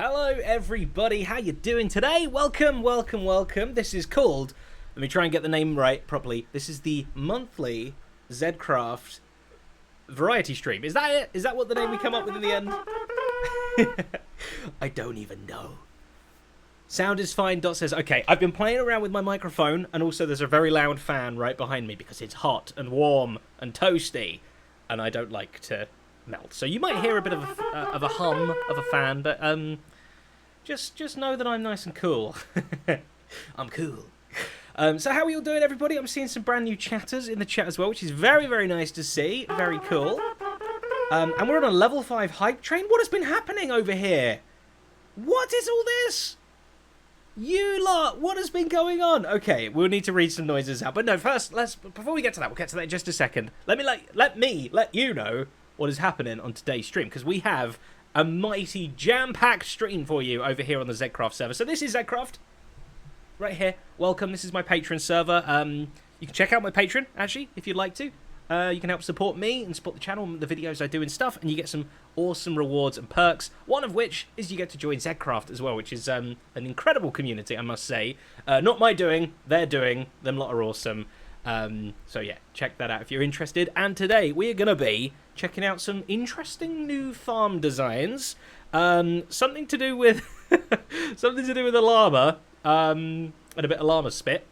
Hello everybody, how you doing today? Welcome. This is called, let me try and get the name right properly. This is the monthly Zedcraft variety stream. Is that it? Is that what the name we come up with in the end? I don't even know. Sound is fine. Dot says, okay, I've been playing around with my microphone, and also there's a very loud fan right behind me because it's hot and warm and toasty, and I don't like to melt. So you might hear a bit of a hum of a fan, but just know that I'm nice and cool. I'm cool. So how are you all doing, everybody? I'm seeing some brand new chatters in the chat as well, which is very, very nice to see. Very cool. And we're on a level 5 hype train. What has been happening over here? What is all this? You lot, what has been going on? Okay, we'll need to read some noises out. But no, first, before we get to that, we'll get to that in just a second. Let me let you know what is happening on today's stream, because we have a mighty jam-packed stream for you over here on the Zedcraft server. So this is Zedcraft, right here. Welcome, this is my Patreon server. You can check out my Patreon, actually, if you'd like to. You can help support me and support the channel and the videos I do and stuff, and you get some awesome rewards and perks, one of which is you get to join Zedcraft as well, which is an incredible community, I must say. Not my doing, they're doing. Them lot are awesome. So yeah, check that out if you're interested. And today we're going to be checking out some interesting new farm designs. Something to do with a llama, and a bit of llama spit.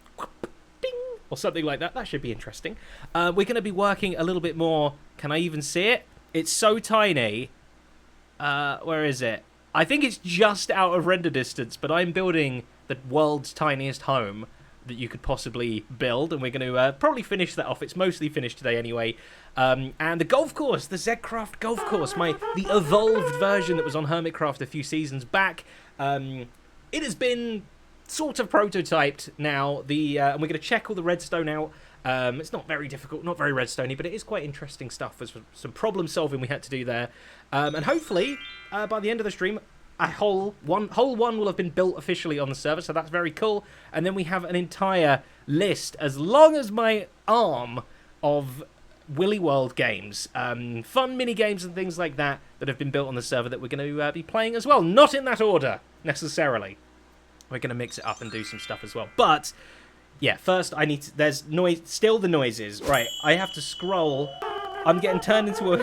Or something like that. That should be interesting. We're going to be working a little bit more. Can I even see it? It's so tiny. Where is it? I think it's just out of render distance, but I'm building the world's tiniest home that you could possibly build, and we're going to probably finish that off. It's mostly finished today anyway. And the golf course, the Zedcraft golf course, the evolved version that was on Hermitcraft a few seasons back. It has been sort of prototyped now. And we're going to check all the redstone out. It's not very difficult, not very redstoney, but it is quite interesting stuff. There's some problem solving we had to do there. And hopefully, by the end of the stream, hole one will have been built officially on the server, so that's very cool. And then we have an entire list, as long as my arm, of Willy World games, fun mini games and things like that have been built on the server that we're going to be playing as well. Not in that order necessarily. We're going to mix it up and do some stuff as well. But yeah, first I need to, there's noise, still the noises. Right, I have to scroll. I'm getting turned into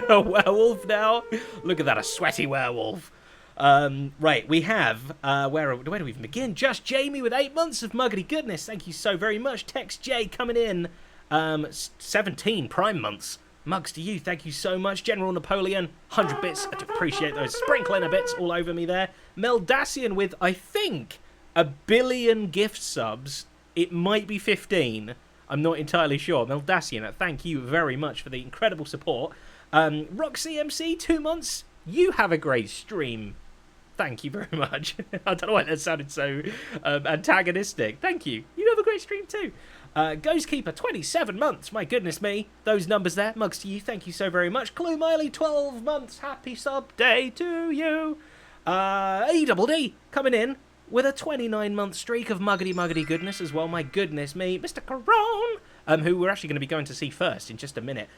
a werewolf now. Look at that, a sweaty werewolf. Right, we have, where do we even begin? Just Jamie with 8 months of muggity goodness. Thank you so very much. Text J coming in. 17 prime months. Mugs to you, thank you so much. General Napoleon, 100 bits. I do appreciate those sprinkling of bits all over me there. Meldacian with, I think, 1 billion gift subs. It might be 15. I'm not entirely sure. Meldacian, thank you very much for the incredible support. Roxy MC, 2 months. You have a great stream. Thank you very much. I don't know why that sounded so antagonistic. Thank you. You have a great stream too. Ghostkeeper, 27 months. My goodness me. Those numbers there. Mugs to you. Thank you so very much. Clue Miley, 12 months. Happy sub day to you. E-double-D coming in with a 29-month streak of muggity goodness as well. My goodness me. Mr. Carone, who we're actually going to be going to see first in just a minute.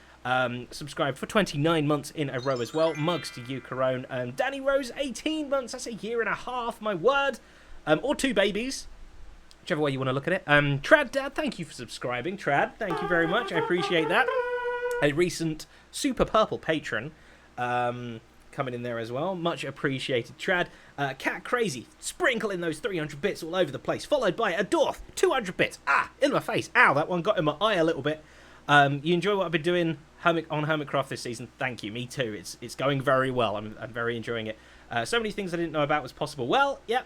Subscribed for 29 months in a row as well. Mugs to you, Carone. Danny Rose, 18 months. That's a year and a half, my word. Or 2 babies. Whichever way you want to look at it. Trad Dad, thank you for subscribing. Trad, thank you very much. I appreciate that. A recent Super Purple patron coming in there as well. Much appreciated, Trad. Cat Crazy, sprinkling those 300 bits all over the place. Followed by Adorth, 200 bits. In my face. Ow, that one got in my eye a little bit. You enjoy what I've been doing on Hermitcraft this season? Thank you. Me too. It's going very well. I'm very enjoying it. So many things I didn't know about was possible. Well, yeah.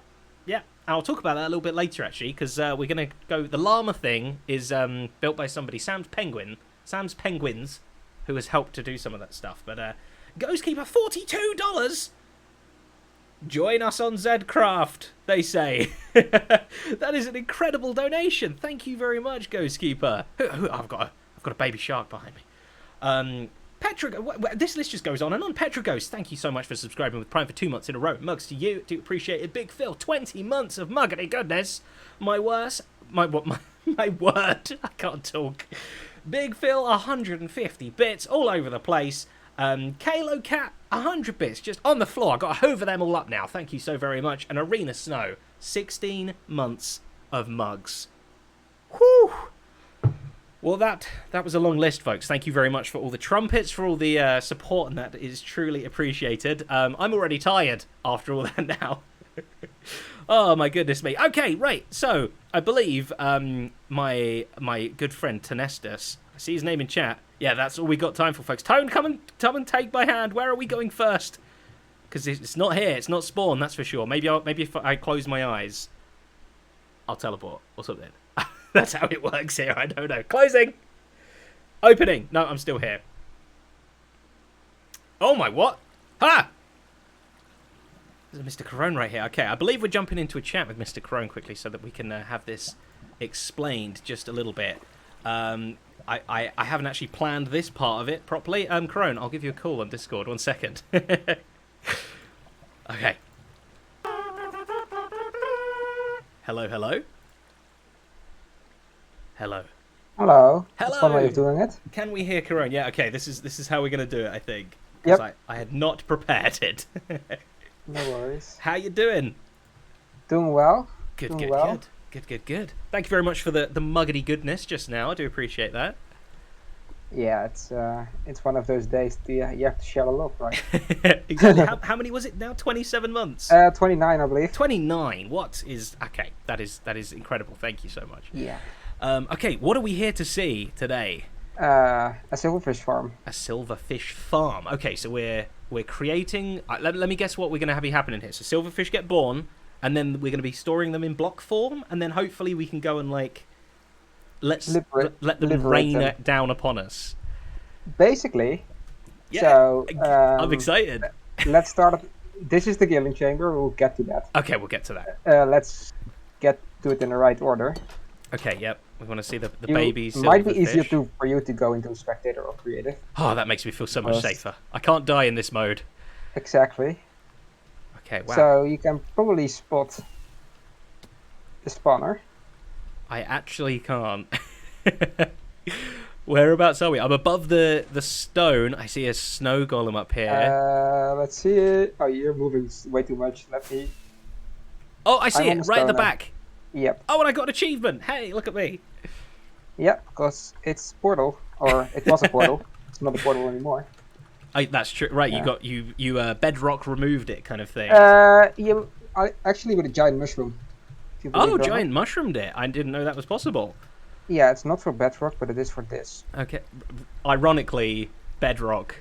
I'll talk about that a little bit later, actually, because we're going to go... The llama thing is built by somebody, Sam's Penguins, who has helped to do some of that stuff. But Ghostkeeper, $42! Join us on Zedcraft, they say. That is an incredible donation. Thank you very much, Ghostkeeper. I've got a baby shark behind me. This list just goes on and on. Petroghost, thank you so much for subscribing with Prime for 2 months in a row. Mugs to you, do appreciate it. Big Phil, 20 months of muggity goodness. My word, I can't talk. Big Phil, 150 bits all over the place. Kalo Cat, 100 bits just on the floor. I've got to hoover them all up now. Thank you so very much. And arena snow. 16 months of mugs. Whew. Well, that was a long list, folks. Thank you very much for all the trumpets, for all the support, and that is truly appreciated. I'm already tired after all that now. Oh, my goodness me. Okay, right. So, I believe my good friend Tanestus, I see his name in chat. Yeah, that's all we got time for, folks. Tone, come and take my hand. Where are we going first? Because it's not here. It's not spawn, that's for sure. Maybe if I close my eyes, I'll teleport or something. That's how it works here. I don't know. Closing. Opening. No, I'm still here. Oh my, what? Ha! There's a Mr. Corone right here. Okay, I believe we're jumping into a chat with Mr. Corone quickly so that we can have this explained just a little bit. I haven't actually planned this part of it properly. Corone, I'll give you a call on Discord. 1 second. Okay. Hello, hello. Hello. Hello. Hello. That's one way of doing it. Can we hear Corone? Yeah, okay, this is how we're going to do it, I think. Yep. I had not prepared it. No worries. How you doing? Doing well. Good, doing good, well. good. Thank you very much for the muggety goodness just now. I do appreciate that. Yeah, it's one of those days you have to share a lot, right? Exactly. How many was it now? 27 months? 29, I believe. 29. What is... Okay, that is incredible. Thank you so much. Yeah. Okay, what are we here to see today? A silverfish farm. A silverfish farm. Okay, so we're creating... let me guess what we're going to be happening here. So silverfish get born, and then we're going to be storing them in block form, and then hopefully we can go and, like... let them rain down upon us. Basically. Yeah, so, I'm excited. Let's start. This is the gilling chamber. We'll get to that. Okay, we'll get to that. Let's get to it in the right order. Okay, yep. We want to see the babies. It might be easier for you to go into spectator or creative. Oh, that makes me feel so much safer. I can't die in this mode. Exactly. Okay, wow. So you can probably spot the spawner. I actually can't. Whereabouts are we? I'm above the stone. I see a snow golem up here. Let's see it. Oh, you're moving way too much. Let me... Oh, I see it right at the back. Yep. Oh, and I got an achievement. Hey, look at me. Yep, because it's portal, or it was a portal. It's not a portal anymore. That's true. Right, yeah. you bedrock removed it, kind of thing. Yeah, actually with a giant mushroom. Oh, giant mushroomed it. I didn't know that was possible. Yeah, it's not for bedrock, but it is for this. Okay. Ironically, bedrock,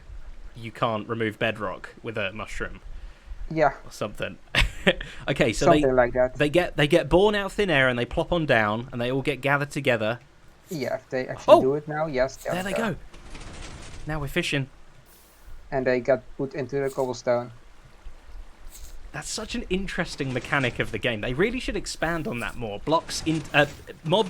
you can't remove bedrock with a mushroom. Yeah. Or something. Okay, so something like that. They get born out of thin air and they plop on down and they all get gathered together. Yeah, if they actually do it now, yes. There they go. Now we're fishing. And they got put into the cobblestone. That's such an interesting mechanic of the game. They really should expand on that more. Mobs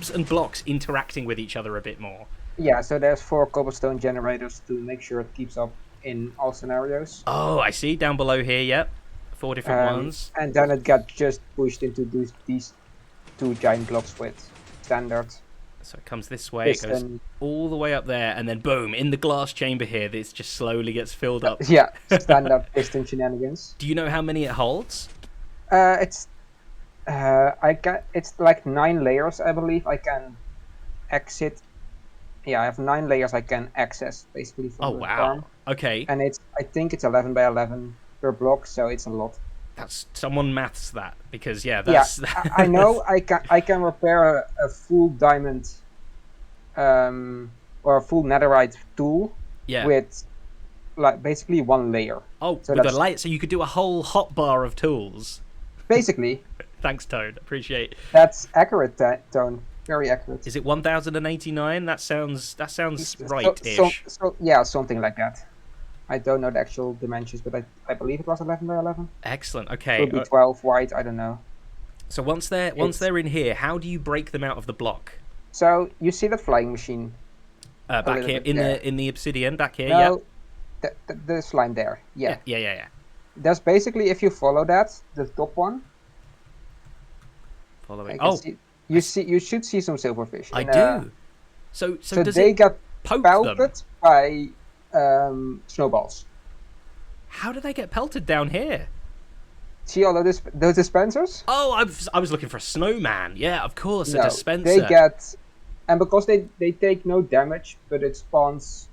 and blocks interacting with each other a bit more. Yeah, so there's 4 cobblestone generators to make sure it keeps up in all scenarios. Oh, I see. Down below here, yep. 4 different ones. And then it got just pushed into these 2 giant blocks with standard. So it comes this way, it goes all the way up there, and then boom, in the glass chamber here, this just slowly gets filled up. Yeah, standard piston shenanigans. Do you know how many it holds? It's like 9 layers, I believe. I can exit. Yeah, I have 9 layers I can access basically from the farm. Okay. And I think it's 11 by 11 per block, so it's a lot. That's someone maths that, because that's... Yeah, I know I can repair a full diamond or a full netherite tool with like basically 1 layer. Oh, so with a layer, so you could do a whole hotbar of tools. Basically. Thanks, Toad. Appreciate it. That's accurate, Tone. Very accurate. Is it 1089? That sounds right-ish. So yeah, something like that. I don't know the actual dimensions, but I believe it was 11 by 11. Excellent. Okay. Could be 12 wide. I don't know. So once they're in here, how do you break them out of the block? So you see the flying machine back here in the obsidian back here. No, the slime there. Yeah. Yeah. That's basically, if you follow that, the top one. Following. You should see some silverfish. I do. So they got pelted by snowballs. How do they get pelted down here? See all of those dispensers? Oh, I was looking for a snowman. Yeah, of course, a No, dispenser. they get, and because they take no damage, but it spawns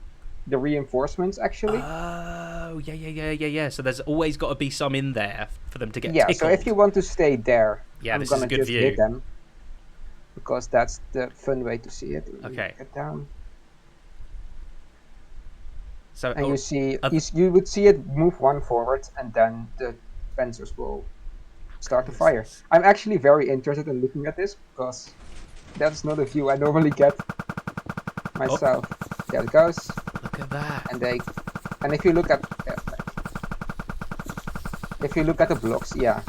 the reinforcements actually. Oh, yeah. So there's always got to be some in there for them to get Yeah, tickled. so if you want to stay there, yeah, I'm this is gonna a good just view. hit them. Because that's the fun way to see it. Okay. Get down. So and you see, you would see it move one forward, and then the dispensers will start to fire. I'm actually very interested in looking at this because that's not a view I normally get myself. There it goes. Look at that. And if you look at the blocks, yeah,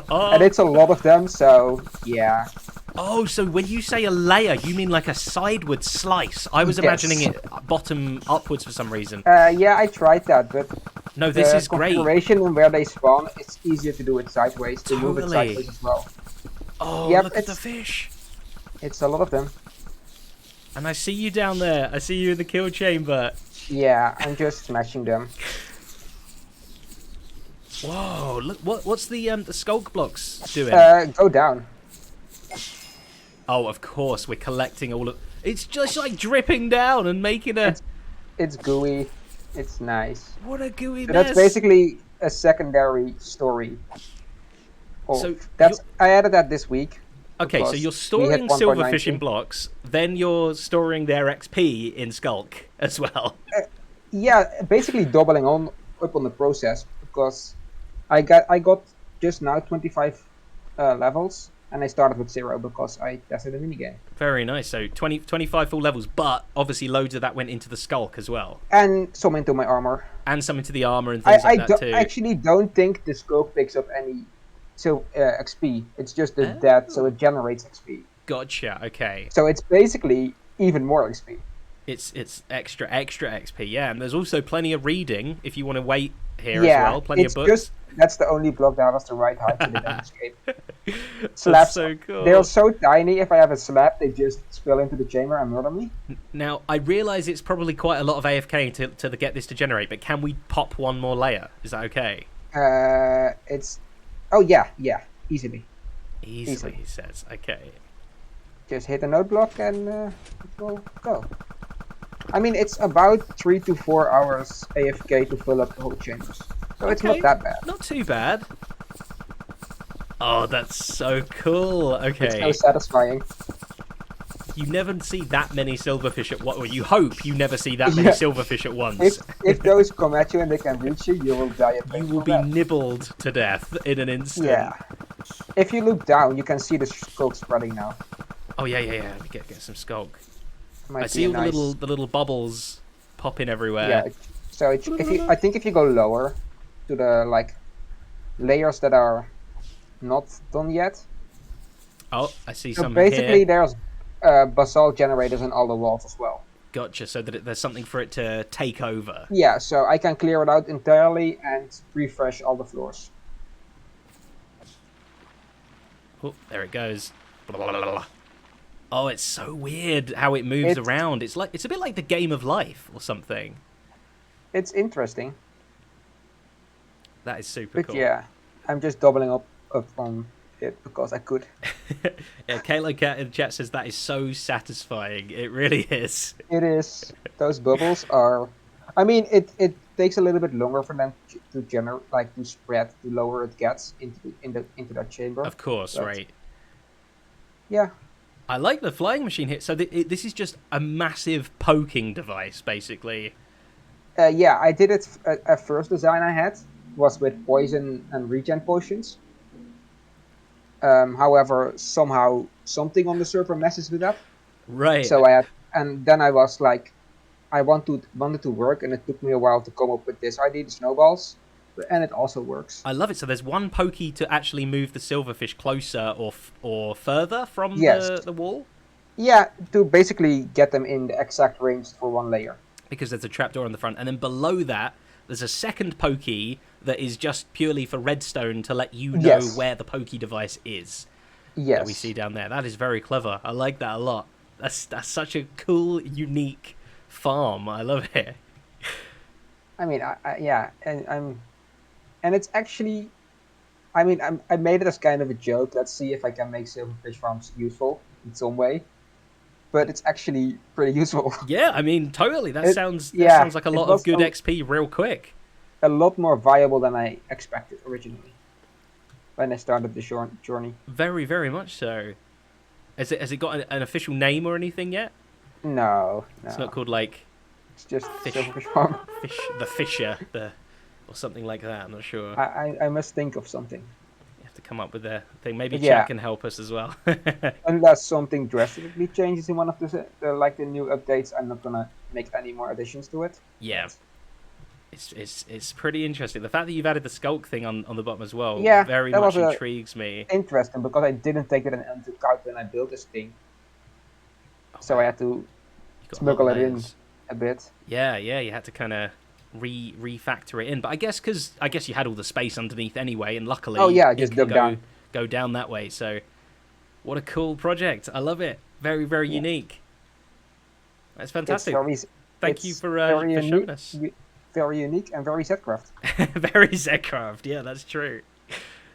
and it's a lot of them. So yeah. Oh, so when you say a layer, you mean like a sideward slice? I was imagining it bottom upwards for some reason. Yeah, I tried that, but no, this is great. The configuration and where they spawn, it's easier to do it sideways, to move it sideways as well. Oh, yep, look at the fish. It's a lot of them. And I see you down there. I see you in the kill chamber. Yeah, I'm just smashing them. Whoa, look, what's the skulk blocks doing? Go down. Oh, of course, we're collecting all of... It's just like dripping down and making a... It's gooey. It's nice. What a gooey mess. That's basically a secondary story. So I added that this week. Okay, so you're storing silverfish in blocks, then you're storing their XP in skulk as well. Yeah, basically doubling up on the process, because I got just now 25 levels. And I started with 0 because I tested a minigame. Very nice. So 25 full levels, but obviously loads of that went into the skulk as well. And some into my armor. And some into the armor and things like that too. I actually don't think the skulk picks up any XP. It's just the dead, so it generates XP. Gotcha, okay. So it's basically even more XP. It's extra XP, yeah. And there's also plenty of reading if you want to wait here as well. Plenty of books. That's the only block that has the right height for the escape. Slabs, so cool. They're so tiny, if I have a slab, they just spill into the chamber and murder me. Now, I realise it's probably quite a lot of AFK to get this to generate, but can we pop one more layer? Is that okay? Oh, yeah, easily. Easily, he says. Okay. Just hit a node block and it will go. I mean, it's about 3 to 4 hours AFK to fill up the whole chambers. So it's not that bad. Not too bad. Oh, that's so cool. Okay. It's so satisfying. You never see that many silverfish at once. Or you hope you never see that many silverfish at once. If those come at you and they can reach you, you will die. You will be nibbled to death in an instant. Yeah. If you look down, you can see the skulk spreading now. Oh yeah. Let me get some skulk. I see all the little bubbles popping everywhere. Yeah. So I think if you go lower to the layers that are not done yet. Oh, I see so some basically here. There's basalt generators in all the walls as well. Gotcha. So that there's something for it to take over. Yeah. So I can clear it out entirely and refresh all the floors. Oh, there it goes. Blah, blah, blah. Oh, it's so weird how it moves around. It's a bit like the Game of Life or something. It's interesting. That is super cool. But yeah, I'm just doubling up on it because I could. Yeah, Kayla Cat in the chat says that is so satisfying. It really is. It is. Those bubbles are. I mean, it takes a little bit longer for them to generate, to spread, the lower it gets into that chamber. Of course, right. Yeah. I like the flying machine here. So this is just a massive poking device, basically. Yeah, I did it. A first design I had was with poison and regen potions. However, somehow something on the server messes with that. Right. So then I was like, I wanted to work, and it took me a while to come up with this idea, the snowballs. And it also works. I love it. So there's one pokey to actually move the silverfish closer or further from the wall? Yeah, to basically get them in the exact range for one layer. Because there's a trapdoor on the front. And then below that, there's a second pokey that is just purely for redstone to let you know where the pokey device is. Yes. That we see down there. That is very clever. I like that a lot. That's such a cool, unique farm. I love it. I mean, yeah, and it's actually, I mean, I made it as kind of a joke. Let's see if I can make silverfish farms useful in some way. But it's actually pretty useful. Yeah, I mean, totally. That It, sounds yeah, like a it lot of was good XP real quick. a lot more viable than I expected originally when I started the journey. Very, very much so. Has it got an official name or anything yet? No, It's not no, called like it's just fish, silverfish farm. the Fisher, or something like that. I'm not sure. I must think of something. You have to come up with a thing. Maybe But chat yeah, can help us as well. unless something drastically changes in one of the new updates, I'm not gonna make any more additions to it. Yeah, But it's pretty interesting. The fact that you've added the skulk thing on the bottom as well yeah, very that much was intrigues me. interesting because I didn't take it into account when I built this thing, Oh, so I wow. had to You've got a lot of smuggle it in layers. a bit. Yeah, you had to kind of refactor it in. But I guess you had all the space underneath anyway, and luckily Oh yeah, I it just can dug down. go down that way. So what a cool project! I love it. Very very Yeah. unique. That's It's fantastic. very, Thank you it's for very showing unique, us. very unique and very Zedcraft. Very Zedcraft. Yeah, that's true.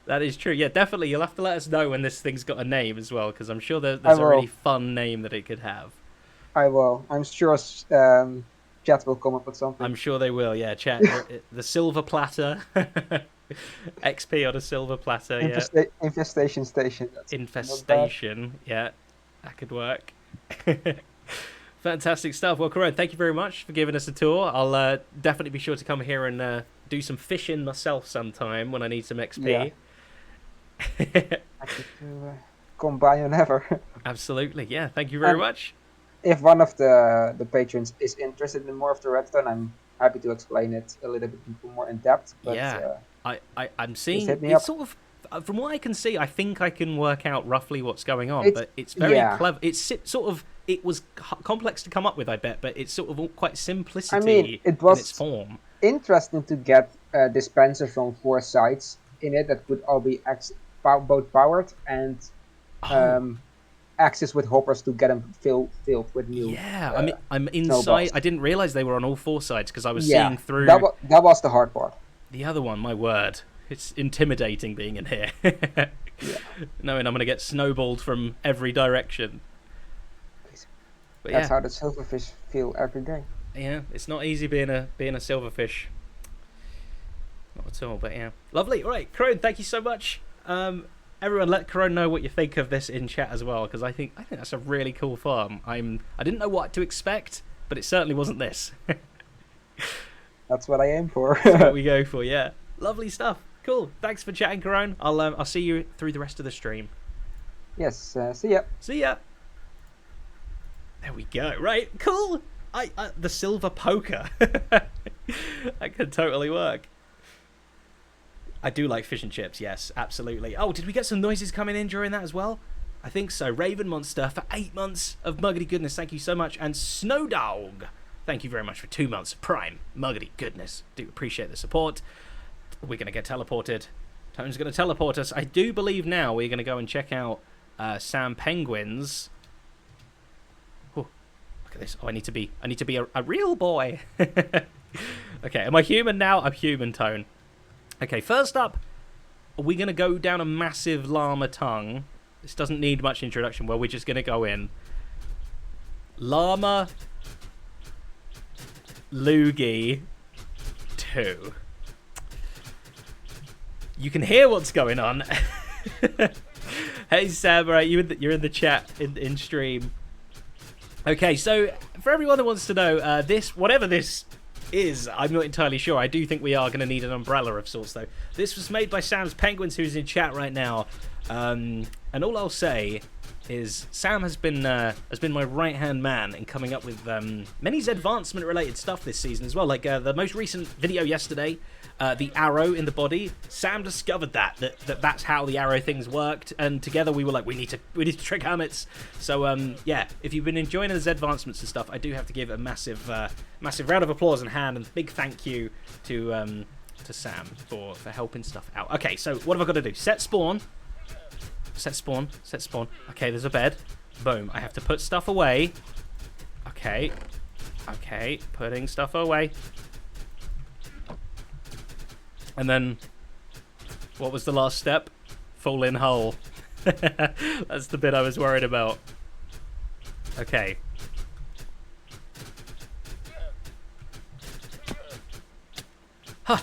That is true. Yeah, definitely. You'll have to let us know when this thing's got a name as well, because I'm sure I there's a really will. fun name that it could have. I will. I'm sure chat will come up with something. I'm sure they will. Yeah, chat the silver platter, XP on a silver platter. Yeah, Infestation station. That's not bad. infestation. Yeah, that could work. Fantastic stuff. Well, Corinne, thank you very much for giving us a tour. I'll definitely be sure to come here and do some fishing myself sometime when I need some XP. Happy to come by whenever. Absolutely. Yeah. Thank you very And much. if one of the patrons is interested in more of the redstone, I'm happy to explain it a little bit more in depth. But Yeah. I'm just seeing hit me it's up. sort of from what I can see, I think I can work out roughly what's going on, It's but it's very yeah. clever. It's sort of it was complex to come up with, I bet, but it's sort of all quite I simplicity mean, it in its was form. interesting to get a dispenser from 4 sides in it that could all be both powered and Oh, access with hoppers to get them filled with new yeah. I mean, I'm inside. snowballs. I didn't realize they were on all 4 sides because I was Yeah, seeing through that was the hard part. the other one. My word, it's intimidating being in here, Yeah, knowing I'm going to get snowballed from every direction. But that's yeah, how the silverfish feel every day. yeah, it's not easy being a silverfish. Not at all, but yeah. Lovely. All right, Crone, thank you so much. Everyone, let Crone know what you think of this in chat as well, because I think that's a really cool farm. I didn't know what to expect, but it certainly wasn't this. That's what I aim for. That's what we go for, yeah. Lovely stuff. Cool. Thanks for chatting, Crone. I'll see you through the rest of the stream. Yes, see ya. See ya. There we go. Right, cool. The silver poker. That could totally work. I do like fish and chips, yes, absolutely. Oh, did we get some noises coming in during that as well? I think so. Raven Monster for 8 months of Muggety Goodness. Thank you so much. And Snowdog, thank you very much for 2 months of Prime Muggety Goodness. Do appreciate the support. We're going to get teleported. Tone's going to teleport us. I do believe now we're going to go and check out Sam Penguin's. Oh, look at this. Oh, I need to be a real boy. Okay, am I human now? I'm human, Tone. Okay, first up, we're going to go down a massive llama tongue. This doesn't need much introduction. Well, we're just going to go in. Llama Loogie 2. You can hear what's going on. Hey, Sam, right, you're in the chat in stream. Okay, so for everyone that wants to know, whatever this is, I'm not entirely sure. I do think we are going to need an umbrella of sorts, though. This was made by Sam's Penguins, who's in chat right now. And all I'll say is Sam has been my right-hand man in coming up with many Zedvancement-related stuff this season as well. Like the most recent video yesterday, the arrow in the body. Sam discovered that's how the arrow things worked, and together we were like, we need to trick hermits. So yeah, if you've been enjoying the Zedvancements and stuff, I do have to give a massive round of applause and hand and big thank you to Sam for helping stuff out. Okay, so what have I got to do? Set spawn. Set spawn. Okay, there's a bed. Boom. I have to put stuff away. Okay, putting stuff away. And then, what was the last step? Fall in hole. That's the bit I was worried about. Okay. Huh.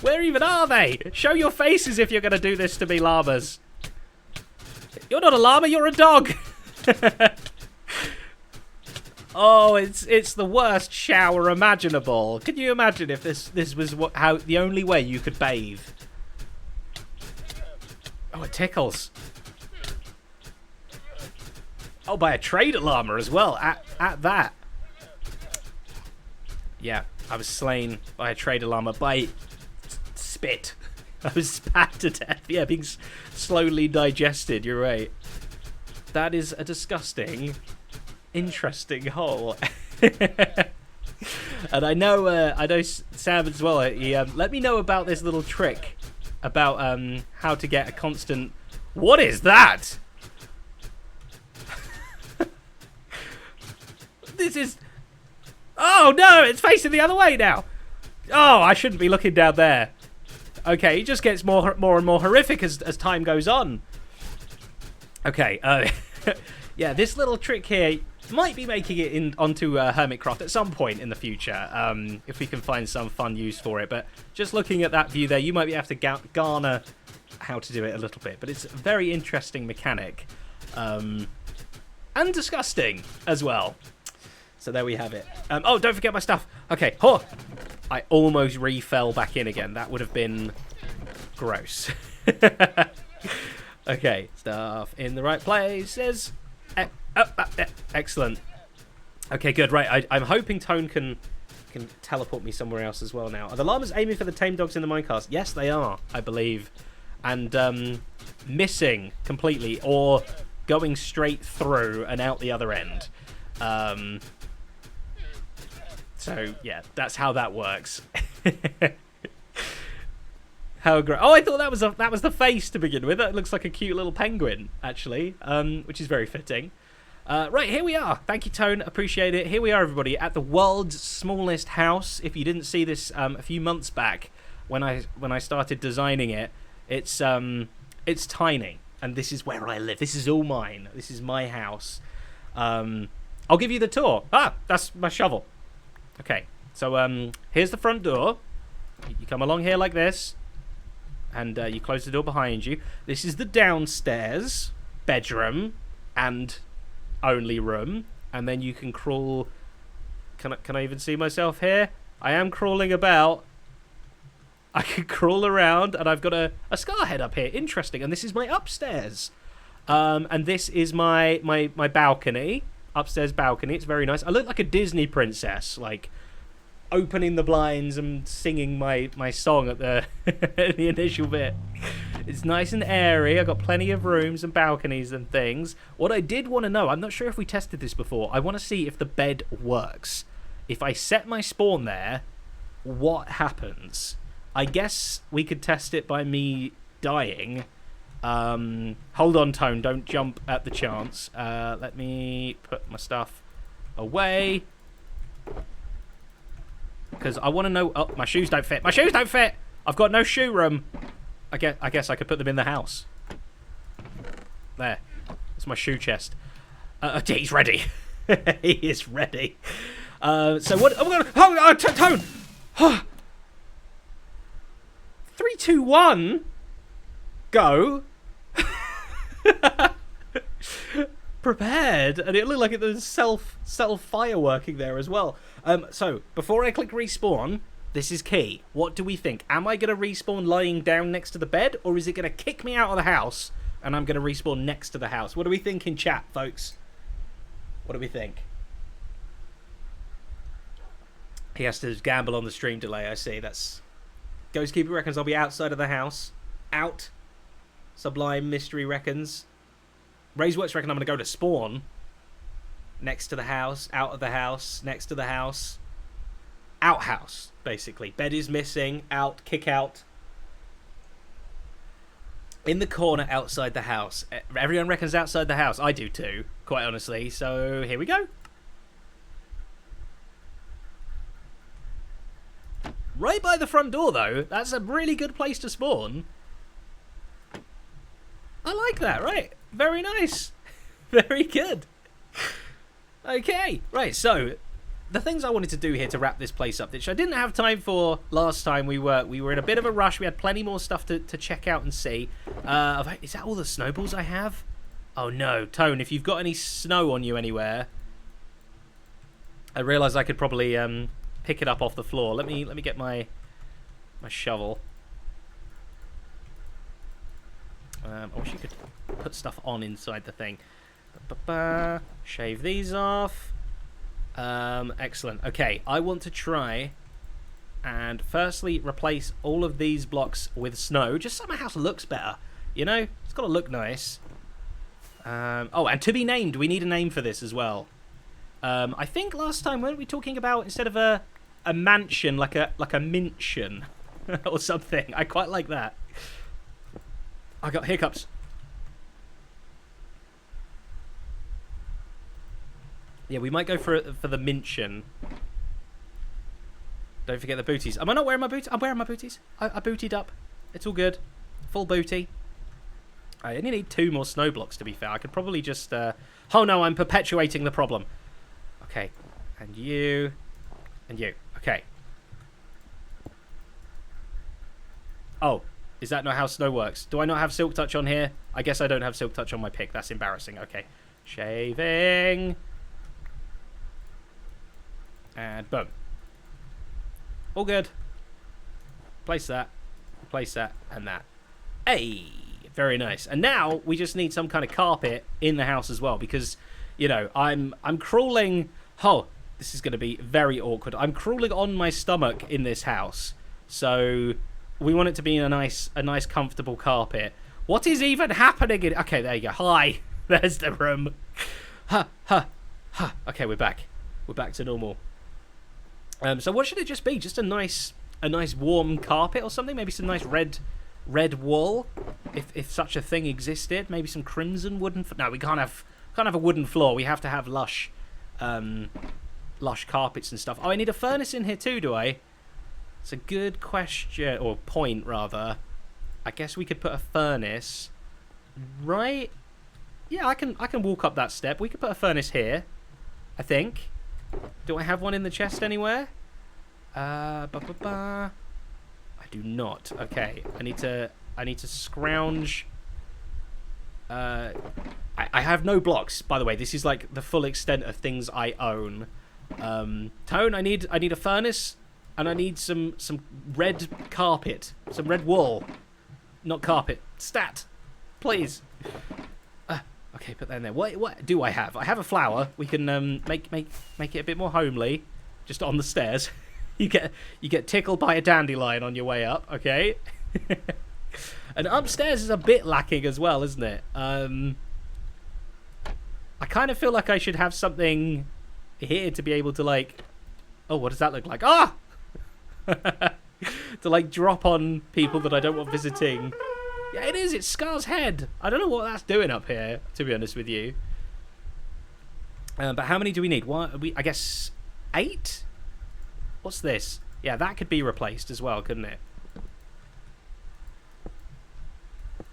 Where even are they? Show your faces if you're going to do this to me, llamas. You're not a llama, you're a dog. Oh, it's the worst shower imaginable. Can you imagine if this was how the only way you could bathe? Oh, it tickles. Oh, by a trader llama as well. At that. Yeah, I was slain by a trader llama by spit. I was spat to death. Yeah, being slowly digested. You're right. That is a disgusting, interesting hole. And I know Sam as well. He let me know about this little trick about how to get a constant. What is that? This is. Oh no! It's facing the other way now. Oh, I shouldn't be looking down there. Okay, it just gets more and more horrific as time goes on. Okay, yeah, this little trick here might be making it onto Hermitcraft at some point in the future, if we can find some fun use for it. But just looking at that view there, you might be able to garner how to do it a little bit. But it's a very interesting mechanic, and disgusting as well. So there we have it. Oh, don't forget my stuff. Okay, I almost re-fell back in again. That would have been gross. Okay, stuff in the right places. Excellent. Okay, good. Right, I'm hoping Tone can teleport me somewhere else as well now. Are the llamas aiming for the tame dogs in the minecast? Yes, they are, I believe. And missing completely or going straight through and out the other end. So, yeah, that's how that works. How great. Oh, I thought that was the face to begin with. That looks like a cute little penguin, actually, which is very fitting. Right, here we are. Thank you, Tone. Appreciate it. Here we are, everybody, at the world's smallest house. If you didn't see this a few months back when I started designing it, it's tiny, and this is where I live. This is all mine. This is my house. I'll give you the tour. Ah, that's my shovel. Okay, so here's the front door. You come along here like this, and you close the door behind you. This is the downstairs bedroom and only room, and then you can crawl. Can I even see myself here? I am crawling about. I can crawl around, and I've got a scar head up here. Interesting. And this is my upstairs, and this is my balcony. Upstairs balcony. It's very nice. I look like a Disney princess, like opening the blinds and singing my song at the the initial bit. It's nice and airy. I've got plenty of rooms and balconies and things. What I did want to know, I'm not sure if we tested this before. I want to see if the bed works. If I set my spawn there, what happens? I guess we could test it by me dying. Hold on, Tone. Don't jump at the chance. Let me put my stuff away. Because I want to know... Oh, my shoes don't fit. My shoes don't fit! I've got no shoe room. I guess I could put them in the house. There. That's my shoe chest. He's ready. He is ready. So what... Oh, Tone! 3, 2, 1. Go. Prepared, and it looked like there's self fireworking there as well. So before I click respawn, this is key. What do we think? Am I going to respawn lying down next to the bed, or is it going to kick me out of the house and I'm going to respawn next to the house? What do we think in chat, folks? What do we think? He has to gamble on the stream delay. I see. That's Ghostkeeper reckons I'll be outside of the house. Out. Sublime Mystery reckons. Ray's-Works reckon I'm going to go to spawn. Next to the house, out of the house, next to the house. Outhouse, basically. Bed is missing, out, kick out. In the corner outside the house. Everyone reckons outside the house. I do too, quite honestly. So, here we go. Right by the front door, though. That's a really good place to spawn. I like that, right? Very nice. Very good. Okay, right, so the things I wanted to do here to wrap this place up, which I didn't have time for last time. We were in a bit of a rush. We had plenty more stuff to check out and see. Is that all the snowballs I have? Oh no, Tone, if you've got any snow on you anywhere, I realise I could probably pick it up off the floor. Let me get my shovel. I wish you could put stuff on inside the thing. Shave these off. Excellent. Okay, I want to try and firstly replace all of these blocks with snow, just so my house looks better. You know, it's got to look nice. Oh, and to be named, we need a name for this as well. I think last time weren't we talking about instead of a mansion, like a mintion or something? I quite like that. I got hiccups. Yeah, we might go for the mintion. Don't forget the booties. Am I not wearing my boots? I'm wearing my booties. I bootied up. It's all good. Full booty. I only need 2 more snow blocks, to be fair. I could probably just... Oh, no, I'm perpetuating the problem. Okay. And you. And you. Okay. Oh. Is that not how snow works? Do I not have Silk Touch on here? I guess I don't have Silk Touch on my pick. That's embarrassing. Okay. Shaving. And boom. All good. Place that. Place that. And that. Hey! Very nice. And now we just need some kind of carpet in the house as well. Because, you know, I'm crawling... Oh, this is going to be very awkward. I'm crawling on my stomach in this house. So... we want it to be a nice, comfortable carpet. What is even happening in... Okay, there you go. Hi. There's the room. Ha, ha, ha. Okay, we're back. We're back to normal. So what should it just be? Just a nice warm carpet or something? Maybe some nice red wool, if such a thing existed. Maybe some crimson wooden... No, we can't have a wooden floor. We have to have lush carpets and stuff. Oh, I need a furnace in here too, do I? It's a good question, or point rather. I guess we could put a furnace, right? Yeah, I can walk up that step. We could put a furnace here, I think. Do I have one in the chest anywhere? I do not. Okay, I need to scrounge. I have no blocks, by the way. This is like the full extent of things I own. Tone, I need a furnace. And I need some red carpet. Some red wool. Not carpet. Stat. Please. Okay, put that in there. What do I have? I have a flower. We can make it a bit more homely. Just on the stairs. You get tickled by a dandelion on your way up, okay? And upstairs is a bit lacking as well, isn't it? I kind of feel like I should have something here to be able to, like... Oh, what does that look like? Ah! To like drop on people that I don't want visiting. Yeah, it is. It's Scar's head. I don't know what that's doing up here, to be honest with you. But how many do we need? I guess 8? What's this? Yeah, that could be replaced as well, couldn't it?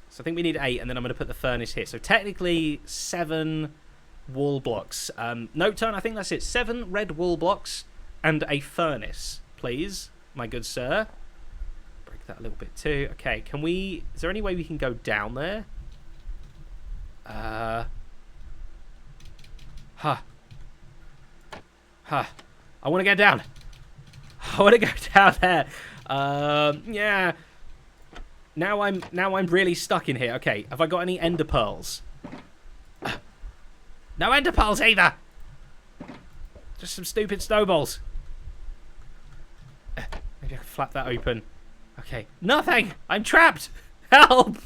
So I think we need 8, and then I'm going to put the furnace here. So technically 7 wool blocks. No, Tone, I think that's it. 7 red wool blocks and a furnace, please. My good sir. Break that a little bit too. Okay, can we... Is there any way we can go down there? I want to get down. I want to go down there. Yeah. Now I'm really stuck in here. Okay, have I got any ender pearls? No ender pearls either. Just some stupid snowballs. Maybe I can flap that open. Okay. Nothing! I'm trapped! Help!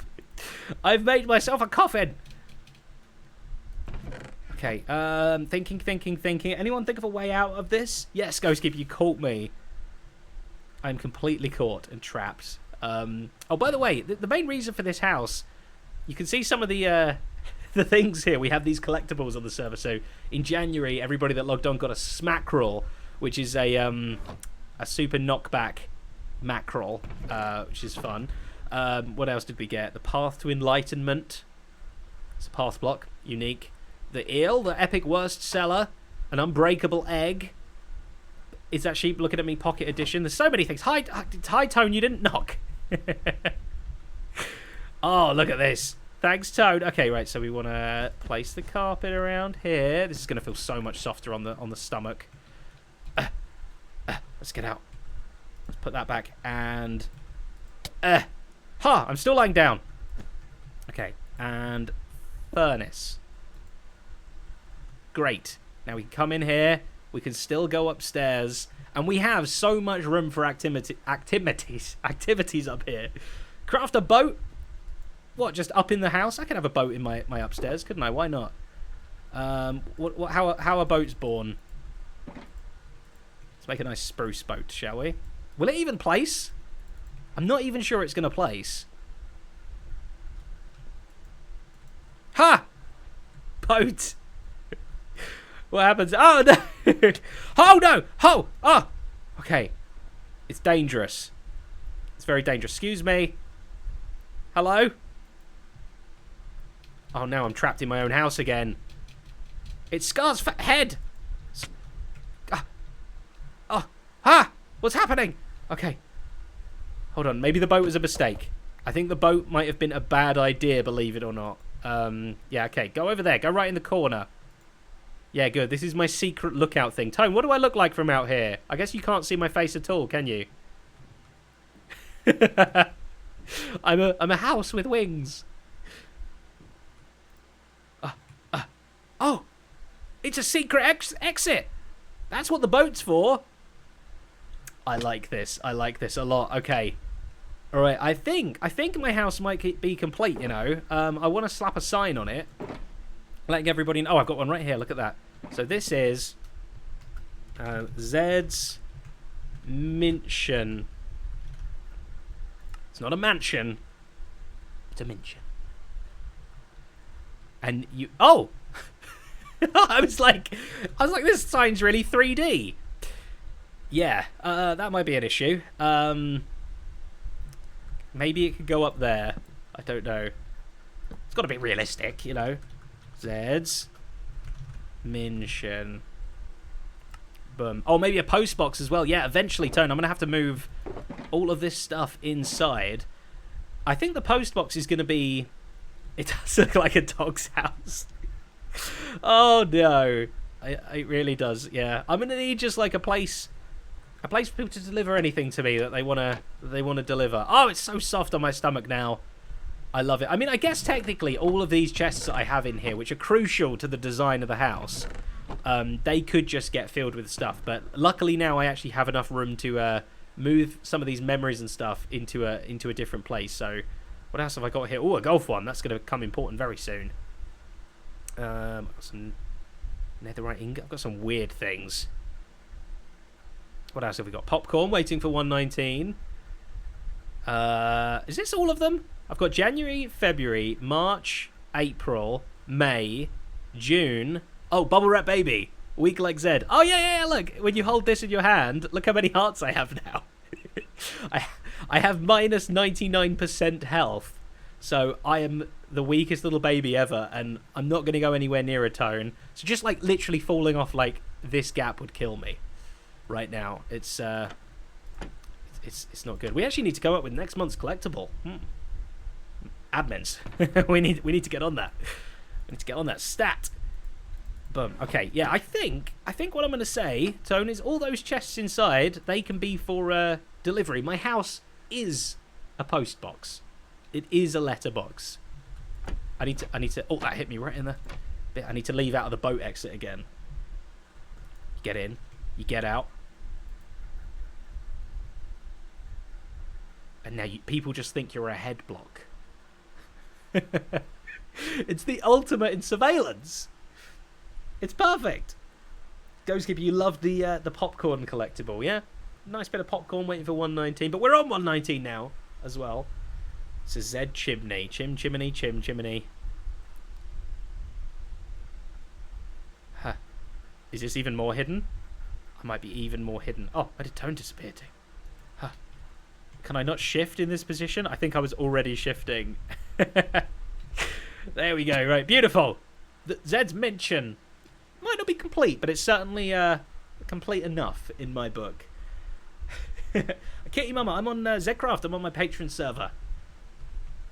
I've made myself a coffin! Okay, thinking. Anyone think of a way out of this? Yes, Ghostkeeper, you caught me. I'm completely caught and trapped. Oh, by the way, the main reason for this house, you can see some of the things here. We have these collectibles on the server. So in January, everybody that logged on got a smack roll, which is a super knockback mackerel, which is fun. What else did we get? The Path to Enlightenment. It's a path block, unique. The eel, the epic worst seller, an unbreakable egg. Is that sheep looking at me? Pocket edition. There's so many things. Hi Tone, you didn't knock. Oh, look at this. Thanks, Toad. Okay, right. So we want to place the carpet around here. This is going to feel so much softer on the stomach. Let's get out. Let's put that back and. I'm still lying down. Okay, and furnace. Great. Now we can come in here. We can still go upstairs, and we have so much room for activities up here. Craft a boat. What, just up in the house? I could have a boat in my upstairs, couldn't I? Why not? How are boats born? Let's make a nice spruce boat, shall we? Will it even place? I'm not even sure it's going to place. Ha! Boat. What happens? Oh, no. Oh, no. Oh. Okay. It's dangerous. It's very dangerous. Excuse me. Hello? Oh, now I'm trapped in my own house again. It's Scar's head. What's happening? Okay. Hold on. Maybe the boat was a mistake. I think the boat might have been a bad idea, believe it or not. Yeah, okay. Go over there. Go right in the corner. Yeah, good. This is my secret lookout thing. Tone, what do I look like from out here? I guess you can't see my face at all, can you? I'm a house with wings. Oh, it's a secret exit. That's what the boat's for. I like this. I like this a lot. Okay. All right. I think my house might be complete, you know. I want to slap a sign on it. Letting everybody know. Oh, I've got one right here. Look at that. So this is Zed's Mansion. It's not a mansion. It's a mansion. And you... Oh! I was like, this sign's really 3D. Yeah, that might be an issue. Maybe it could go up there. I don't know. It's got to be realistic, you know. Zed's Mansion. Boom. Oh, maybe a post box as well. Yeah, eventually, Tone, I'm going to have to move all of this stuff inside. I think the post box is going to be... It does look like a dog's house. Oh, no. It really does, yeah. I'm going to need just like a place for people to deliver anything to me that they want to deliver. Oh, it's so soft on my stomach now. I love it. I mean, I guess technically all of these chests that I have in here, which are crucial to the design of the house, they could just get filled with stuff. But luckily now I actually have enough room to move some of these memories and stuff into a different place. So what else have I got here? Oh, a golf one. That's going to become important very soon. I've got some netherite ingot. I've got some weird things. What else have we got? Popcorn waiting for 119. Is this all of them? I've got January, February, March, April, May, June. Oh, Bubble Wrap Baby. Weak like Zed. Oh, yeah. Look, when you hold this in your hand, look how many hearts I have now. I have minus 99% health. So I am the weakest little baby ever, and I'm not going to go anywhere near a Tone. So just like literally falling off like this gap would kill me right now. It's not good. We actually need to go up with next month's collectible. Admins. we need to get on that. We need to get on that stat. Boom. Okay, yeah, I think what I'm going to say, Tone, is all those chests inside, they can be for delivery. My house is a post box. It is a letterbox. I need to. Oh, that hit me right in the bit. I need to leave out of the boat exit again. You get in. You get out. And now people just think you're a head block. It's the ultimate in surveillance. It's perfect. Ghostkeeper, you love the popcorn collectible, yeah? Nice bit of popcorn waiting for 119, but we're on 119 now as well. It's a Z chimney. Chimney. Huh. Is this even more hidden? I might be even more hidden. Oh, where did Tone disappear to? Huh. Can I not shift in this position? I think I was already shifting. There we go. Right, beautiful. Zed's mention might not be complete, but it's certainly complete enough in my book. Kitty Mama, I'm on Zedcraft. I'm on my Patreon server.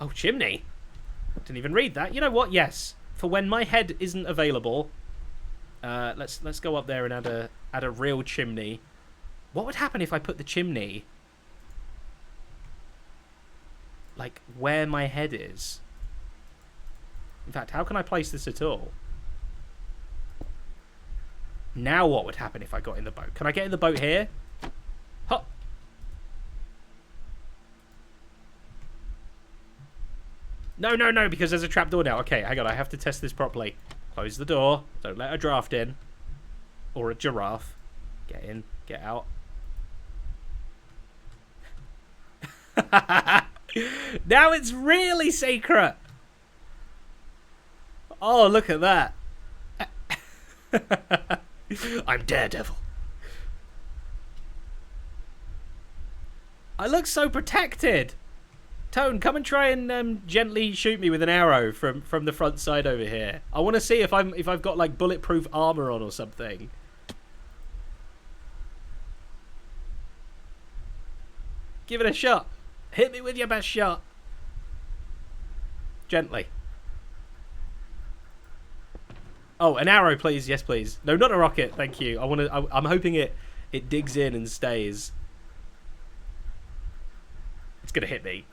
Oh, chimney. Didn't even read that. You know what? Yes. For when my head isn't available, let's go up there and add a real chimney. What would happen if I put the chimney like where my head is? In fact, how can I place this at all? Now what would happen if I got in the boat? Can I get in the boat here? Huh. No, no, no, because there's a trapdoor now. Okay, hang on, I have to test this properly. Close the door. Don't let a draft in. Or a giraffe. Get in, get out. Now it's really secret. Oh, look at that. I'm Daredevil. I look so protected. Tone, come and try and gently shoot me with an arrow from the front side over here. I want to see if I've got like bulletproof armor on or something. Give it a shot. Hit me with your best shot. Gently. Oh, an arrow, please. Yes, please. No, not a rocket. Thank you. I'm hoping it digs in and stays. It's gonna hit me.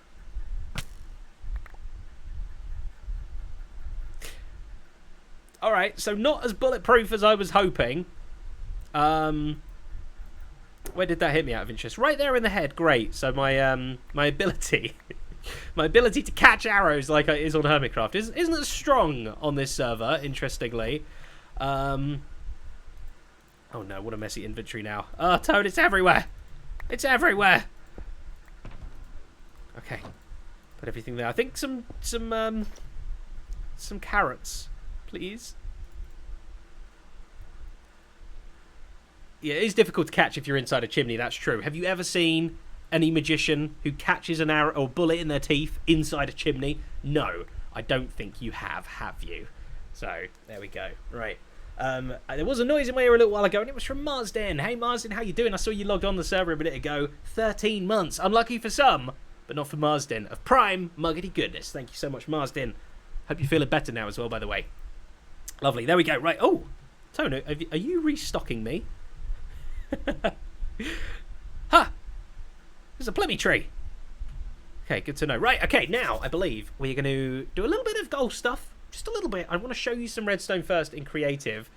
All right. So not as bulletproof as I was hoping. Where did that hit me out of interest? Right there in the head. Great. So my my ability to catch arrows like it is on Hermitcraft isn't as strong on this server, interestingly. Oh no, what a messy inventory now. Oh, Toad, it's everywhere. It's everywhere. Okay. Put everything there. I think some carrots, please. Yeah, it is difficult to catch if you're inside a chimney, that's true. Have you ever seen any magician who catches an arrow or bullet in their teeth inside a chimney? No, I don't think you have you? So, there we go. Right. There was a noise in my ear a little while ago, and it was from Marsden. Hey, Marsden, how you doing? I saw you logged on the server a minute ago. 13 months. Unlucky for some, but not for Marsden. Of prime muggety goodness. Thank you so much, Marsden. Hope you're feeling better now as well, by the way. Lovely. There we go. Right. Oh, Tono, are you restocking me? Huh! There's a plummy tree. Okay, good to know. Right, okay, now I believe we're going to do a little bit of gold stuff. Just a little bit. I want to show you some redstone first in creative.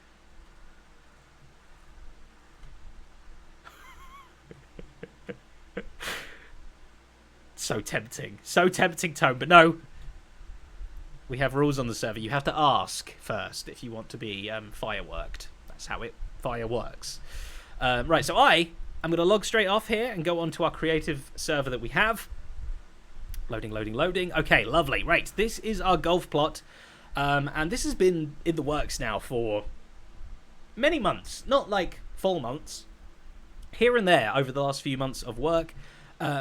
So tempting. So tempting, Tone, but no. We have rules on the server. You have to ask first if you want to be fireworked. That's how fire works. Right, so I'm going to log straight off here and go on to our creative server that we have. Loading, loading, loading. Okay, lovely. Right, this is our golf plot. And this has been in the works now for many months. Not like full months. Here and there over the last few months of work.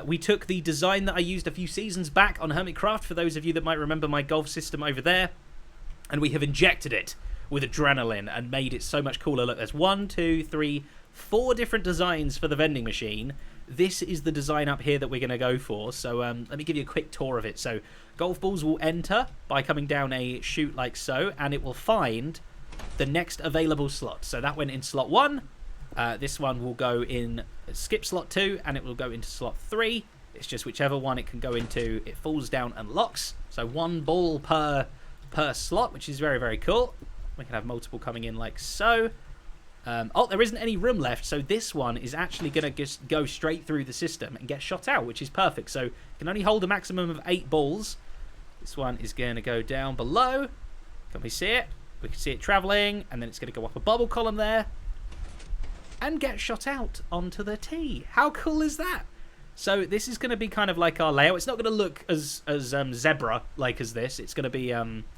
We took the design that I used a few seasons back on Hermitcraft, for those of you that might remember my golf system over there. And we have injected it with adrenaline and made it so much cooler. Look, there's 1, 2, 3... 4 different designs for the vending machine. This is the design up here that we're going to go for. So let me give you a quick tour of it. So golf balls will enter by coming down a chute like so, and it will find the next available slot. So that went in slot 1. This one will go in skip slot 2, and it will go into slot 3. It's just whichever one it can go into, it falls down and locks. So 1 ball per slot, which is very, very cool. We can have multiple coming in like so. Oh, there isn't any room left, so this one is actually going to just go straight through the system and get shot out, which is perfect. So you can only hold a maximum of 8 balls. This one is going to go down below. Can we see it? We can see it traveling, and then it's going to go up a bubble column there and get shot out onto the tee. How cool is that? So this is going to be kind of like our layout. It's not going to look as zebra-like as this. It's going to be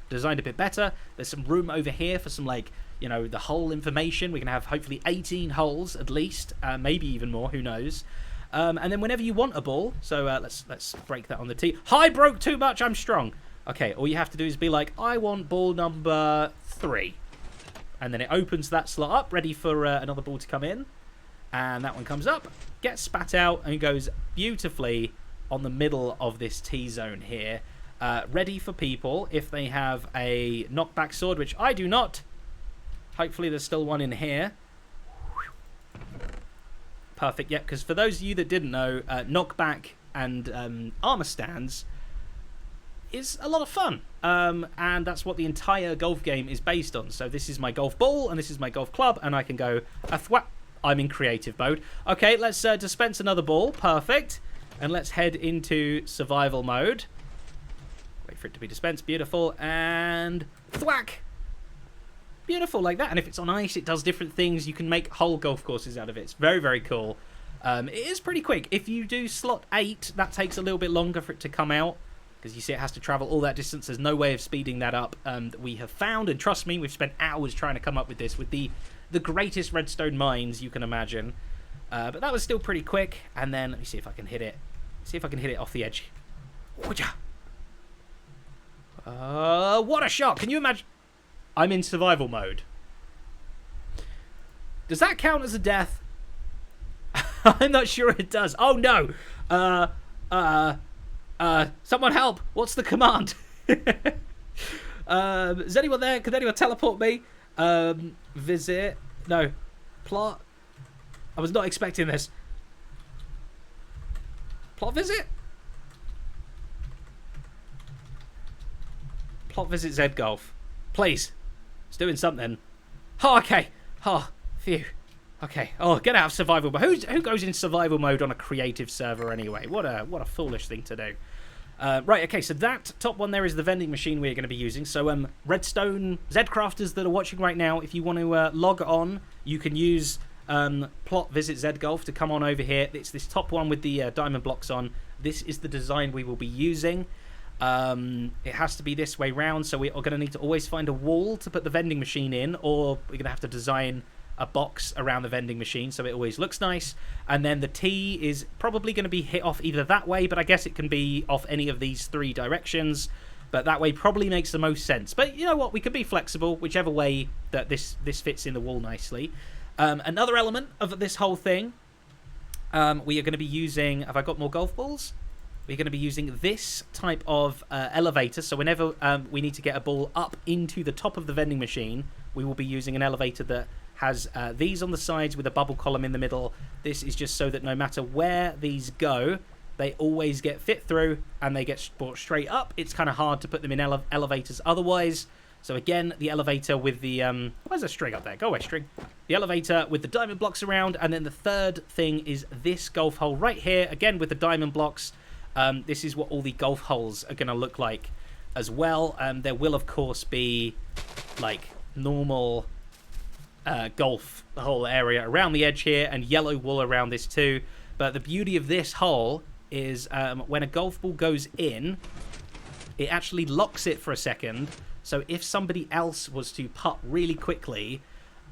designed a bit better. There's some room over here for some, like, you know, the hole information. We're going to have hopefully 18 holes at least, maybe even more, who knows. And then whenever you want a ball, so let's break that on the tee. I broke too much, I'm strong. Okay, all you have to do is be like, I want ball number 3. And then it opens that slot up, ready for another ball to come in. And that one comes up, gets spat out, and goes beautifully on the middle of this tee zone here. Ready for people if they have a knockback sword, which I do not. Hopefully there's still one in here. Perfect, yeah, because for those of you that didn't know, knockback and armor stands is a lot of fun. And that's what the entire golf game is based on. So this is my golf ball, and this is my golf club, and I can go, I'm in creative mode. Okay, let's dispense another ball. Perfect. And let's head into survival mode. Wait for it to be dispensed. Beautiful. And thwack. Beautiful, like that. And if it's on ice, it does different things. You can make whole golf courses out of it. It's very, very cool. It is pretty quick. If you do slot 8, that takes a little bit longer for it to come out, because you see it has to travel all that distance. There's no way of speeding that up that we have found. And trust me, we've spent hours trying to come up with this with the greatest redstone mines you can imagine. But that was still pretty quick. And then let me see if I can hit it. See if I can hit it off the edge. What a shot. Can you imagine? I'm in survival mode. Does that count as a death? I'm not sure it does. Oh no. Someone help. What's the command? Is anyone there? Can anyone teleport me? Visit. No. Plot. I was not expecting this. Plot visit? Plot visit Zed Golf. Please. It's doing something. Oh, okay. Oh, phew. Okay. Oh, get out of survival mode. Who goes in survival mode on a creative server anyway? What a foolish thing to do. Right, okay, so that top one there is the vending machine we're going to be using. So, Redstone Zedcrafters that are watching right now, if you want to log on, you can use plot visit Zed Golf to come on over here. It's this top one with the diamond blocks on. This is the design we will be using. It has to be this way round, so we're going to need to always find a wall to put the vending machine in, or we're going to have to design a box around the vending machine so it always looks nice. And then the T is probably going to be hit off either that way, but I guess it can be off any of these 3 directions, but that way probably makes the most sense. But you know what, we can be flexible whichever way that this fits in the wall nicely. Another element of this whole thing, we are going to be using, have I got more golf balls? We're going to be using this type of elevator. So whenever we need to get a ball up into the top of the vending machine, we will be using an elevator that has these on the sides with a bubble column in the middle. This is just so that no matter where these go, they always get fit through and they get brought straight up. It's kind of hard to put them in elevators otherwise. So again, the elevator with the... where's a string up there? Go away, string. The elevator with the diamond blocks around. And then the third thing is this golf hole right here. Again, with the diamond blocks. This is what all the golf holes are going to look like as well. There will, of course, be like normal golf hole area around the edge here and yellow wool around this too. But the beauty of this hole is when a golf ball goes in, it actually locks it for a second. So if somebody else was to putt really quickly,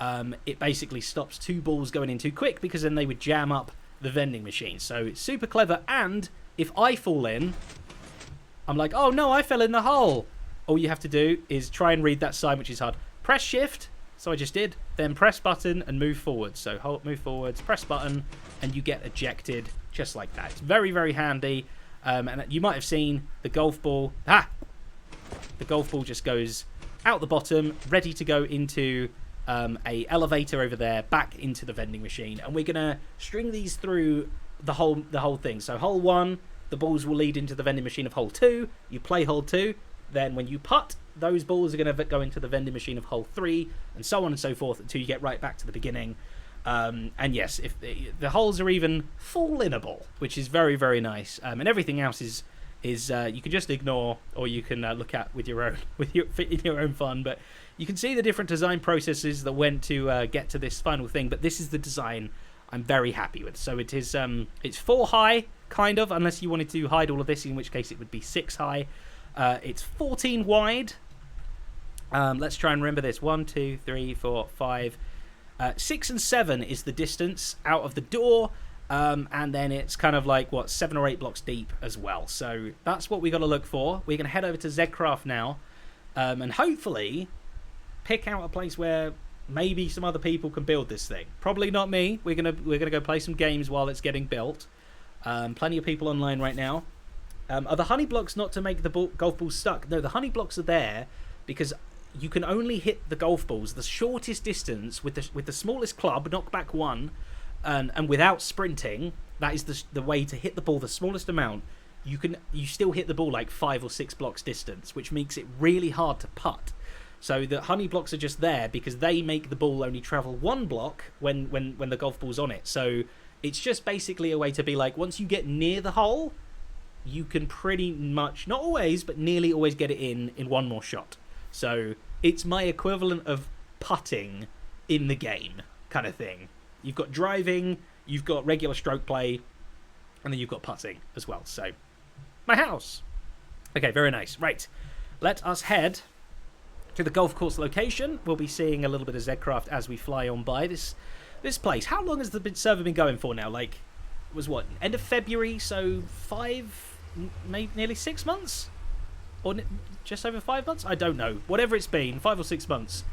it basically stops 2 balls going in too quick, because then they would jam up the vending machine. So it's super clever. And if I fall in, I'm like, oh no, I fell in the hole. All you have to do is try and read that sign, which is hard. Press shift, so I just did, then press button and move forwards. So hold, move forwards, press button, and you get ejected just like that. It's very, very handy. And you might have seen the golf ball. The golf ball just goes out the bottom, ready to go into a elevator over there, back into the vending machine. And we're gonna string these through the whole thing. So hole 1, the balls will lead into the vending machine of hole 2. You play hole 2. Then when you putt, those balls are going to go into the vending machine of hole 3, and so on and so forth until you get right back to the beginning. And yes, if the holes are even fall-inable, which is very, very nice. And everything else is you can just ignore, or you can look at with your own in your own fun. But you can see the different design processes that went to get to this final thing. But this is the design I'm very happy with. So it is it's 4 high, kind of, unless you wanted to hide all of this, in which case it would be 6 high. It's 14 wide. Let's try and remember this. 1, 2, 3, 4, 5. 6 and 7 is the distance out of the door. And then it's kind of like, 7 or 8 blocks deep as well. So that's what we got to look for. We're going to head over to Zedcraft now, and hopefully pick out a place where maybe some other people can build this thing. Probably not me. We're gonna go play some games while it's getting built. Plenty of people online right now. Are the honey blocks not to make the golf balls stuck? No, the honey blocks are there because you can only hit the golf balls the shortest distance with the smallest club, knockback 1, and without sprinting. That is the way to hit the ball the smallest amount. You still hit the ball like 5 or 6 blocks distance, which makes it really hard to putt. So the honey blocks are just there because they make the ball only travel 1 block when the golf ball's on it. So it's just basically a way to be like, once you get near the hole, you can pretty much, not always, but nearly always get it in one more shot. So it's my equivalent of putting in the game kind of thing. You've got driving, you've got regular stroke play, and then you've got putting as well. So my house. Okay, very nice. Right, let us head to the golf course location. We'll be seeing a little bit of Zedcraft as we fly on by this place. How long has the server been going for now? Like, it was what, end of February, so nearly 6 months? Or just over 5 months? I don't know. Whatever it's been, 5 or 6 months,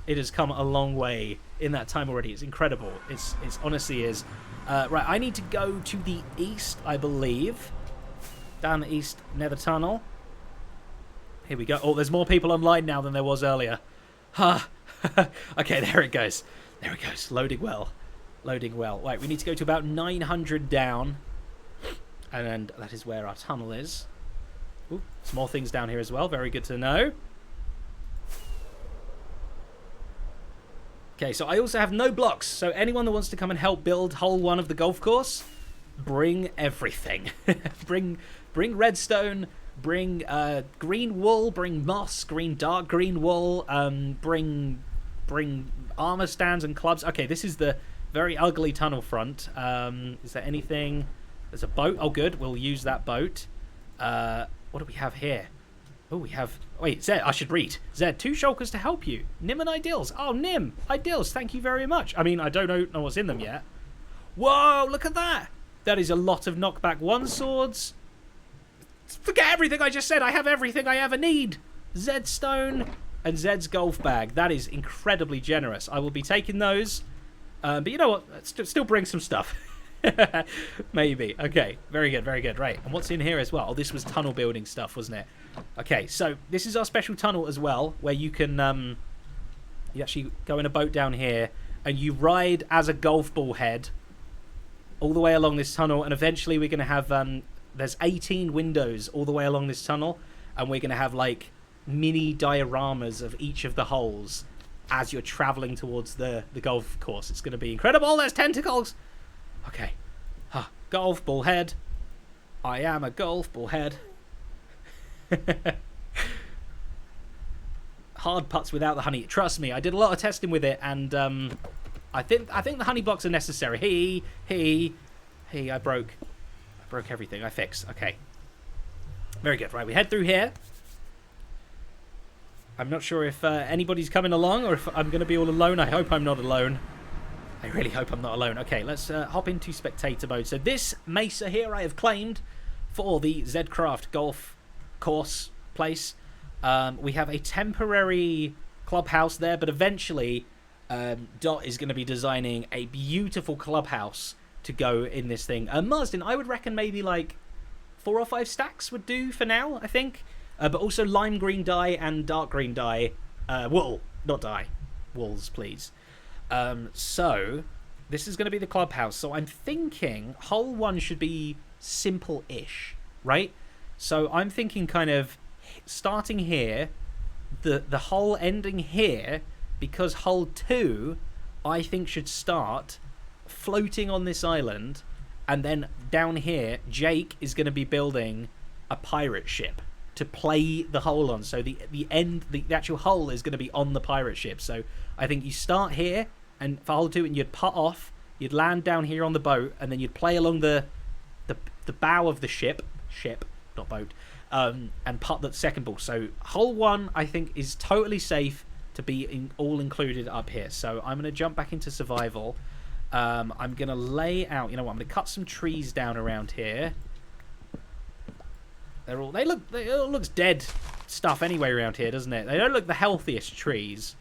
it has come a long way in that time already. It's incredible. It's honestly is. Right, I need to go to the east, I believe. Down the east nether tunnel. Here we go. Oh, there's more people online now than there was earlier. Ha! Okay, there it goes. There it goes. Loading well. Loading well. Right, we need to go to about 900 down. And that is where our tunnel is. Ooh, small things down here as well. Very good to know. Okay, so I also have no blocks. So anyone that wants to come and help build hole 1 of the golf course, bring everything. bring redstone. Bring green wool, bring moss, dark green wool, bring armor stands and clubs. Okay, this is the very ugly tunnel front. Is there anything? There's a boat. Oh, good. We'll use that boat. What do we have here? Oh, we have... Wait, Zed, I should read. Zed, 2 shulkers to help you. Nim and Ideals. Oh, Nim, Ideals, thank you very much. I mean, I don't know what's in them yet. Whoa, look at that. That is a lot of knockback 1 swords. Forget everything I just said. I have everything I ever need. Zed stone and Zed's golf bag. That is incredibly generous. I will be taking those. But you know what? Still bring some stuff. Maybe. Okay. Very good. Very good. Right. And what's in here as well? Oh, this was tunnel building stuff, wasn't it? Okay. So this is our special tunnel as well, where you can you actually go in a boat down here and you ride as a golf ball head all the way along this tunnel. And eventually we're going to have... there's 18 windows all the way along this tunnel, and we're going to have like mini dioramas of each of the holes as you're traveling towards the golf course. It's going to be incredible. There's tentacles. Okay. Golf ball head. I am a golf ball head. Hard putts without the honey. Trust me, I did a lot of testing with it, and I think the honey blocks are necessary. I broke everything. I fixed. Okay. Very good. Right, we head through here. I'm not sure if anybody's coming along or if I'm going to be all alone. I hope I'm not alone. I really hope I'm not alone. Okay, let's hop into spectator mode. So this mesa here I have claimed for the Zedcraft golf course place. We have a temporary clubhouse there, but eventually Dot is going to be designing a beautiful clubhouse to go in this thing. Marsden, I would reckon maybe like 4 or 5 stacks would do for now, I think. But also lime green dye and dark green dye. Wool, not dye. Wools, please. So, this is going to be the clubhouse. So I'm thinking hole 1 should be simple-ish, right? So I'm thinking kind of starting here, the hole ending here, because hole 2, I think, should start floating on this island, and then down here Jake is going to be building a pirate ship to play the hole on. So the actual hole is going to be on the pirate ship. So I think you start here and for hole 2 and you'd putt off, you'd land down here on the boat, and then you'd play along the bow of the ship not boat, and putt the second ball. So hole 1 I think is totally safe to be all included up here. So I'm going to jump back into survival. I'm going to lay out... You know what? I'm going to cut some trees down around here. It all looks dead stuff anyway around here, doesn't it? They don't look the healthiest trees.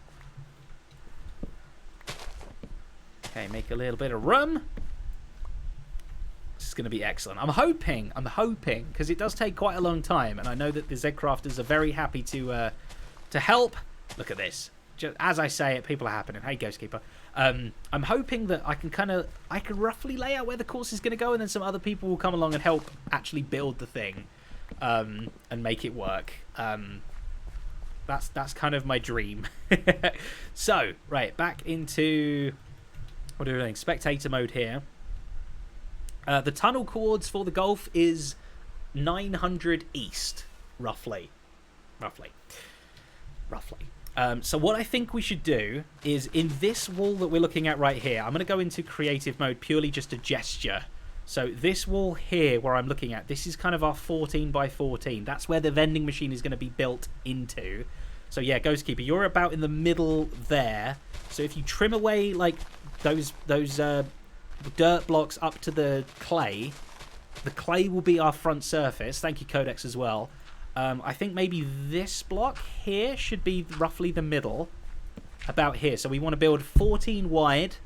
Okay, make a little bit of room. This is going to be excellent. I'm hoping, because it does take quite a long time, and I know that the Zedcrafters are very happy to help. Look at this. Just as I say it, people are happening. Hey, Ghostkeeper. I'm hoping that I can roughly lay out where the course is going to go, and then some other people will come along and help actually build the thing, and make it work. That's kind of my dream. So, right, back into what are we doing? Spectator mode here. The tunnel coords for the golf is 900 east, roughly. So what I think we should do is in this wall that we're looking at right here, I'm going to go into creative mode purely just a gesture. So this wall here where I'm looking at, this is kind of our 14 by 14. That's where the vending machine is going to be built into. So yeah, Ghostkeeper, you're about in the middle there. So if you trim away like those dirt blocks up to the clay will be our front surface. Thank you, Codex, as well. I think maybe this block here should be roughly the middle, about here. So we want to build 14 wide.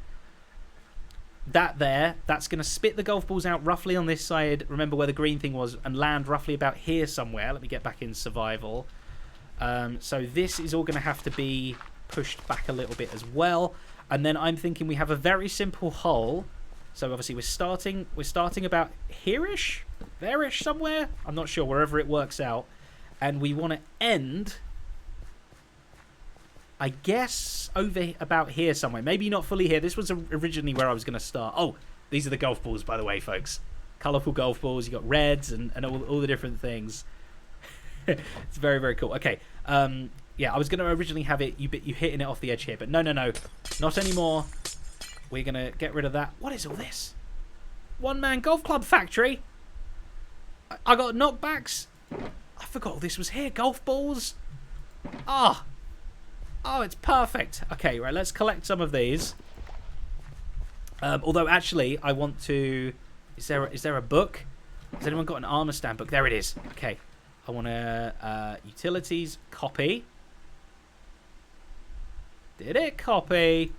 That's going to spit the golf balls out roughly on this side. Remember where the green thing was, and land roughly about here somewhere. Let me get back in survival. So this is all going to have to be pushed back a little bit as well. And then I'm thinking we have a very simple hole. So obviously we're starting about here-ish, there-ish somewhere. I'm not sure, wherever it works out. And we want to end, I guess, over about here somewhere. Maybe not fully here. This was originally where I was going to start. Oh, these are the golf balls, by the way, folks. Colourful golf balls. You got reds and all the different things. It's very, very cool. Okay. Yeah, I was going to originally have it, you hitting it off the edge here. But no. Not anymore. We're going to get rid of that. What is all this? One-man golf club factory? I got knockbacks. I forgot this was here. Golf balls. Oh, it's perfect. Okay, right, let's collect some of these. Although, actually, I want to... Is there a book? Has anyone got an armor stand book? There it is. Okay. I want to... utilities. Copy. Did it copy?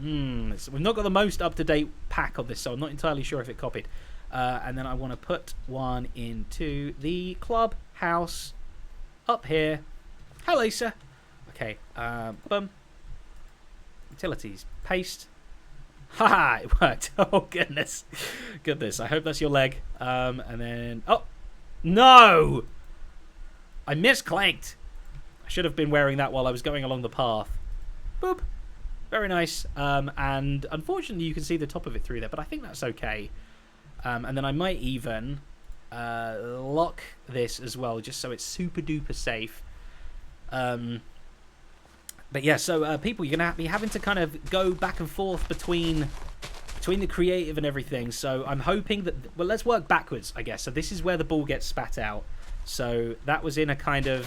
We've not got the most up-to-date pack of this, so I'm not entirely sure if it copied. And then I want to put one into the clubhouse up here. Hi, Lisa. Okay, boom. Utilities. Paste. Haha, it worked. Oh, goodness. Goodness, I hope that's your leg. And then... Oh! No! I misclicked. I should have been wearing that while I was going along the path. Boop. Very nice. And unfortunately, you can see the top of it through there, but I think that's okay. And then I might even lock this as well, just so it's super duper safe. But yeah, so people, you're gonna be having to kind of go back and forth between the creative and everything. So I'm hoping that, well, let's work backwards, I guess. So this is where the ball gets spat out. So that was in a kind of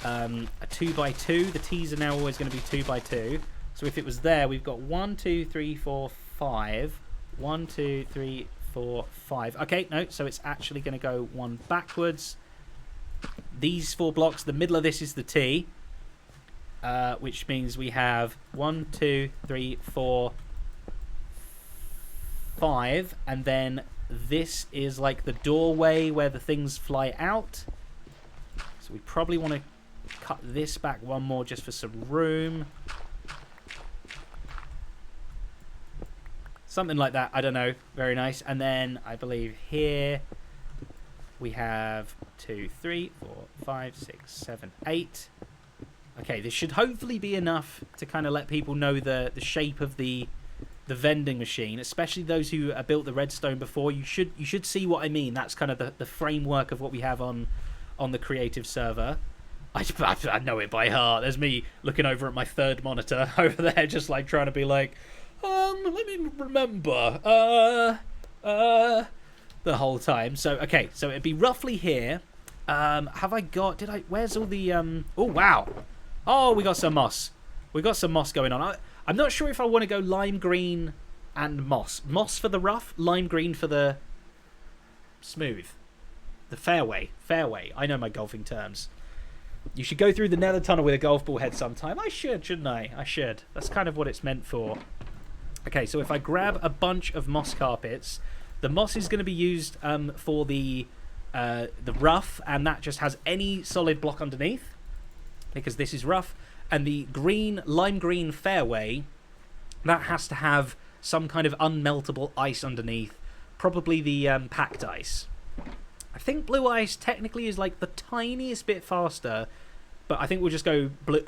a 2x2. The tees are now always going to be 2x2. So if it was there, we've got 1, 2, 3, 4, 5. 1, 2, 3, 4, 5. Okay, no, so it's actually going to go one backwards. These 4 blocks, the middle of this is the tee, which means we have 1, 2, 3, 4, 5, and then this is like the doorway where the things fly out. So we probably want to cut this back one more just for some room. Something like that, I don't know. Very nice. And then I believe here we have 2, 3, 4, 5, 6, 7, 8. Okay, this should hopefully be enough to kind of let people know the shape of the vending machine, especially those who built the redstone before. You should see what I mean. That's kind of the framework of what we have on the creative server. I know it by heart. There's me looking over at my third monitor over there, just like trying to be like, let me remember the whole time. So okay, so it'd be roughly here. Have I got? Where's all the? Oh wow! Oh, we got some moss. We got some moss going on. I'm not sure if I want to go lime green and moss. Moss for the rough, lime green for the smooth. The fairway. Fairway. I know my golfing terms. You should go through the nether tunnel with a golf ball head sometime. I should, shouldn't I? I should. That's kind of what it's meant for. Okay, so if I grab a bunch of moss carpets, the moss is going to be used for the rough, and that just has any solid block underneath, because this is rough. And the green, lime green fairway, that has to have some kind of unmeltable ice underneath, probably the packed ice. I think blue ice technically is like the tiniest bit faster, but I think we'll just go blue,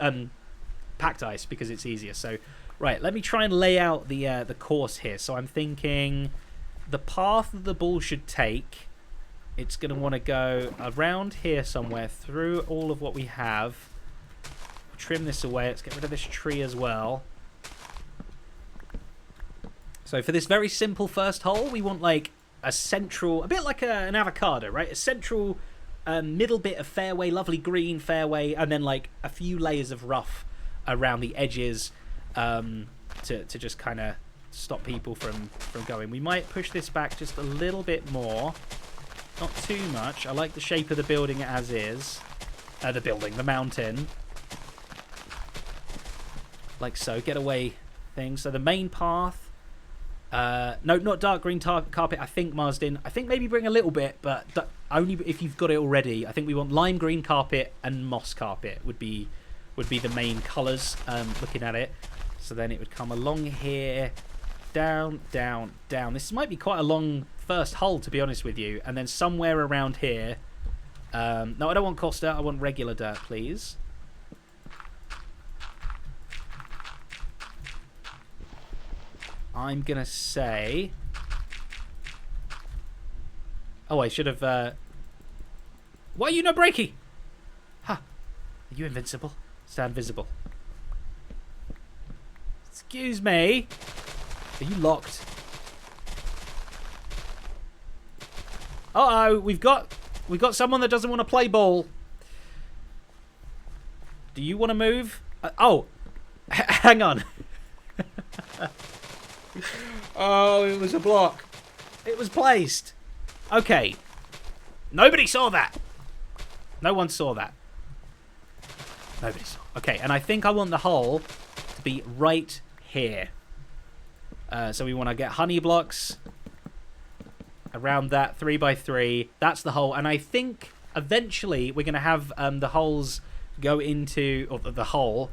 packed ice because it's easier. So, right, let me try and lay out the course here. So I'm thinking the path that the ball should take, it's going to want to go around here somewhere through all of what we have. Trim this away. Let's get rid of this tree as well. So for this very simple first hole, we want like a central, a bit like an avocado, right? A central middle bit of fairway, lovely green fairway, and then like a few layers of rough around the edges to just kind of stop people from going. We might push this back just a little bit more. Not too much. I like the shape of the building as is. The mountain. Like so. Get away things. So the main path. No, not dark green carpet. I think Marsden. I think maybe bring a little bit, but only if you've got it already. I think we want lime green carpet and moss carpet would be the main colours. Looking at it, so then it would come along here, down, down, down. This might be quite a long first hole, to be honest with you, and then somewhere around here. No, I don't want Costa. I want regular dirt, please. I'm gonna say... Oh, I should have... Why are you not breaking? Huh. Are you invincible? Stand visible. Excuse me. Are you locked? Uh-oh, we've got someone that doesn't want to play ball. Do you want to move? Oh, hang on. Oh, it was a block. It was placed. Okay. Nobody saw that. No one saw that. Nobody saw. Okay, and I think I want the hole to be right here. So we want to get honey blocks around that 3x3. That's the hole. And I think eventually we're going to have the holes go into... Or the hole...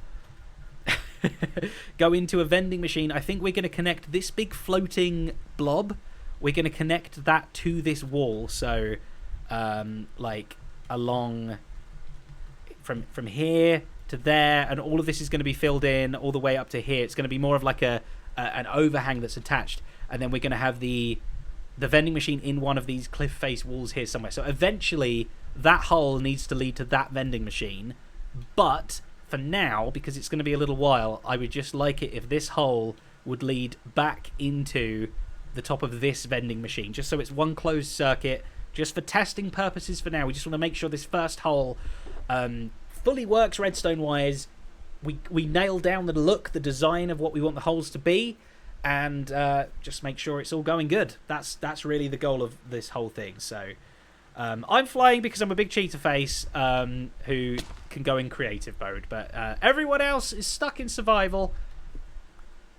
go into a vending machine. I think we're going to connect this big floating blob. We're going to connect that to this wall. So, like, along from here to there, and all of this is going to be filled in all the way up to here. It's going to be more of like an overhang that's attached, and then we're going to have the vending machine in one of these cliff face walls here somewhere. So eventually, that hole needs to lead to that vending machine, but for now, because it's going to be a little while, I would just like it if this hole would lead back into the top of this vending machine, just so it's one closed circuit, just for testing purposes for now. We just want to make sure this first hole fully works redstone-wise. We nail down the look, the design of what we want the holes to be, and just make sure it's all going good. That's really the goal of this whole thing. So I'm flying because I'm a big cheater face who can go in creative mode, but everyone else is stuck in survival,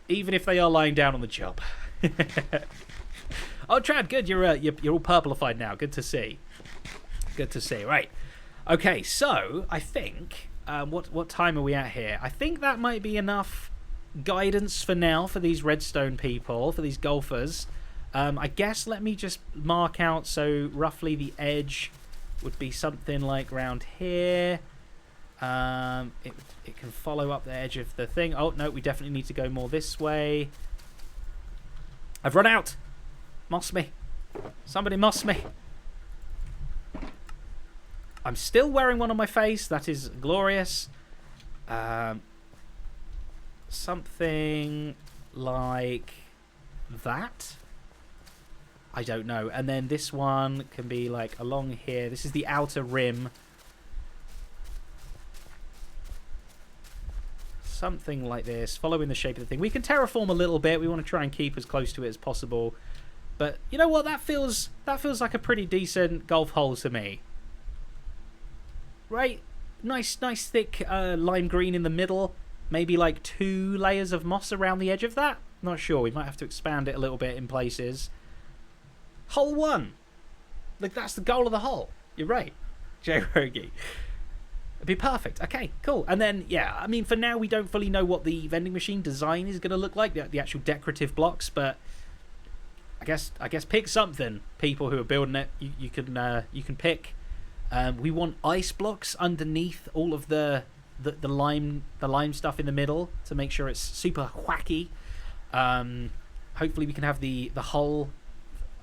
even if they are lying down on the job. Oh, Trad, good. You're all purplified now. Good to see. Good to see. Right. Okay, so I think what time are we at here? I think that might be enough guidance for now for these redstone people, for these golfers. I guess let me just mark out, so roughly the edge would be something like around here. It can follow up the edge of the thing. Oh, no, we definitely need to go more this way. I've run out. Moss me. Somebody moss me. I'm still wearing one on my face. That is glorious. Something like that. I don't know. And then this one can be like along here. This is the outer rim. something like this, following the shape of the thing. We can terraform a little bit. We want to try and keep as close to it as possible. But you know what? That feels like a pretty decent golf hole to me. Right? Nice thick lime green in the middle. Maybe like 2 layers of moss around the edge of that. Not sure. We might have to expand it a little bit in places. Hole 1. Like, that's the goal of the hole. You're right, Jay Rogie. It'd be perfect. Okay, cool. And then, yeah, I mean, for now, we don't fully know what the vending machine design is going to look like, the actual decorative blocks, but I guess pick something, people who are building it. You can pick. We want ice blocks underneath all of the lime stuff in the middle to make sure it's super wacky. Hopefully we can have the whole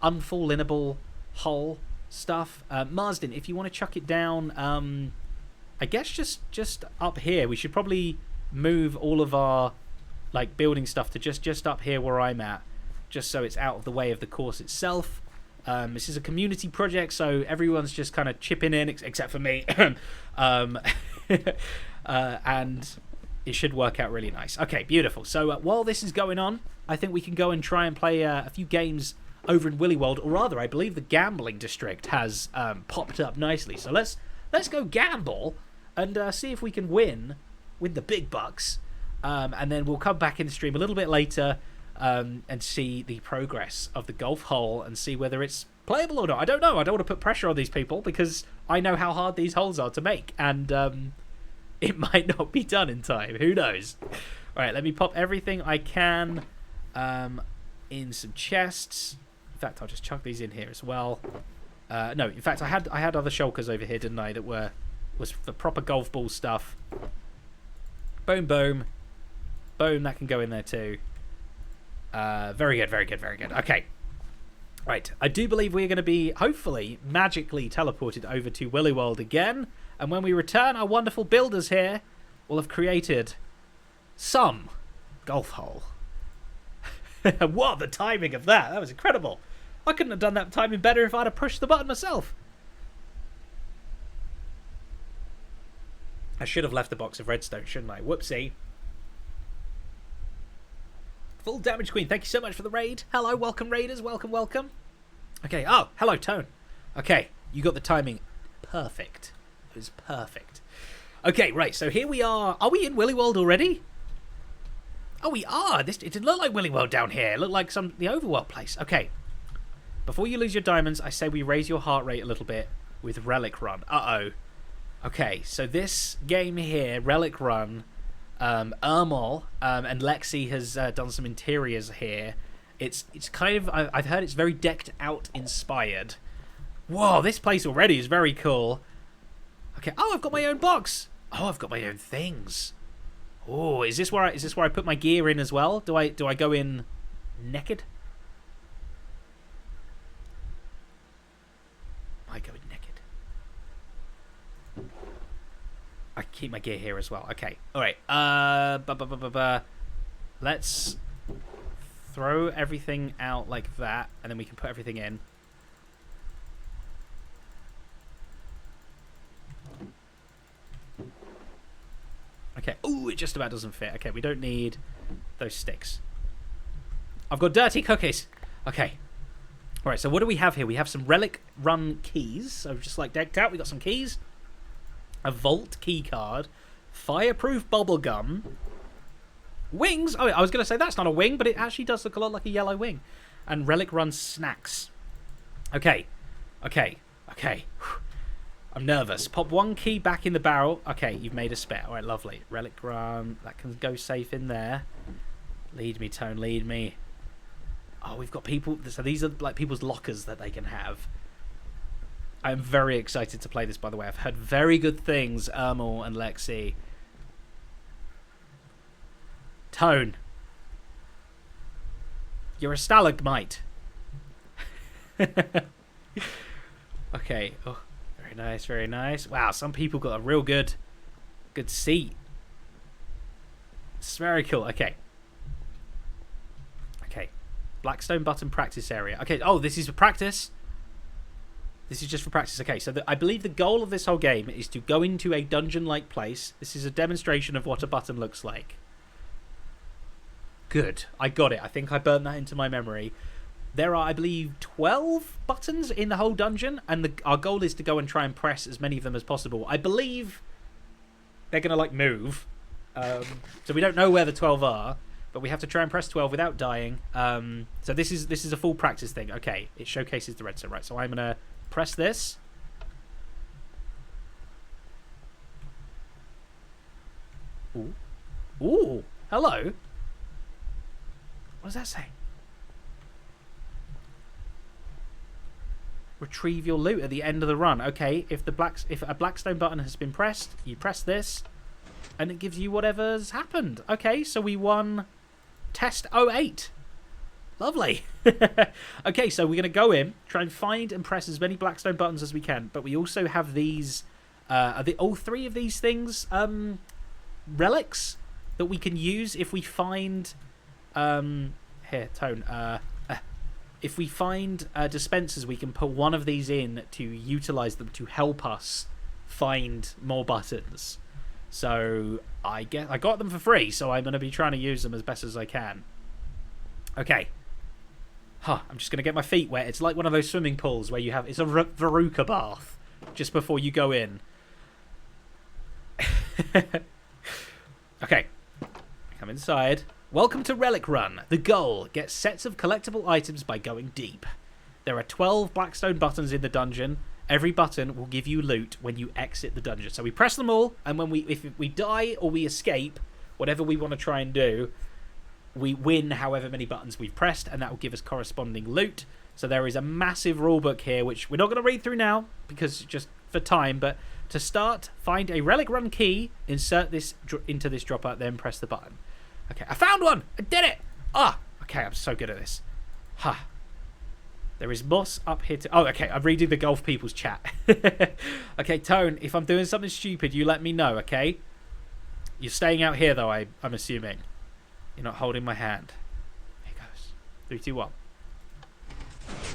unfall-inable hull stuff. Marsden, if you want to chuck it down, I guess just up here. We should probably move all of our like building stuff to just up here where I'm at, just so it's out of the way of the course itself. This is a community project, so everyone's just kind of chipping in, except for me. And it should work out really nice. Okay, beautiful. So while this is going on, I think we can go and try and play a few games over in Willy World, or rather, I believe the gambling district has popped up nicely. So let's go gamble and see if we can win the big bucks. And then we'll come back in the stream a little bit later and see the progress of the golf hole and see whether it's playable or not. I don't know. I don't want to put pressure on these people because I know how hard these holes are to make, and it might not be done in time. Who knows? All right, let me pop everything I can in some chests. In fact, I'll just chuck these in here as well. No, in fact, I had other shulkers over here, didn't I? That was the proper golf ball stuff. Boom, boom, boom. That can go in there too. Very good, very good, very good. Okay. Right. I do believe we're going to be, hopefully, magically teleported over to Willy World again. And when we return, our wonderful builders here will have created some golf hole. What the timing of that? That was incredible. I couldn't have done that timing better if I'd have pushed the button myself. I should have left the box of redstone, shouldn't I? Whoopsie. Full Damage Queen, thank you so much for the raid. Hello, welcome raiders, welcome, welcome. Okay, oh, hello Tone. Okay, you got the timing perfect. It was perfect. Okay, right, so here we are. Are we in Willy World already? Oh, we are. It didn't look like Willy World down here. It looked like the overworld place. Okay. Before you lose your diamonds, I say we raise your heart rate a little bit with Relic Run. Uh-oh. Okay, so this game here, Relic Run, Ermol and Lexi has done some interiors here. It's kind of, I've heard it's very decked out inspired. Whoa, this place already is very cool. Okay, oh, I've got my own box. Oh, I've got my own things. Oh, is this where I put my gear in as well? Do I go in naked? I go in naked. I keep my gear here as well. Okay. All right. Let's throw everything out like that, and then we can put everything in. Okay. Ooh, it just about doesn't fit. Okay, we don't need those sticks. I've got dirty cookies. Okay. All right, so what do we have here? We have some Relic Run keys. So just like decked out, we got some keys. A Vault key card. Fireproof bubblegum. Wings. Oh, I was going to say that's not a wing, but it actually does look a lot like a yellow wing. And Relic Run snacks. Okay. Okay. Okay. I'm nervous. Pop one key back in the barrel. Okay, you've made a spare. All right, lovely. Relic Run. That can go safe in there. Lead me, Tone. Lead me. Oh, we've got people. So these are like people's lockers that they can have. I'm very excited to play this, by the way. I've heard very good things, Ermol and Lexi. Tone. You're a stalagmite. Okay. Oh. Very nice, very nice. Wow, some people got a real good seat. It's very cool. Okay. Okay. Blackstone button practice area. Okay, oh, this is for practice. This is just for practice. Okay, so I believe the goal of this whole game is to go into a dungeon-like place. This is a demonstration of what a button looks like. good. I got it. I think I burnt that into my memory. There are, I believe, 12 buttons in the whole dungeon, and our goal is to go and try and press as many of them as possible. I believe they're going to, like, move. So we don't know where the 12 are, but we have to try and press 12 without dying. So this is a full practice thing. Okay, it showcases the redstone, right? So I'm going to press this. Ooh. Ooh, hello. What does that say? Retrieve your loot at the end of the run. Okay, if a blackstone button has been pressed, you press this, and it gives you whatever's happened. Okay, so we won test 08. Lovely. Okay, so we're going to go in, try and find and press as many blackstone buttons as we can, but we also have these, all three of these things, relics that we can use if we find, here, Tone, if we find dispensers, we can put one of these in to utilize them to help us find more buttons. So I got them for free, so I'm going to be trying to use them as best as I can. Okay. I'm just going to get my feet wet. It's like one of those swimming pools where you have... It's a Veruca bath just before you go in. Okay. Come inside. Welcome to Relic Run. The goal, get sets of collectible items by going deep. There are 12 blackstone buttons in the dungeon. Every button will give you loot when you exit the dungeon. So we press them all, and if we die or we escape, whatever we want to try and do, we win however many buttons we've pressed, and that will give us corresponding loot. So there is a massive rulebook here, which we're not going to read through now, because just for time, but to start, find a Relic Run key, insert this into this dropper, then press the button. Okay, I found one! I did it! Okay, I'm so good at this. There is moss up here to... Oh, okay, I'm reading the golf people's chat. Okay, Tone, if I'm doing something stupid, you let me know, okay? You're staying out here, though, I'm assuming. You're not holding my hand. Here goes. 3, 2, 1.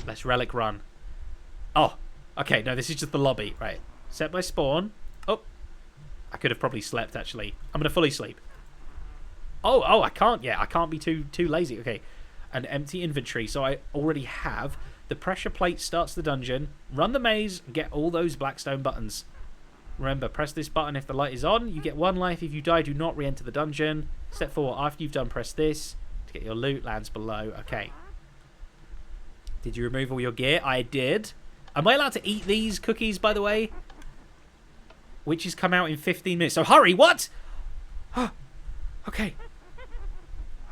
Let's Relic Run. Oh, okay, no, this is just the lobby. Right, set my spawn. Oh, I could have probably slept, actually. I'm going to fully sleep. Oh, I can't yet. I can't be too lazy. Okay, an empty inventory. So I already have the pressure plate starts the dungeon. Run the maze and get all those blackstone buttons. Remember, press this button if the light is on. You get 1 life. If you die, do not re-enter the dungeon. Step 4. After you've done, press this to get your loot. Lands below. Okay. Did you remove all your gear? I did. Am I allowed to eat these cookies, by the way? Witches come out in 15 minutes. So hurry. What? Okay.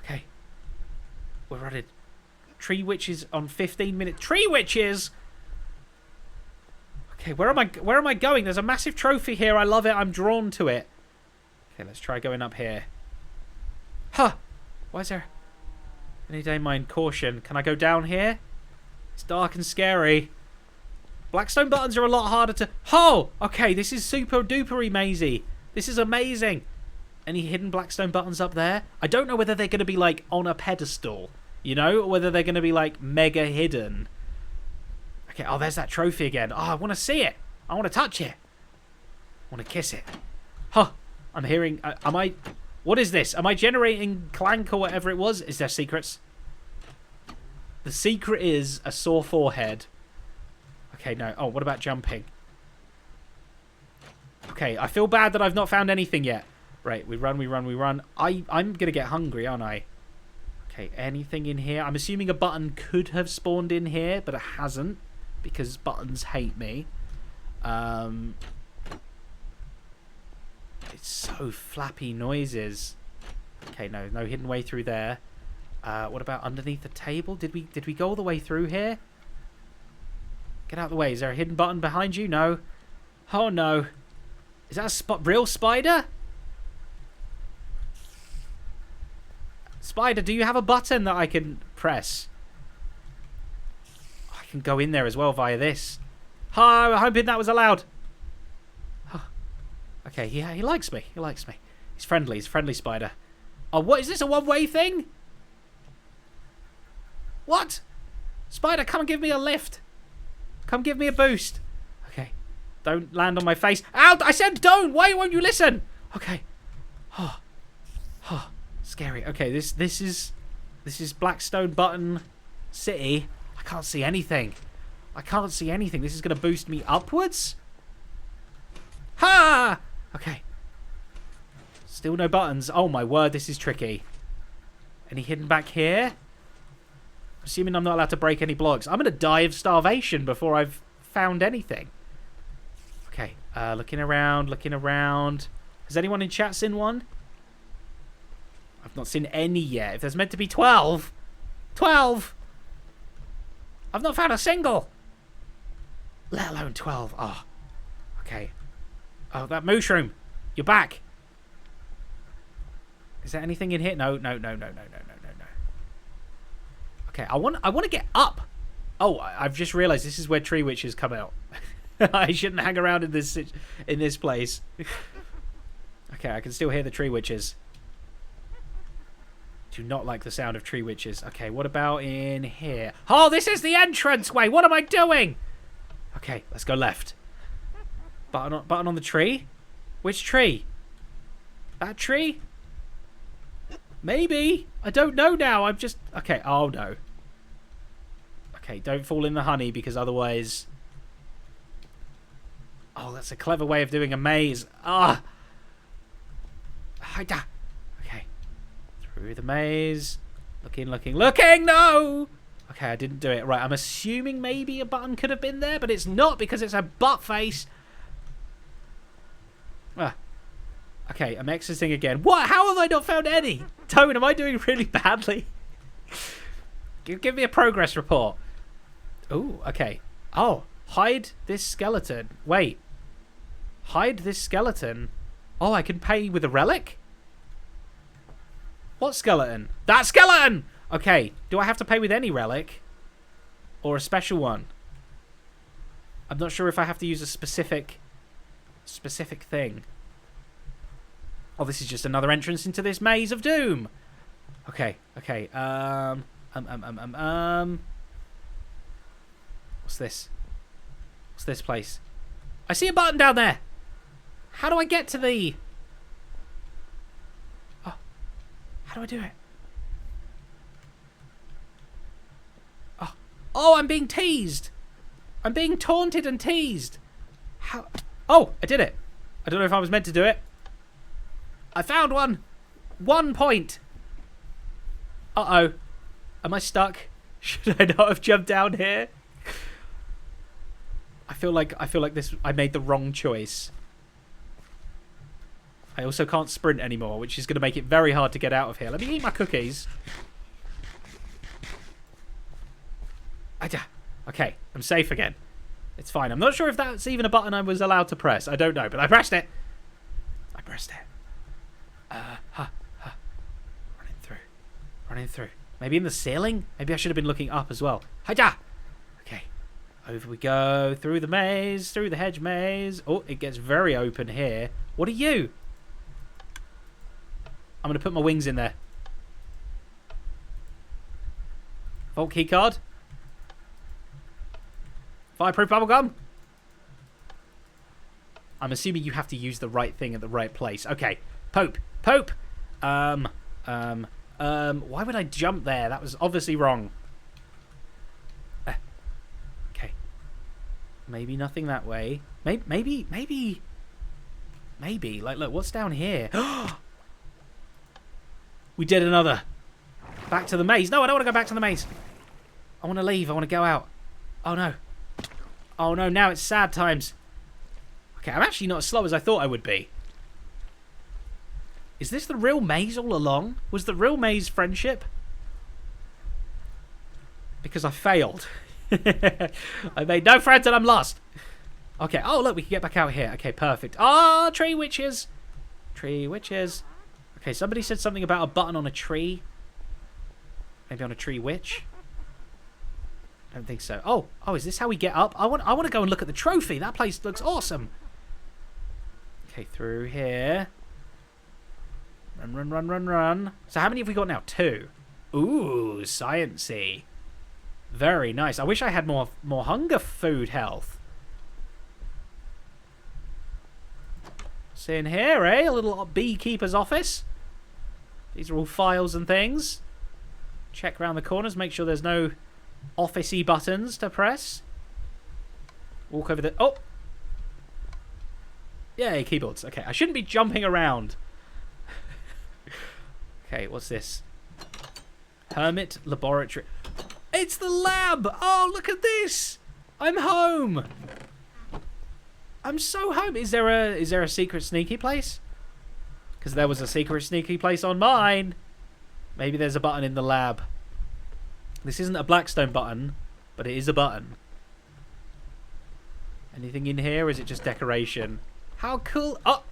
Okay. We're running. Tree witches on 15 minutes. Tree witches! Okay, where am I going? There's a massive trophy here. I love it. I'm drawn to it. Okay, let's try going up here. Why is there... Any day mine caution. Can I go down here? It's dark and scary. Blackstone buttons are a lot harder to... Okay, this is super duper mazy. This is amazing. Any hidden blackstone buttons up there? I don't know whether they're going to be, like, on a pedestal. You know? Or whether they're going to be, like, mega hidden. Okay, there's that trophy again. I want to see it. I want to touch it. I want to kiss it. I'm hearing... What is this? Am I generating clank or whatever it was? Is there secrets? The secret is a sore forehead. Okay, no. What about jumping? Okay, I feel bad that I've not found anything yet. Right, we run. I'm going to get hungry, aren't I? Okay, anything in here? I'm assuming a button could have spawned in here, but it hasn't. Because buttons hate me. It's so flappy noises. Okay, no hidden way through there. What about underneath the table? Did we go all the way through here? Get out of the way. Is there a hidden button behind you? No. Oh no. Is that a real spider? Spider, do you have a button that I can press? I can go in there as well via this. I'm hoping that was allowed. Okay, he likes me. He likes me. He's friendly. He's a friendly spider. What is this? A one-way thing? What? Spider, come and give me a lift. Come give me a boost. Okay. Don't land on my face. Ow! I said don't! Why won't you listen? Okay. Scary. Okay, this is This is Blackstone Button City. I can't see anything. I can't see anything. This is going to boost me upwards? Ha! Okay. Still no buttons. Oh my word, this is tricky. Any hidden back here? Assuming I'm not allowed to break any blocks. I'm going to die of starvation before I've found anything. Okay, looking around, looking around. Has anyone in chat seen one? I've not seen any yet. If there's meant to be 12. 12! I've not found a single. Let alone 12. Oh, okay. Oh, that mushroom. You're back. Is there anything in here? No, no, no, no, no, no, no, no, no. Okay, I want to get up. Oh, I've just realized this is where tree witches come out. I shouldn't hang around in this place. Okay, I can still hear the tree witches. Do not like the sound of tree witches. Okay, what about in here? Oh, this is the entranceway. What am I doing? Okay, let's go left. Button on the tree? Which tree? That tree? Maybe. I don't know now. I'm just... Okay, oh no. Okay, don't fall in the honey because otherwise... Oh, that's a clever way of doing a maze. Ah! Okay. Through the maze. Looking, looking, looking! No! Okay, I didn't do it. Right, I'm assuming maybe a button could have been there, but it's not because it's a butt face. Ah. Okay, I'm exiting again. What? How have I not found any? Tone, am I doing really badly? Give me a progress report. Ooh, okay. Oh, hide this skeleton. Wait. Hide this skeleton. Oh, I can pay with a relic? What skeleton? That skeleton! Okay, do I have to pay with any relic? Or a special one? I'm not sure if I have to use a specific thing. Oh, this is just another entrance into this maze of doom. Okay, okay. What's this? What's this place? I see a button down there. How do I get to the... Oh, how do I do it? Oh, oh, I'm being teased. I'm being taunted and teased. How? Oh, I did it. I don't know if I was meant to do it. I found one. 1 point. Uh-oh. Am I stuck? Should I not have jumped down here? I feel like I made the wrong choice. I also can't sprint anymore, which is going to make it very hard to get out of here. Let me eat my cookies. Okay, I'm safe again. It's fine. I'm not sure if that's even a button I was allowed to press. I don't know, but I pressed it. I pressed it. Running through. Running through. Maybe in the ceiling? Maybe I should have been looking up as well. Hiya! Okay. Over we go. Through the maze. Through the hedge maze. Oh, it gets very open here. What are you? I'm going to put my wings in there. Vault key card. Fireproof bubblegum. I'm assuming you have to use the right thing at the right place. Okay. Pope. Pope. Why would I jump there? That was obviously wrong. Okay. Maybe nothing that way. Maybe. Like, look, what's down here? We did another. Back to the maze. No, I don't want to go back to the maze. I want to leave. I want to go out. Oh, no. Oh, no. Now it's sad times. Okay, I'm actually not as slow as I thought I would be. Is this the real maze all along? Was the real maze friendship? Because I failed. I made no friends and I'm lost. Okay. Oh, look, we can get back out here. Okay, perfect. Oh, tree witches. Tree witches. Okay, somebody said something about a button on a tree. Maybe on a tree witch. I don't think so. Oh, is this how we get up? I want to go and look at the trophy. That place looks awesome. Okay, through here. Run. So how many have we got now? 2. Ooh, sciencey. Very nice. I wish I had more hunger food health. See in here, eh? A little beekeeper's office. These are all files and things. Check around the corners, make sure there's no office-y buttons to press. Walk over the... Oh! Yay, keyboards. Okay, I shouldn't be jumping around. Okay, what's this? Hermit Laboratory. It's the lab! Oh, look at this! I'm home! I'm so home. Is there a secret sneaky place? Because there was a secret sneaky place on mine. Maybe there's a button in the lab. This isn't a Blackstone button, but it is a button. Anything in here, or is it just decoration? How cool. Oh!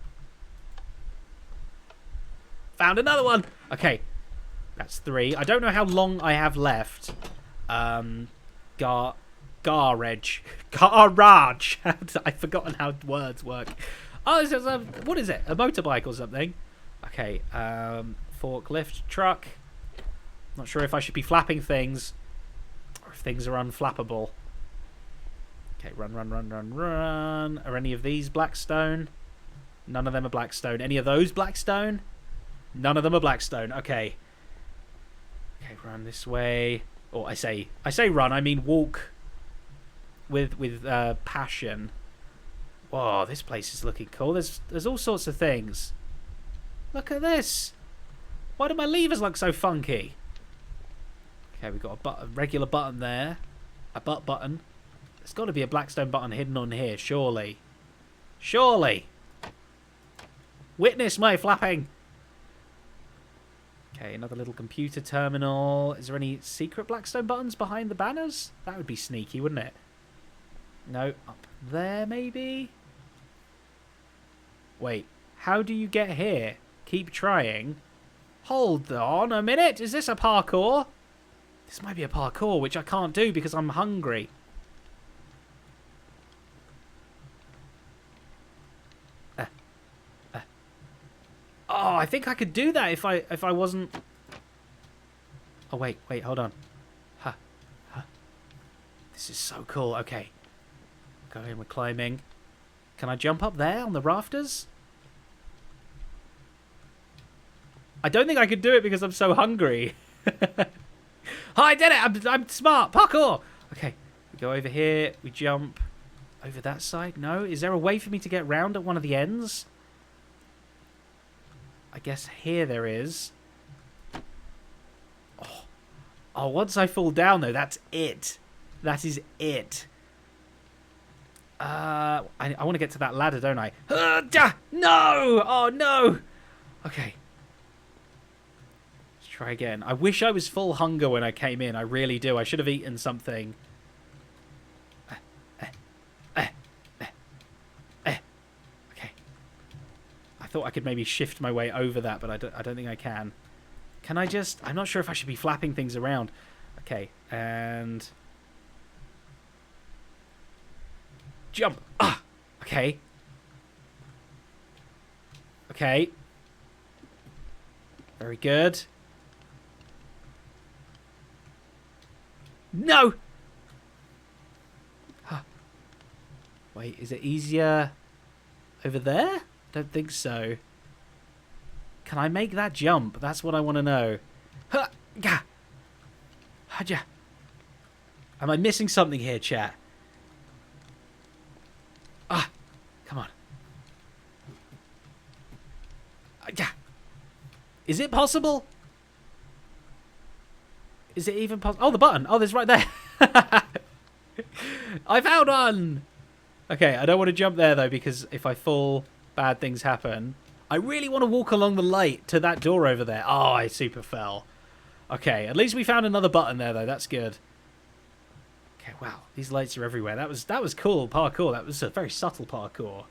Found another one. Okay. That's 3. I don't know how long I have left. Garage. I've forgotten how words work. Oh, this is a... What is it? A motorbike or something? Okay. Forklift. Truck. Not sure if I should be flapping things. Or if things are unflappable. Okay, run. Are any of these Blackstone? None of them are Blackstone. Any of those Blackstone? None of them are Blackstone. Okay. Okay, run this way. Or I say run, I mean walk with passion. Whoa, this place is looking cool. There's all sorts of things. Look at this. Why do my levers look so funky? Okay, we've got a regular button there. A butt button. There's got to be a Blackstone button hidden on here, surely. Surely. Witness my flapping. Okay, another little computer terminal. Is there any secret Blackstone buttons behind the banners? That would be sneaky, wouldn't it? No, up there maybe? Wait, how do you get here? Keep trying. Hold on a minute. Is this a parkour? This might be a parkour, which I can't do because I'm hungry. Oh, I think I could do that if I wasn't... Oh, wait, hold on. Huh. This is so cool. Okay. Go in, we're climbing. Can I jump up there on the rafters? I don't think I could do it because I'm so hungry. Oh, I did it! I'm smart! Parkour! Okay, we go over here, we jump over that side. No? Is there a way for me to get round at one of the ends? I guess here there is. Oh, once I fall down, though, that's it. That is it. I want to get to that ladder, don't I? No! Oh, no! Okay. Let's try again. I wish I was full hunger when I came in. I really do. I should have eaten something. Okay. I thought I could maybe shift my way over that, but I don't think I can. Can I just... I'm not sure if I should be flapping things around. Okay, and... Jump! Ah! Okay. Okay. Very good. No! Huh. Wait, is it easier over there? Don't think so. Can I make that jump? That's what I want to know. Huh. Gah. Haja. Am I missing something here, chat? Ah, come on. Yeah. Is it possible? Is it even possible? Oh, the button. Oh, there's right there. I found one. Okay, I don't want to jump there, though, because if I fall, bad things happen. I really want to walk along the light to that door over there. Oh, I super fell. Okay, at least we found another button there, though. That's good. Okay, wow. These lights are everywhere. That was cool parkour. That was a very subtle parkour.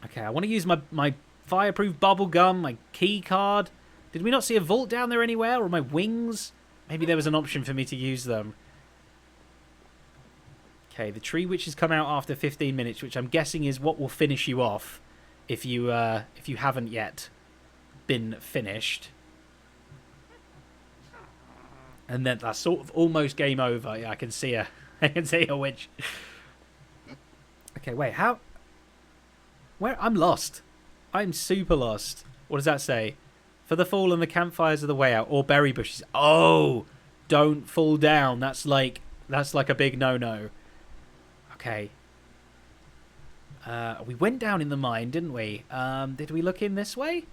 Okay, I want to use my fireproof bubble gum, my key card. Did we not see a vault down there anywhere? Or my wings? Maybe there was an option for me to use them. Okay, the tree witches come out after 15 minutes, which I'm guessing is what will finish you off if you haven't yet been finished. And then that's sort of almost game over. Yeah, I can see a witch. Okay, wait, how? Where? I'm lost. I'm super lost. What does that say? For the fall and the campfires are the way out. Or berry bushes. Oh, don't fall down. That's like a big no-no. Okay. We went down in the mine, didn't we? Did we look in this way?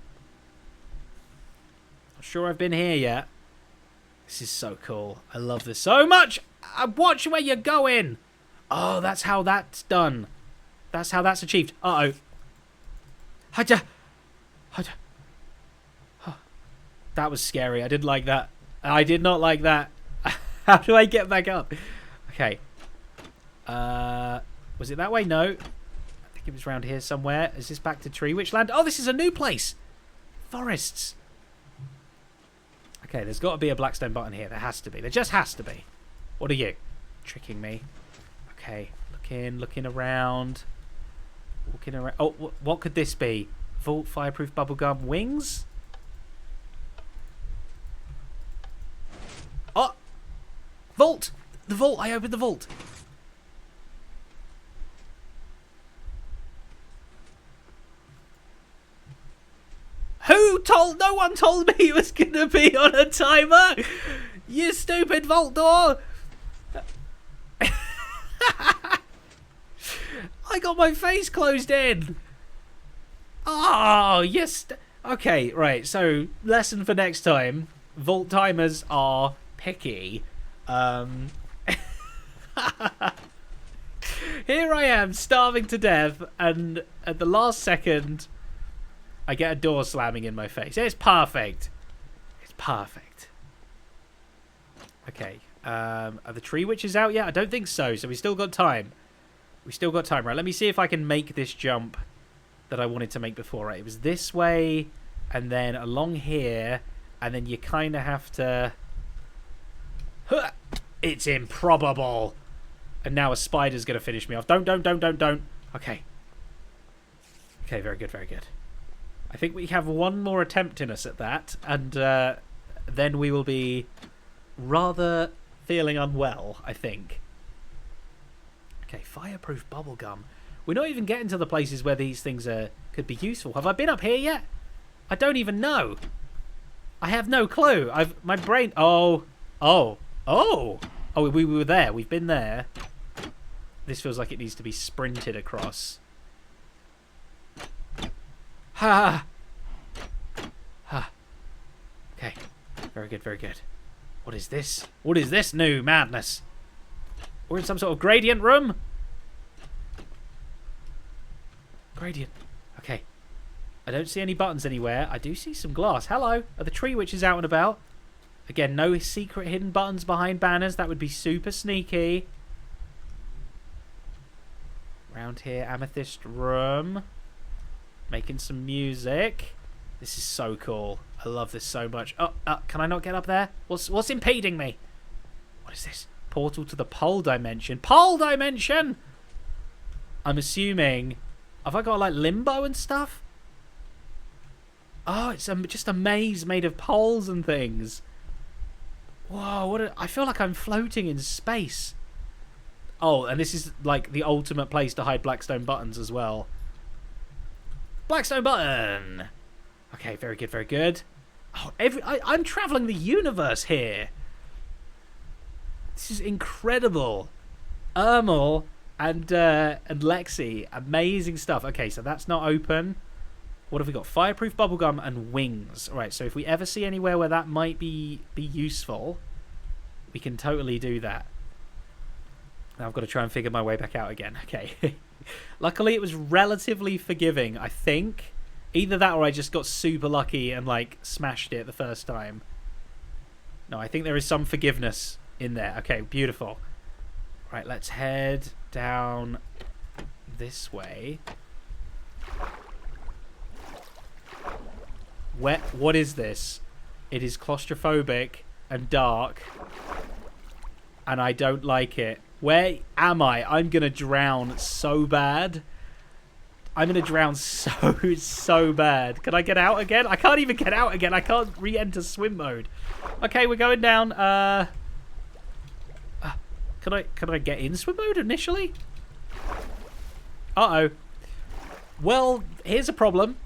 Not sure I've been here yet. This is so cool. I love this so much. Watch where you're going. Oh, that's how that's done. That's how that's achieved. Uh-oh. Haja. Haja. That was scary. I didn't like that. I did not like that. How do I get back up? Okay. Was it that way? No. I think it was around here somewhere. Is this back to Tree Witch Land? Oh, this is a new place. Forests. Okay, there's got to be a Blackstone button here. There has to be. There just has to be. What are you? Tricking me. Okay. Looking around. Walking around. Oh, what could this be? Vault, fireproof bubblegum, wings? Oh! Vault! The vault! I opened the vault! Who told? No one told me it was gonna be on a timer! You stupid vault door! I got my face closed in! Oh, yes! Okay, right, so lesson for next time. Vault timers are picky. Here I am, starving to death, and at the last second, I get a door slamming in my face. It's perfect. It's perfect. Okay. Are the tree witches out yet? I don't think so, so we still got time. We still got time. Right, let me see if I can make this jump that I wanted to make before. Right, it was this way, and then along here, and then you kind of have to... It's improbable. And now a spider's going to finish me off. Don't. Okay. Okay, very good, very good. I think we have one more attempt in us at that, and then we will be rather feeling unwell, I think. Okay, fireproof bubblegum. We're not even getting to the places where these things could be useful. Have I been up here yet? I don't even know. I have no clue. My brain... Oh, we were there. We've been there. This feels like it needs to be sprinted across. Ha! Ha! Okay. Very good, very good. What is this? What is this new madness? We're in some sort of gradient room? Gradient. Okay. I don't see any buttons anywhere. I do see some glass. Hello. Are the tree witches out and about? Again, no secret hidden buttons behind banners. That would be super sneaky. Around here, amethyst room. Making some music. This is so cool. I love this so much. Oh, can I not get up there? What's impeding me? What is this? Portal to the pole dimension. Pole dimension! I'm assuming... Have I got, like, limbo and stuff? Oh, it's just a maze made of poles and things. Whoa, I feel like I'm floating in space. Oh, and this is, like, the ultimate place to hide Blackstone buttons as well. Blackstone button! Okay, very good, very good. Oh, I'm traveling the universe here. This is incredible. Ermal and Lexi, amazing stuff. Okay, so that's not open. What have we got? Fireproof bubblegum and wings. All right, so if we ever see anywhere where that might be useful, we can totally do that. Now I've got to try and figure my way back out again. Okay. Luckily, it was relatively forgiving, I think. Either that or I just got super lucky and, like, smashed it the first time. No, I think there is some forgiveness in there. Okay, beautiful. Right, let's head down this way. What is this? It is claustrophobic and dark. And I don't like it. Where am I? I'm going to drown so bad. I'm going to drown so bad. Can I get out again? I can't even get out again. I can't re-enter swim mode. Okay, we're going down. Can I get in swim mode initially? Uh-oh. Well, here's a problem.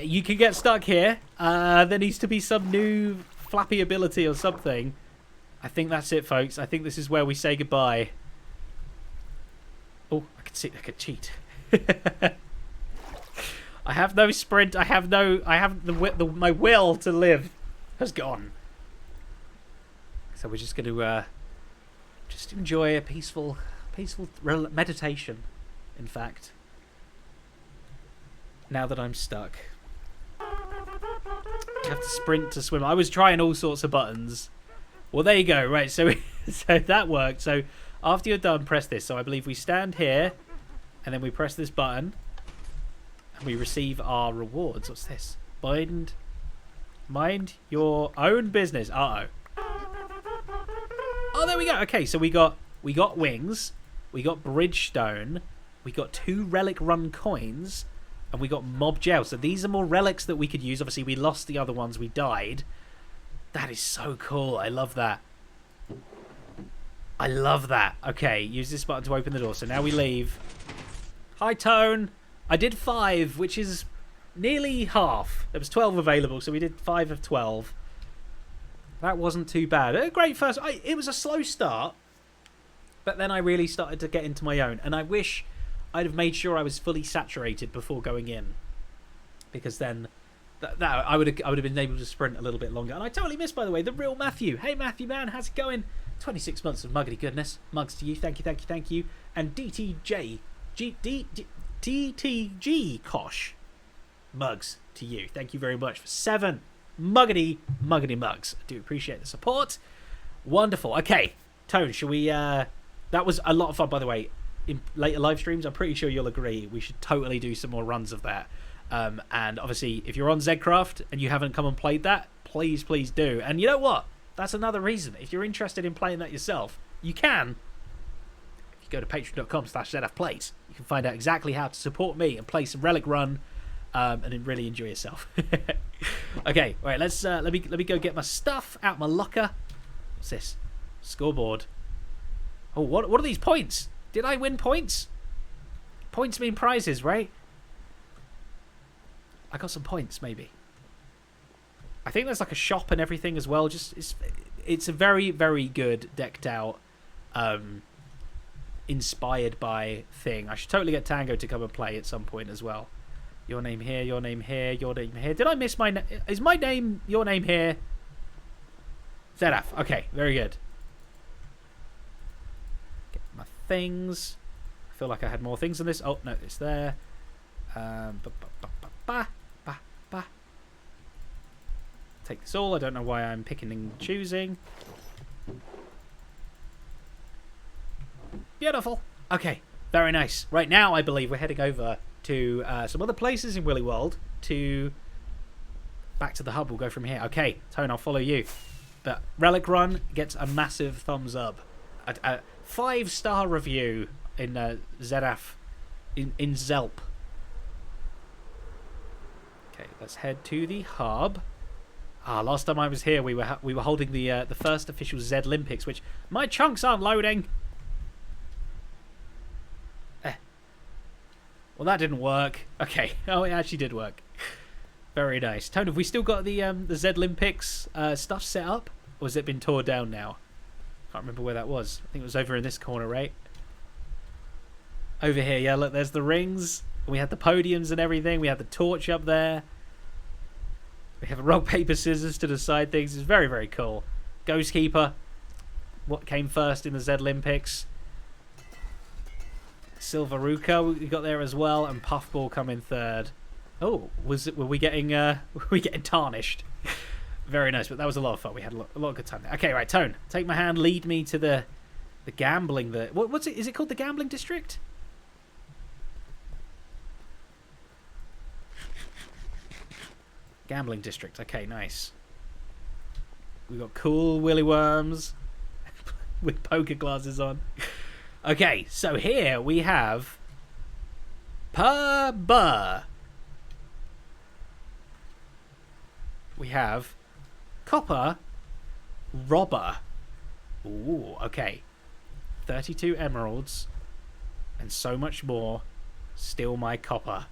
you can get stuck here. There needs to be some new flappy ability or something. I think that's it, folks. I think this is where we say goodbye. Oh, I could see. I could cheat. I have no sprint. I have my will to live has gone. So we're just going to just enjoy a peaceful meditation. In fact, now that I'm stuck, you have to sprint to swim. I was trying all sorts of buttons. Well, there you go. Right, so so that worked. So after you're done, press this. So I believe we stand here, and then we press this button, and we receive our rewards. What's this? Mind your own business. Uh-oh. Oh, there we go. Okay, so we got wings, we got bridgestone, we got 2 relic run coins, and we got mob gel. So these are more relics that we could use. Obviously, we lost the other ones. We died. That is so cool. I love that. I love that. Okay, use this button to open the door. So now we leave. Hi, Tone. I did 5, which is nearly half. There was 12 available, so we did 5 of 12. That wasn't too bad. A great first. It was a slow start, but then I really started to get into my own. And I wish I'd have made sure I was fully saturated before going in, because then I would have been able to sprint a little bit longer. And I totally missed, by the way, the real Matthew. Hey, Matthew, man, how's it going? 26 months of muggity goodness. Mugs to you. Thank you, thank you, thank you. And DTG Kosh. Mugs to you. Thank you very much for 7 muggity mugs. I do appreciate the support. Wonderful. Okay, Tone, shall we... that was a lot of fun, by the way. In later live streams, I'm pretty sure you'll agree, we should totally do some more runs of that. And obviously, if you're on Zedcraft and you haven't come and played that, please do. And you know what? That's another reason. If you're interested in playing that yourself, you can. If you go to patreon.com/ZedaphPlays, you can find out exactly how to support me and play some Relic Run, and then really enjoy yourself. Okay, right. Let me go get my stuff out my locker. What's this? Scoreboard. Oh, what are these points? Did I win points? Points mean prizes, right? I got some points, maybe. I think there's like a shop and everything as well. Just it's a very, very good decked out, inspired by thing. I should totally get Tango to come and play at some point as well. Your name here, your name here, your name here. Did I miss my name? Is my name your name here? Zedaph. Okay, very good. Get my things. I feel like I had more things than this. Oh, no, it's there. Take this all. I don't know why I'm picking and choosing. Beautiful. Okay, very nice. Right now, I believe we're heading over to some other places in Willy World to back to the hub. We'll go from here. Okay, Tone, I'll follow you. But Relic Run gets a massive thumbs up. A 5-star review in Zedaph, in Zelp. Okay, let's head to the hub. Last time I was here, we were holding the first official Zedlympics, which my chunks aren't loading. Well, that didn't work. Okay. Oh, it actually did work. Very nice. Tone, have we still got the Zedlympics stuff set up? Or has it been torn down now? Can't remember where that was. I think it was over in this corner, right? Over here, yeah, look, there's the rings. We had the podiums and everything. We had the torch up there. We have a rock, paper, scissors to decide things. It's very, very cool. Ghost Keeper. What came first in the Zedlympics? Silveruka we got there as well, and Puffball come in third. Oh, were we getting tarnished? Very nice, but that was a lot of fun. We had a lot of good time there. Okay, right, Tone, take my hand, lead me to the gambling. What's it? Is it called the gambling district? Gambling district. Okay, nice. We got cool willy worms with poker glasses on. Okay, so here we have Purr. We have Copper Robber. Ooh, okay. 32 emeralds and so much more. Steal my copper.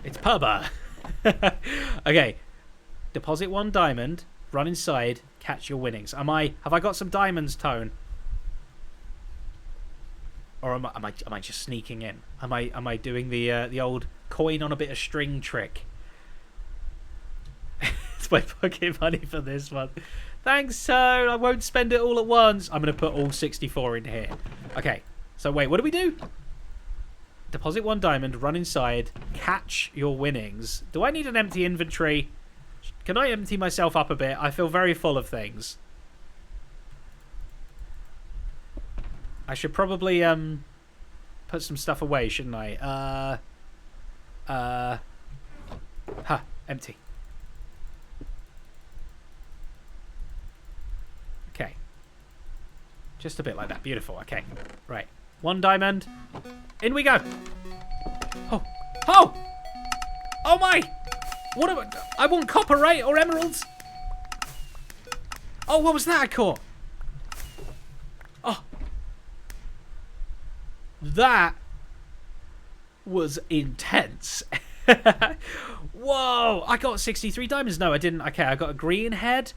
It's Purr. Okay. Deposit 1 diamond. Run inside. Catch your winnings. Have I got some diamonds, Tone? Or am I just sneaking in? Am I doing the old coin on a bit of string trick? It's my pocket money for this one. Thanks, Tone. I won't spend it all at once. I'm going to put all 64 in here. Okay. So wait, what do we do? Deposit 1 diamond, run inside, catch your winnings. Do I need an empty inventory? Can I empty myself up a bit? I feel very full of things. I should probably put some stuff away, shouldn't I? Empty. Okay. Just a bit like that. Beautiful. Okay. Right. 1 diamond. In we go. Oh. Oh! Oh my! What am I want copper, right? Or emeralds? Oh, what was that I caught? Oh. That was intense. Whoa! I got 63 diamonds. No, I didn't. Okay, I got a green head.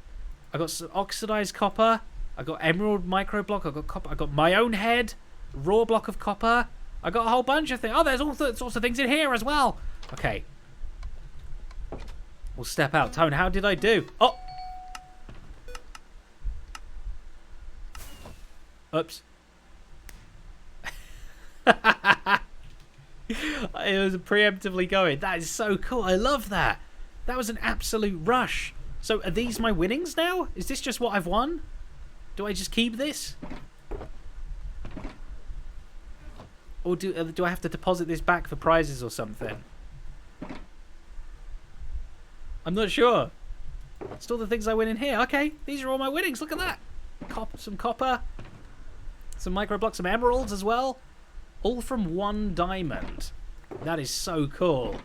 I got some oxidized copper. I got emerald micro block. I got copper. I got my own head. Raw block of copper. I got a whole bunch of things. Oh, there's all sorts of things in here as well. Okay. We'll step out. Tone, how did I do? Oh! Oops. It was preemptively going. That is so cool. I love that. That was an absolute rush. So are these my winnings now? Is this just what I've won? Do I just keep this? Or do I have to deposit this back for prizes or something? I'm not sure. Still the things I win in here. Okay, these are all my winnings. Look at that. Some copper. Some micro blocks, some emeralds as well. All from 1 diamond. That is so cool.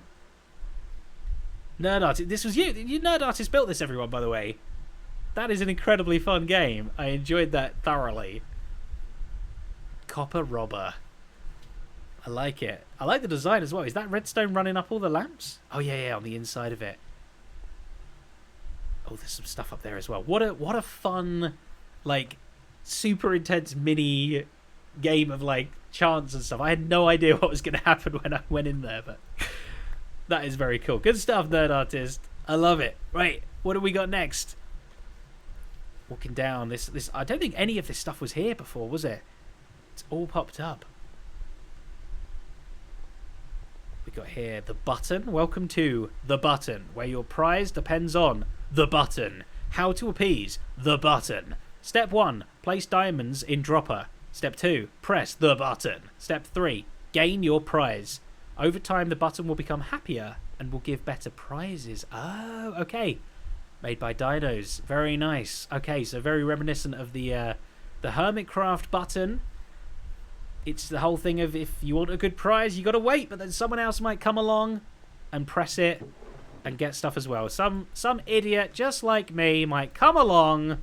Nerd Artist. This was you. Nerd Artist built this, everyone, by the way. That is an incredibly fun game. I enjoyed that thoroughly. Copper Robber. I like it. I like the design as well. Is that redstone running up all the lamps? Oh, yeah, on the inside of it. Oh, there's some stuff up there as well. What a fun, like, super intense mini game of, like, chance and stuff. I had no idea what was going to happen when I went in there, but that is very cool. Good stuff, Nerd Artist. I love it. Right, what do we got next? Walking down this. I don't think any of this stuff was here before, was it? It's all popped up. We got here the button. Welcome to the button, where your prize depends on the button. How to appease the button. Step 1, place diamonds in dropper. Step 2, press the button. Step 3, gain your prize. Over time, the button will become happier and will give better prizes. Oh, okay. Made by dinos. Very nice. Okay, so very reminiscent of the Hermitcraft button. It's the whole thing of if you want a good prize, you got to wait, but then someone else might come along and press it and get stuff as well. Some idiot just like me might come along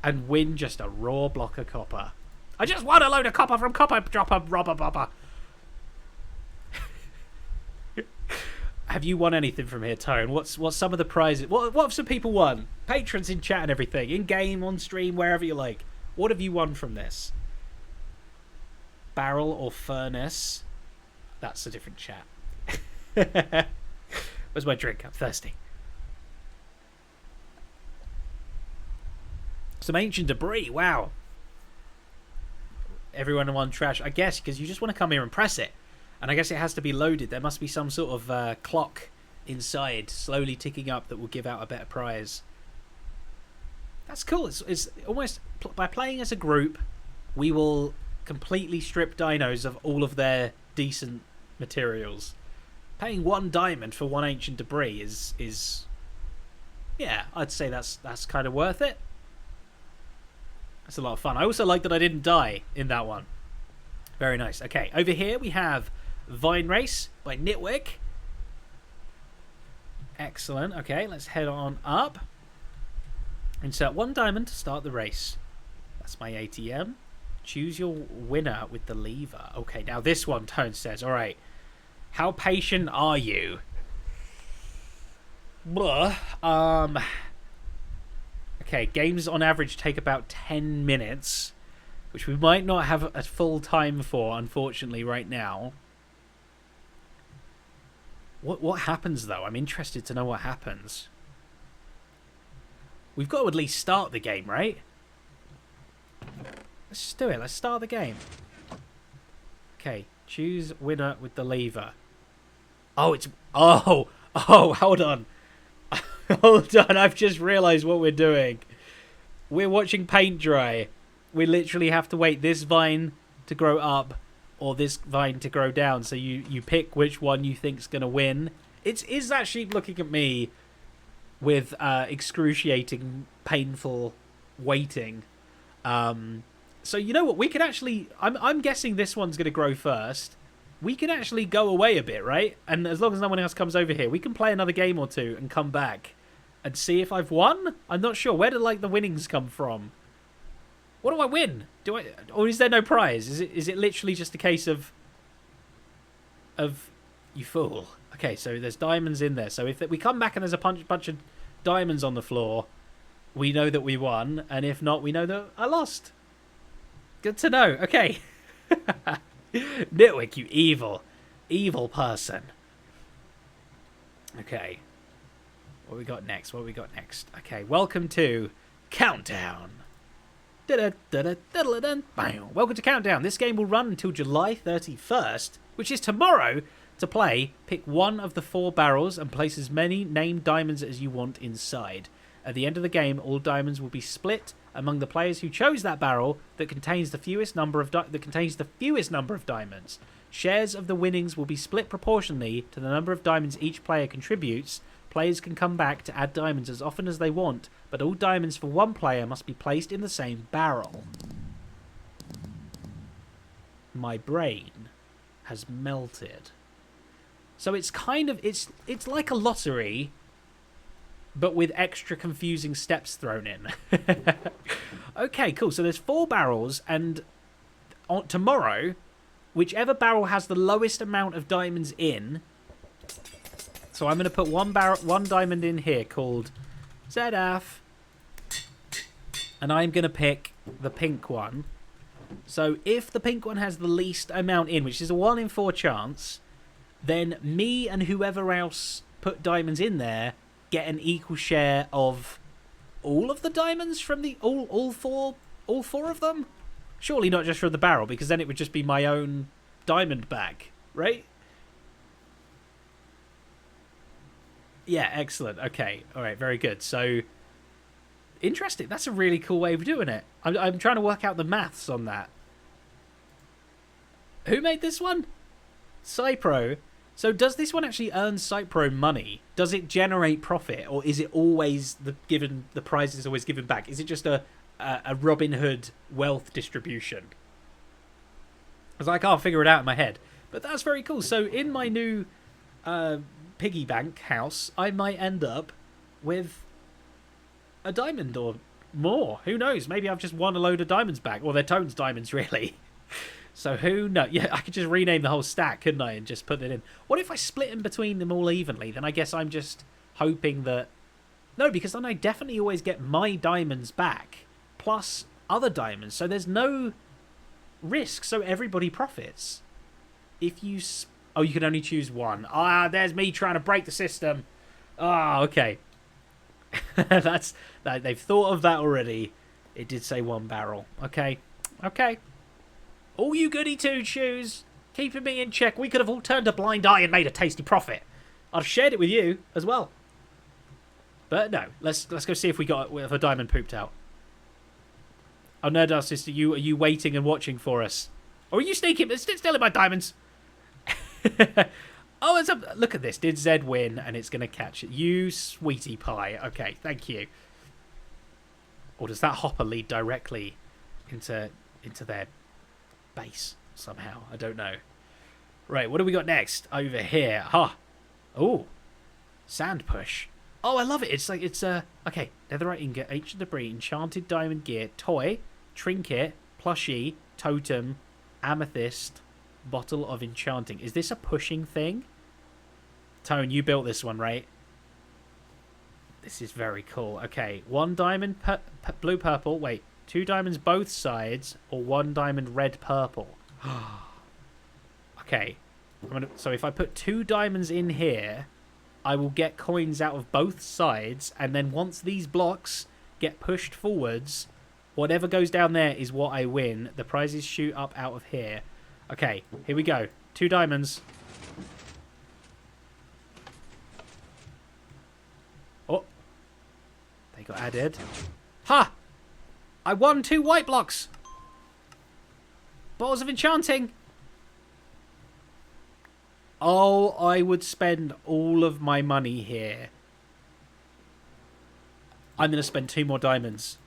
and win just a raw block of copper. I just won a load of copper from Copper Dropper Robber Bobber. Have you won anything from here, Tone? What's some of the prizes? What have some people won? Patrons in chat and everything. In game, on stream, wherever you like. What have you won from this? Barrel or furnace? That's a different chat. Where's my drink? I'm thirsty. Some ancient debris. Wow. Everyone won trash. I guess because you just want to come here and press it. And I guess it has to be loaded. There must be some sort of clock inside slowly ticking up that will give out a better prize. That's cool. It's almost... By playing as a group, we will completely strip dinos of all of their decent materials. Paying 1 diamond for 1 ancient debris is yeah, I'd say that's kind of worth it. That's a lot of fun. I also like that I didn't die in that one. Very nice. Okay, over here we have Vine Race by Nitwick. Excellent. Okay, let's head on up. Insert 1 diamond to start the race. That's my ATM. Choose your winner with the lever. Okay, now this one, Tone says, all right, How patient are you? Blah. Okay, games on average take about 10 minutes, which we might not have a full time for, unfortunately, right now. What happens, though? I'm interested to know what happens. We've got to at least start the game, right? Let's just do it. Let's start the game. Okay, choose winner with the lever. Oh, it's... Oh, hold on. Hold on, I've just realised what we're doing. We're watching paint dry. We literally have to wait this vine to grow up or this vine to grow down. So you pick which one you think's going to win. Is that sheep looking at me with excruciating, painful waiting? So you know what? We could actually... I'm guessing this one's going to grow first. We can actually go away a bit, right? And as long as no one else comes over here, we can play another game or two and come back and see if I've won. I'm not sure. Where do the winnings come from? What do I win? Or is there no prize? Is it literally just a case of you fool? Okay, so there's diamonds in there. So if we come back and there's a bunch of diamonds on the floor, we know that we won, and if not, we know that I lost. Good to know. Okay. Nitwick, you evil person. Okay. What we got next? Okay, welcome to Countdown. Welcome to Countdown. This game will run until July 31st, which is tomorrow. To play, pick one of the 4 barrels and place as many named diamonds as you want inside. At the end of the game, all diamonds will be split among the players who chose that barrel that contains the fewest number of diamonds. Shares of the winnings will be split proportionally to the number of diamonds each player contributes. Players can come back to add diamonds as often as they want, but all diamonds for one player must be placed in the same barrel. My brain has melted. So it's kind of... It's like a lottery, but with extra confusing steps thrown in. Okay, cool. So there's 4 barrels, and tomorrow, whichever barrel has the lowest amount of diamonds in... So I'm going to put one diamond in here called Zedaph, and I'm going to pick the pink one. So if the pink one has the least amount in, which is a 1 in 4 chance, then me and whoever else put diamonds in there get an equal share of all of the diamonds from the all four of them. Surely not just from the barrel, because then it would just be my own diamond bag, right? Yeah, excellent. Okay, all right, very good. So interesting. That's a really cool way of doing it. I'm trying to work out the maths on that. Who made this one? Cypro. So does this one actually earn Cypro money? Does it generate profit, or is it always the prize is always given back? Is it just a Robin Hood wealth distribution? Because I can't figure it out in my head. But that's very cool. So in my new piggy bank house, I might end up with a diamond or more. Who knows? Maybe I've just won a load of diamonds back. Well, they're Tones diamonds, really. So who knows? Yeah, I could just rename the whole stack, couldn't I, and just put it in. What if I split in between them all evenly? Then I guess I'm just hoping that... No, because then I definitely always get my diamonds back, plus other diamonds. So there's no risk, so everybody profits. If you... Oh, you can only choose one. Ah, there's me trying to break the system. Ah, okay. They've thought of that already. It did say 1 barrel. Okay. Okay. All you goody two-shoes, keeping me in check. We could have all turned a blind eye and made a tasty profit. I'd have shared it with you as well. But no, let's go see if if a diamond pooped out. Oh, Nerdar sister, are you waiting and watching for us? Or are you sneaking? Stealing my diamonds. Oh, look at this. Did Zed win? And it's going to catch it. You sweetie pie. Okay, thank you. Or does that hopper lead directly into their base somehow? I don't know. Right, what do we got next? Over here. Ha! Oh, sand push. Oh, I love it. It's like, okay, netherite ingot, ancient debris, enchanted diamond gear, toy, trinket, plushie, totem, amethyst, bottle of enchanting. Is this a pushing thing? Tone, you built this one, right? This is very cool. Okay, 1 diamond blue purple. Wait, 2 diamonds both sides, or 1 diamond red purple. Okay, so if I put 2 diamonds in here, I will get coins out of both sides, and then once these blocks get pushed forwards, whatever goes down there is what I win. The prizes shoot up out of here. Okay, here we go. 2 diamonds. Oh, they got added. Ha! I won 2 white blocks. Bottles of enchanting. Oh, I would spend all of my money here. I'm going to spend 2 more diamonds.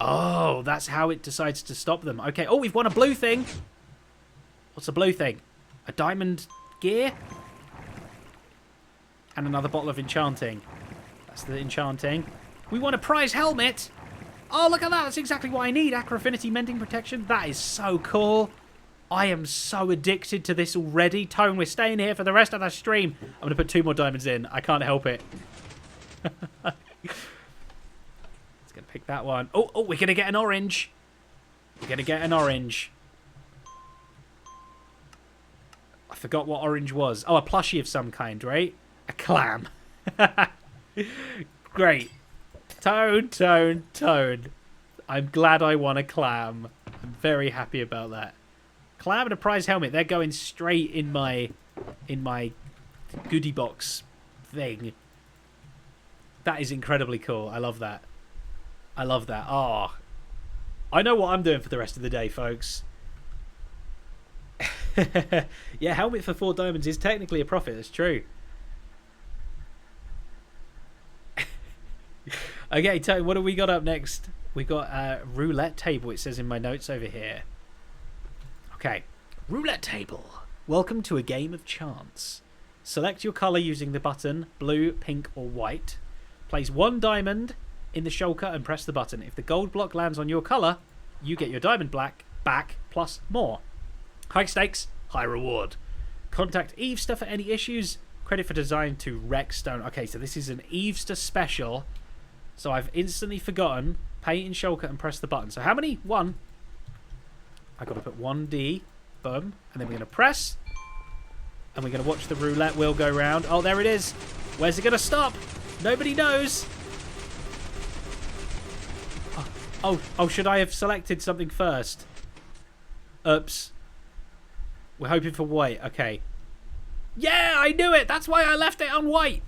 Oh, that's how it decides to stop them. Okay. Oh, we've won a blue thing. What's a blue thing? A diamond gear? And another bottle of enchanting. That's the enchanting. We won a prize helmet. Oh, look at that. That's exactly what I need. Aqua Affinity Mending Protection. That is so cool. I am so addicted to this already. Tone, we're staying here for the rest of the stream. I'm going to put 2 more diamonds in. I can't help it. Let's go pick that one. Oh, we're going to get an orange. We're going to get an orange. I forgot what orange was. Oh, a plushie of some kind, right? A clam. Great. Tone. I'm glad I won a clam. I'm very happy about that. Clam and a prize helmet. They're going straight in my goodie box thing. That is incredibly cool. I love that. Oh, I know what I'm doing for the rest of the day, folks. Yeah, helmet for 4 diamonds is technically a profit. That's true. Okay, Tony, what have we got up next? We got a roulette table, it says in my notes over here. Okay, roulette table. Welcome to a game of chance. Select your colour using the button blue, pink or white. Place 1 diamond in the shulker and press the button. If the gold block lands on your colour, you get your diamond black back plus more. High stakes, high reward. Contact Evester for any issues. Credit for design to Rexstone. Okay, so this is an Evester special. So I've instantly forgotten. Pay in shulker and press the button. So how many? 1. I've got to put 1D. Boom. And then we're going to press. And we're going to watch the roulette wheel go round. Oh, there it is. Where's it going to stop? Nobody knows. Oh, should I have selected something first? Oops. We're hoping for white. Okay. Yeah, I knew it. That's why I left it on white.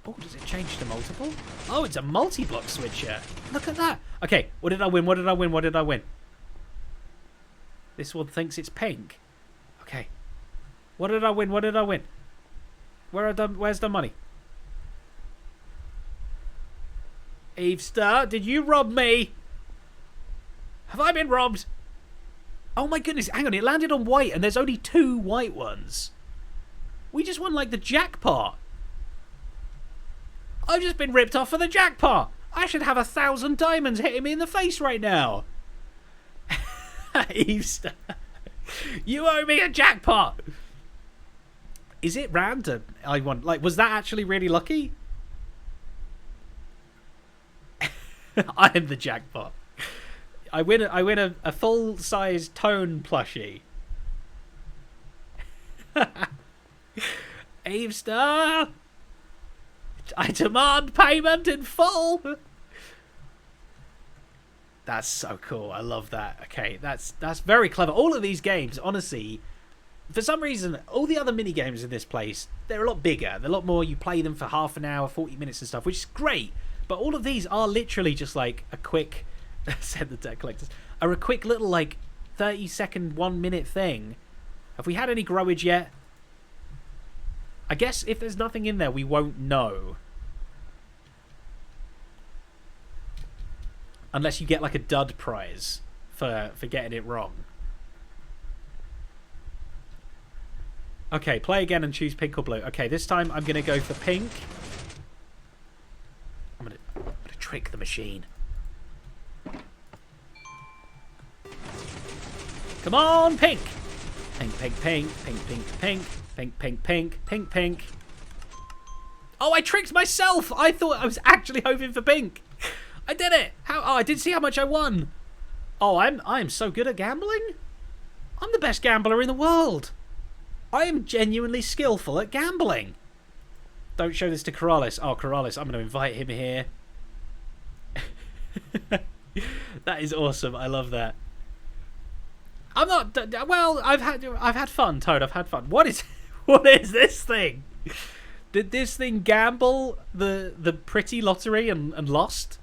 Oh, does it change to multiple? Oh, it's a multi-block switcher. Look at that. Okay, what did I win? What did I win? This one thinks it's pink. Okay. What did I win? Where's the money? Evester, did you rob me? Have I been robbed? Oh my goodness, hang on, it landed on white and there's only 2 white ones. We just won like the jackpot. I've just been ripped off for the jackpot. I should have 1,000 diamonds hitting me in the face right now. Evester, you owe me a jackpot. Is it random? Was that actually really lucky? I am the jackpot. I win a full-size Tone plushie. Evester, I demand payment in full. That's so cool. I love that. Okay, that's very clever. All of these games, honestly, for some reason, all the other mini games in this place, they're a lot bigger. They're a lot more. You play them for half an hour, 40 minutes and stuff, which is great. But all of these are literally just like a quick, said the debt collectors, are a quick little like 30-second, 1-minute thing. Have we had any growage yet? I guess if there's nothing in there, we won't know. Unless you get like a dud prize for getting it wrong. Okay, play again and choose pink or blue. Okay, this time I'm going to go for pink. I'm going to trick the machine. Come on, pink. Pink, pink, pink, pink, pink, pink, pink, pink, pink, pink, pink. Oh, I tricked myself. I thought I was actually hoping for pink. I did it. How? Oh, I didn't see how much I won. Oh, I'm so good at gambling. I'm the best gambler in the world. I am genuinely skillful at gambling. Don't show this to Corrales. Oh, Corrales, I'm going to invite him here. That is awesome. I love that. I'm not. Well, I've had fun, Toad. I've had fun. What is this thing? Did this thing gamble the pretty lottery and lost?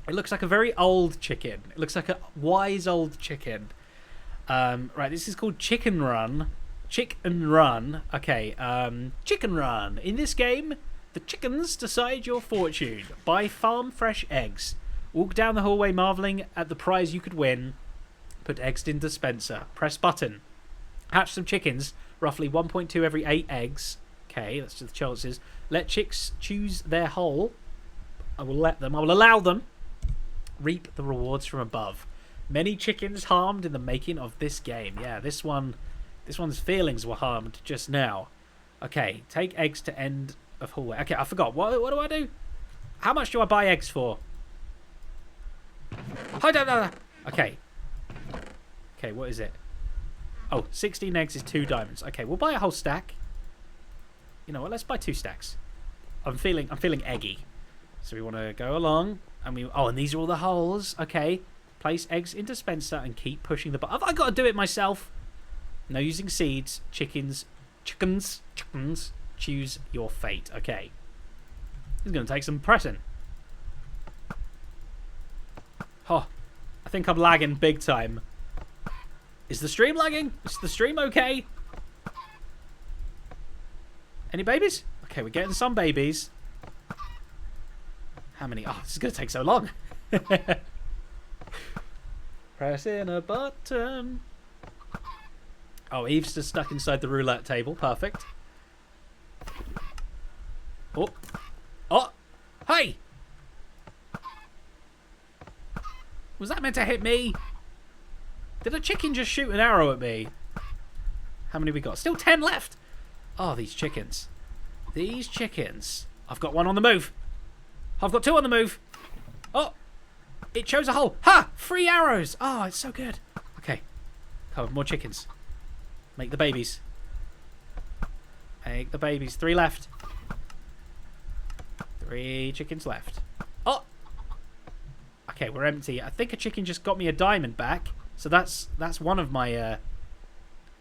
It looks like a very old chicken. It looks like a wise old chicken. Right, this is called Chicken Run. Chicken Run. Okay, Chicken Run. In this game, the chickens decide your fortune. Buy farm fresh eggs. Walk down the hallway marveling at the prize you could win. Put eggs in dispenser. Press button. Hatch some chickens. Roughly 1.2 every 8 eggs. Okay, that's the chances. Let chicks choose their hole. I will allow them. Reap the rewards from above. Many chickens harmed in the making of this game. Yeah, this one's feelings were harmed just now. Okay, take eggs to end of hallway. Okay, I forgot. What do I do? How much do I buy eggs for? Okay. Okay, what is it? Oh, 16 eggs is 2 diamonds. Okay, we'll buy a whole stack. You know what? Let's buy 2 stacks. I'm feeling eggy. So we want to go along. And and these are all the holes. Okay. Place eggs in dispenser and keep pushing the button. Have I got to do it myself? No using seeds. Chickens. Choose your fate. Okay. This is going to take some pressing. Oh, I think I'm lagging big time. Is the stream lagging? Is the stream okay? Any babies? Okay, we're getting some babies. How many? Oh, this is going to take so long. Pressing a button. Oh, Eve's just stuck inside the roulette table. Perfect. Oh. Oh. Hey! Was that meant to hit me? Did a chicken just shoot an arrow at me? How many we got? Still 10 left. Oh, these chickens. These chickens. I've got one on the move. I've got 2 on the move. Oh. It chose a hole. Ha! 3 arrows. Oh, it's so good. Okay. Come on, more chickens. Make the babies. Make the babies. 3 left. 3 chickens left. Oh! Okay, we're empty. I think a chicken just got me a diamond back. So that's one of my...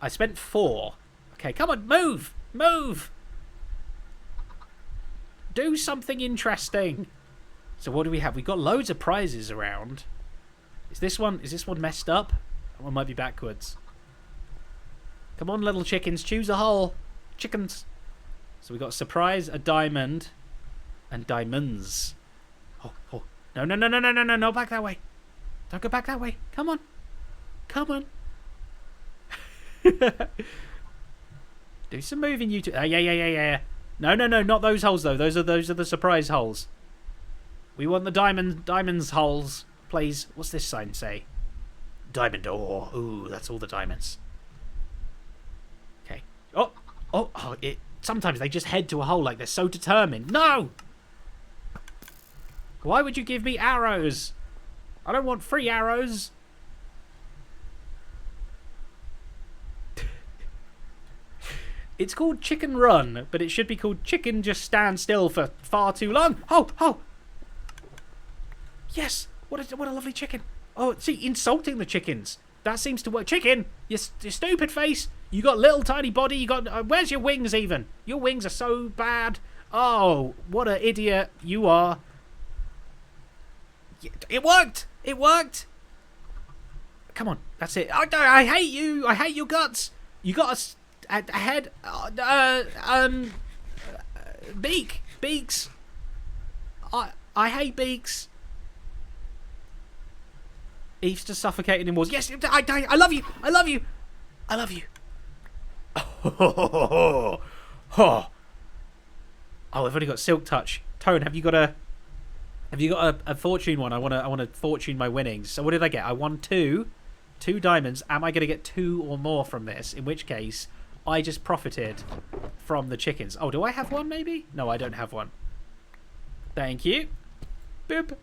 I spent 4. Okay, come on, move! Move! Do something interesting. So what do we have? We've got loads of prizes around. Is this one messed up? That one might be backwards. Come on, little chickens, choose a hole. Chickens. So we got a surprise, a diamond, and diamonds. Oh. No, back that way. Don't go back that way. Come on. Come on. Do some moving, you two. Yeah. No, not those holes though. Those are the surprise holes. We want the diamonds holes, please. What's this sign say? Diamond ore. Ooh, that's all the diamonds. Okay. Oh, sometimes they just head to a hole like they're so determined. No! Why would you give me arrows? I don't want free arrows. It's called Chicken Run, but it should be called Chicken Just Stand Still for far too long. Oh! Yes! What a lovely chicken. Oh, see, insulting the chickens. That seems to work. Chicken, you stupid face. You got little tiny body. You got... where's your wings even? Your wings are so bad. Oh, what an idiot you are. It worked! It worked! Come on, that's it. I hate you! I hate your guts! You got a head... Beaks! I hate beaks. Eve's just suffocating in walls. Yes, I love you! I love you! I love you! Oh, I've only got Silk Touch. Tone, have you got a fortune one? I want to fortune my winnings. So what did I get? I won 2. 2 diamonds. Am I going to get 2 or more from this? In which case, I just profited from the chickens. Oh, do I have one maybe? No, I don't have one. Thank you. Boop.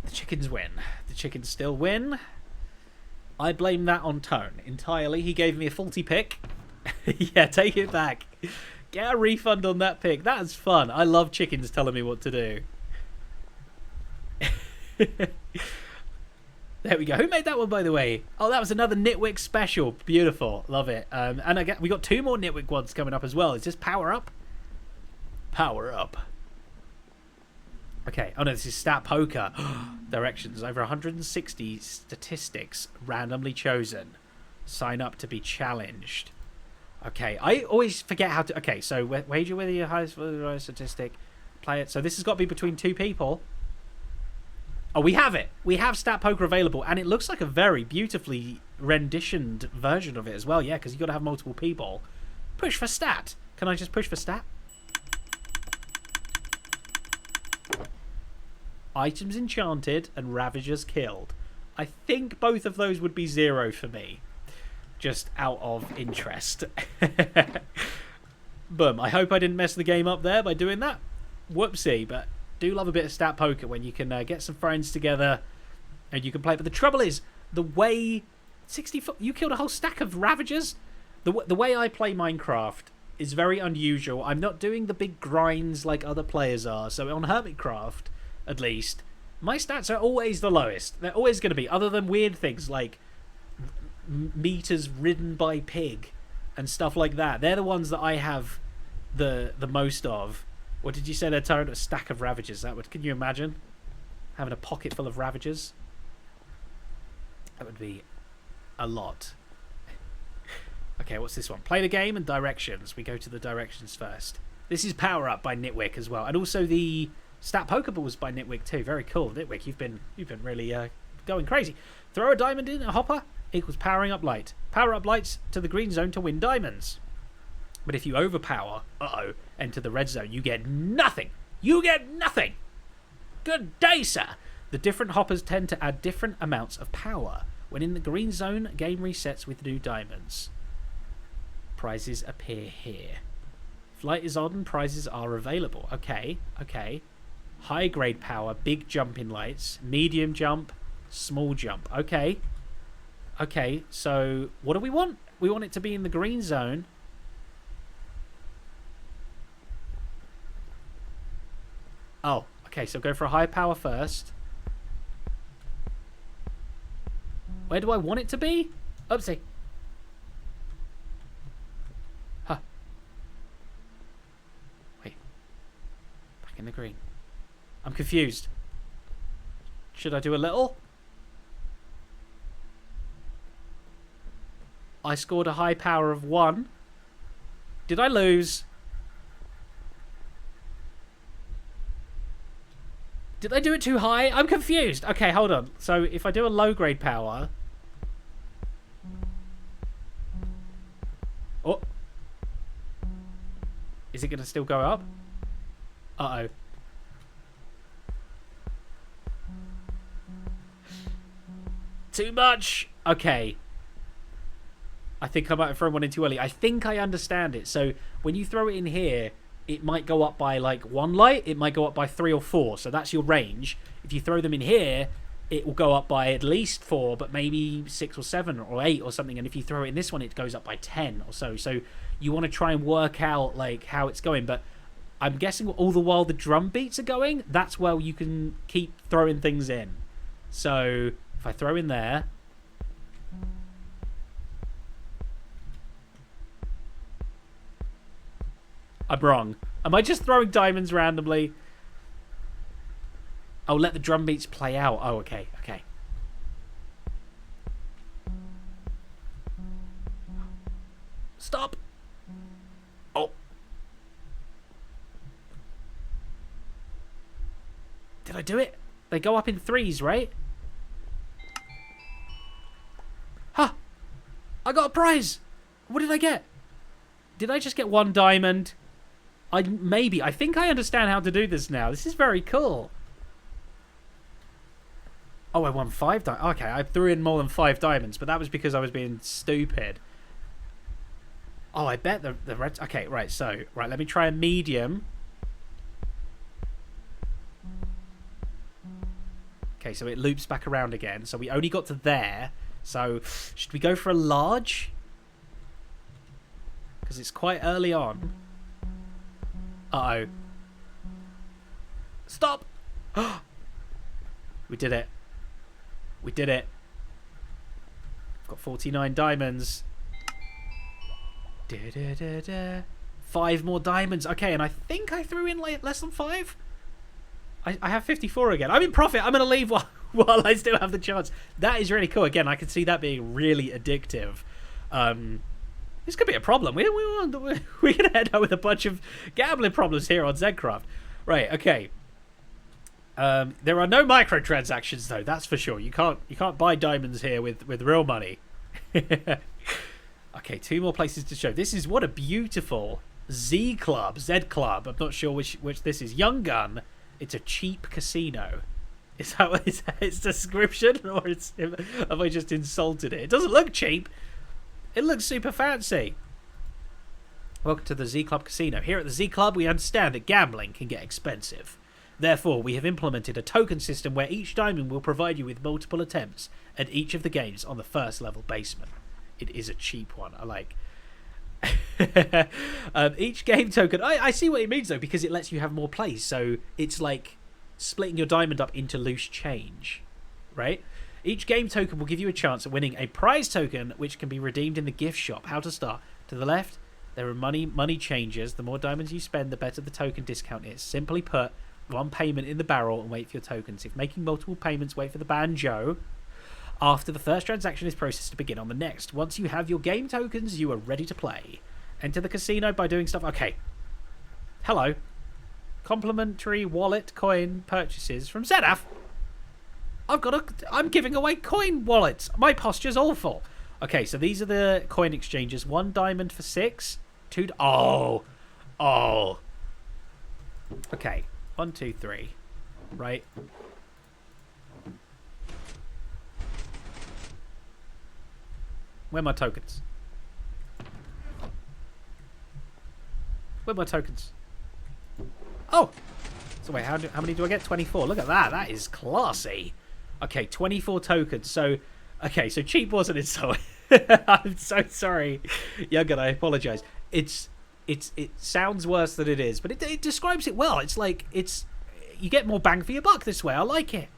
The chickens win. The chickens still win. I blame that on Tone entirely. He gave me a faulty pick. Yeah, take it back. Get a refund on that pick. That's fun. I love chickens telling me what to do. There we go. Who made that one, by the way? Oh, that was another Nitwick special. Beautiful. Love it. And we got 2 more Nitwick ones coming up as well. Is this power up? Power up. Okay. Oh, no, this is stat poker. Directions. Over 160 statistics randomly chosen. Sign up to be challenged. Okay. I always forget how to... Okay, so wager whether your highest statistic. Play it. So this has got to be between 2 people. Oh, we have it. We have stat poker available, and it looks like a very beautifully renditioned version of it as well. Yeah, because you've got to have multiple people. Push for stat. Can I just push for stat? Items enchanted and Ravagers killed. I think both of those would be 0 for me. Just out of interest. Boom. I hope I didn't mess the game up there by doing that. Whoopsie, but... do love a bit of stat poker when you can get some friends together and you can play. But the trouble is, the way 60 you killed a whole stack of Ravagers. The way I play Minecraft is very unusual. I'm not doing the big grinds like other players are. So on Hermitcraft, at least, my stats are always the lowest. They're always going to be, other than weird things like meters ridden by pig and stuff like that. They're the ones that I have the most of. What did you say? They're turned a stack of Ravagers. Can you imagine having a pocket full of Ravagers? That would be a lot. Okay, what's this one? Play the game and directions. We go to the directions first. This is Power Up by Nitwick as well, and also the Stat Pokeballs by Nitwick too. Very cool, Nitwick. You've been really going crazy. Throw a diamond in a hopper equals powering up light. Power up lights to the green zone to win diamonds. But if you overpower, enter the red zone, you get nothing. You get nothing. Good day, sir. The different hoppers tend to add different amounts of power. When in the green zone, game resets with new diamonds. Prizes appear here. Flight is on, prizes are available. Okay. High grade power, big jumping lights, medium jump, small jump. Okay, so what do we want? We want it to be in the green zone. Oh, okay, so go for a high power first. Where do I want it to be? Oopsie. Huh. Wait. Back in the green. I'm confused. Should I do a little? I scored a high power of 1. Did I lose? Did I do it too high? I'm confused. Okay, hold on. So if I do a low grade power... Oh. Is it going to still go up? Uh-oh. Too much. Okay. I think I might have thrown one in too early. I think I understand it. So when you throw it in here... it might go up by like 1 light. It might go up by 3 or 4. So that's your range. If you throw them in here, it will go up by at least 4, but maybe 6 or 7 or 8 or something. And if you throw it in this one, it goes up by 10 or so. So you want to try and work out like how it's going. But I'm guessing all the while the drum beats are going, that's where you can keep throwing things in. So if I throw in there... I'm wrong. Am I just throwing diamonds randomly? Oh, let the drum beats play out. Oh, okay. Stop. Oh. Did I do it? They go up in 3s, right? Huh. I got a prize. What did I get? Did I just get 1 diamond? I think I understand how to do this now. This is very cool. Oh, I won 5 diamonds. Okay, I threw in more than 5 diamonds, but that was because I was being stupid. Oh, I bet the red... Okay, right, so... Right, let me try a medium. Okay, so it loops back around again. So we only got to there. So, should we go for a large? Because it's quite early on. Uh-oh. Stop! We did it. We did it. I've got 49 diamonds. 5 more diamonds. Okay, and I think I threw in less than 5. I have 54 again. I'm in profit. I'm going to leave while I still have the chance. That is really cool. Again, I can see that being really addictive. This could be a problem. We're going to head out with a bunch of gambling problems here on Zedcraft. Right, okay. There are no microtransactions, though. That's for sure. You can't buy diamonds here with real money. Okay, 2 more places to show. This is what a beautiful Z Club. I'm not sure which this is. Young Gun. It's a cheap casino. Is that what its description, or have I just insulted it? It doesn't look cheap. It looks super fancy. Welcome to the Z Club Casino. Here at the Z Club, we understand that gambling can get expensive. Therefore, we have implemented a token system where each diamond will provide you with multiple attempts at each of the games on the first level basement. It is a cheap one. I like. Each game token... I see what it means, though, because it lets you have more plays. So it's like splitting your diamond up into loose change, right? Each game token will give you a chance at winning a prize token, which can be redeemed in the gift shop. How to start? To the left, there are money changes. The more diamonds you spend, the better the token discount is. Simply put, 1 payment in the barrel and wait for your tokens. If making multiple payments, wait for the banjo. After the first transaction is processed to begin on the next. Once you have your game tokens, you are ready to play. Enter the casino by doing stuff. Okay. Hello. Complimentary wallet coin purchases from Zedaph. I'm giving away coin wallets. My posture's awful. Okay, so these are the coin exchanges. 1 diamond for 6. 2... Oh. Okay. 1, 2, 3. Right. Where are my tokens? Where are my tokens? Oh! So wait, how many do I get? 24. Look at that. That is classy. Okay, 24 tokens. So, okay, so cheap wasn't it? So, I'm so sorry. Youngin, I apologize. It sounds worse than it is, but it describes it well. It's like, you get more bang for your buck this way. I like it.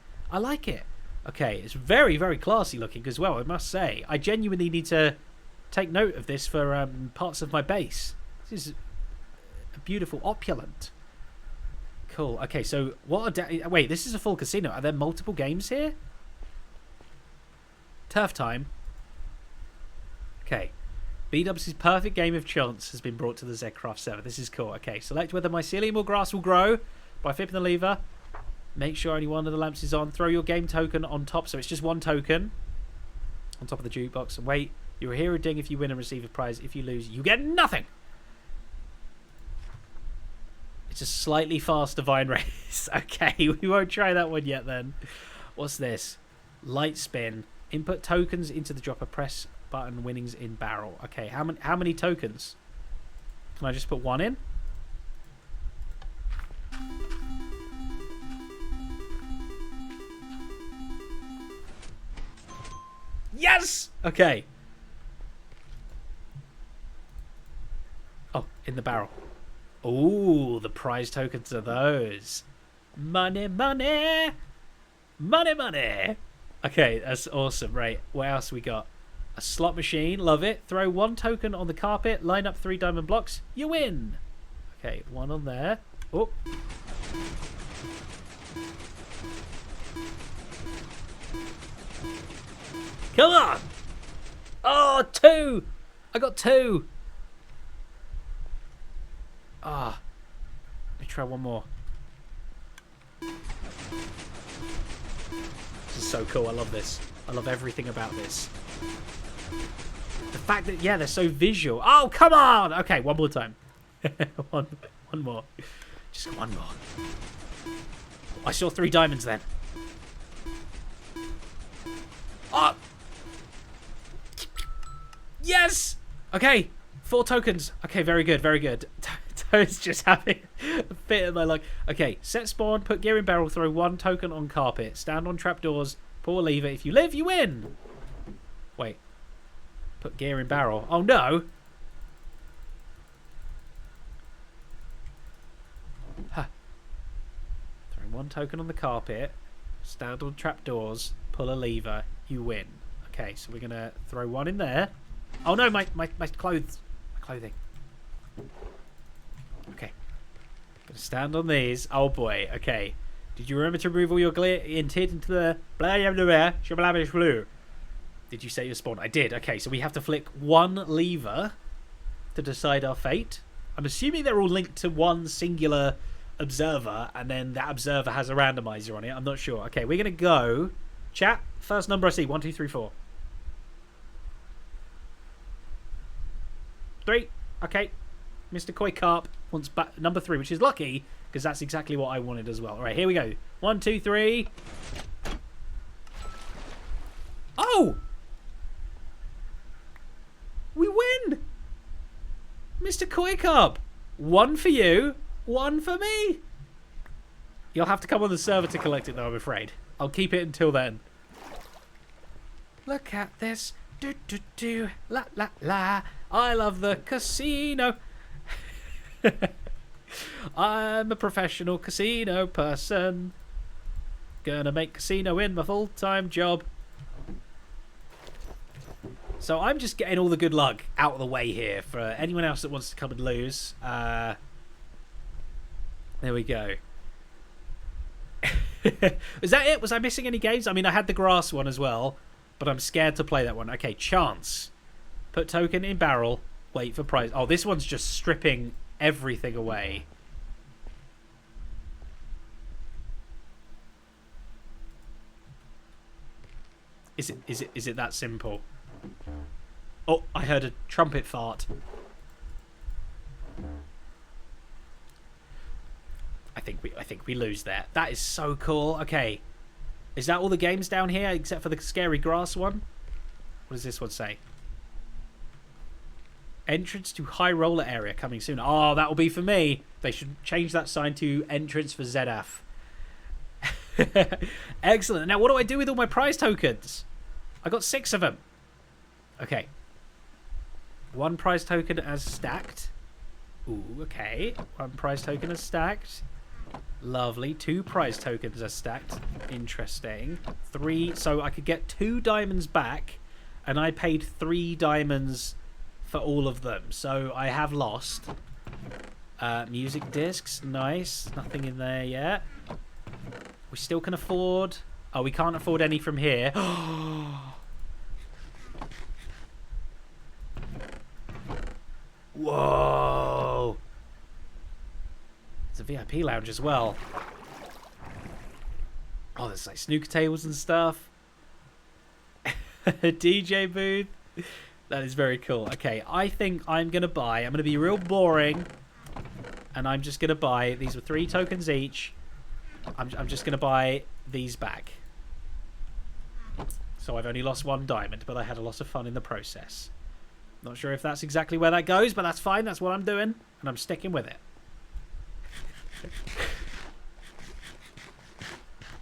Okay, it's very, very classy looking as well, I must say. I genuinely need to take note of this for parts of my base. This is a beautiful opulent. Cool. Okay, so what are... Wait, this is a full casino. Are there multiple games here? Turf time. Okay. B-Dubs' perfect game of chance has been brought to the Zedcraft server. This is cool. Okay, select whether mycelium or grass will grow by flipping the lever. Make sure only one of the lamps is on. Throw your game token on top, so it's just 1 token on top of the jukebox. And wait, you'll hear a ding if you win and receive a prize. If you lose, you get nothing. It's a slightly faster vine race. Okay, we won't try that one yet then. What's this? Light spin. Input tokens into the dropper. Press button. Winnings in barrel. Okay, how many tokens? Can I just put 1 in? Yes! Okay. Oh, in the barrel. Oh, the prize tokens are those. Money, money. Money, money. Okay, that's awesome. Right, what else we got? A slot machine. Love it. Throw 1 token on the carpet. Line up 3 diamond blocks. You win. Okay, 1 on there. Oh. Come on! Oh, 2! I got 2! Ah. Let me try 1 more. This is so cool. I love this. I love everything about this. The fact that, yeah, they're so visual. Oh, come on! Okay, one more time. one more. Just one more. I saw 3 diamonds then. Oh! Yes! Okay, 4 tokens. Okay, very good, very good. Toad's just having a bit of my luck. Okay, set spawn, put gear in barrel, throw 1 token on carpet, stand on trapdoors, pull a lever. If you live, you win. Wait. Put gear in barrel. Oh, no. Huh. Throw 1 token on the carpet, stand on trapdoors, pull a lever, you win. Okay, so we're going to throw 1 in there. Oh, no, my clothes. My clothing. Okay. Gonna stand on these. Oh boy. Okay. Did you remember to remove all your glare into the blue? Did you say your spawn? I did. Okay, so we have to flick 1 lever to decide our fate. I'm assuming they're all linked to 1 singular observer, and then that observer has a randomizer on it. I'm not sure. Okay, we're gonna go. Chat. First number I see. 1, 2, 3, 4. 3. Okay. Mr. Koi Carp wants number 3, which is lucky because that's exactly what I wanted as well. All right, here we go. 1, 2, 3. Oh! We win! Mr. Koi Carp. 1 for you, 1 for me. You'll have to come on the server to collect it, though, I'm afraid. I'll keep it until then. Look at this. Do, do, do. La, la, la. I love the casino. I'm a professional casino person. Gonna make casino win my full-time job. So I'm just getting all the good luck out of the way here for anyone else that wants to come and lose. There we go. Is that it? Was I missing any games? I mean, I had the grass one as well, but I'm scared to play that one. Okay, chance. Put token in barrel. Wait for prize. Oh, this one's just stripping everything away. Is it that simple? Oh, I heard a trumpet fart. I think we lose there. That is so cool. Okay. Is that all the games down here except for the scary grass one? What does this one say? Entrance to high roller area coming soon. Oh, that will be for me. They should change that sign to entrance for Zedaph. Excellent. Now, what do I do with all my prize tokens? I got 6 of them. Okay. 1 prize token as stacked. Ooh, okay. 1 prize token as stacked. Lovely. 2 prize tokens as stacked. Interesting. 3. So I could get 2 diamonds back, and I paid 3 diamonds for all of them. So I have lost. Music discs. Nice. Nothing in there yet. We still can afford... Oh, we can't afford any from here. Whoa. It's a VIP lounge as well. Oh, there's like snooker tables and stuff. A DJ booth. That is very cool. Okay, I think I'm going to buy... I'm going to be real boring. And I'm just going to buy... These were 3 tokens each. I'm just going to buy these back. So I've only lost 1 diamond, but I had a lot of fun in the process. Not sure if that's exactly where that goes, but that's fine. That's what I'm doing, and I'm sticking with it.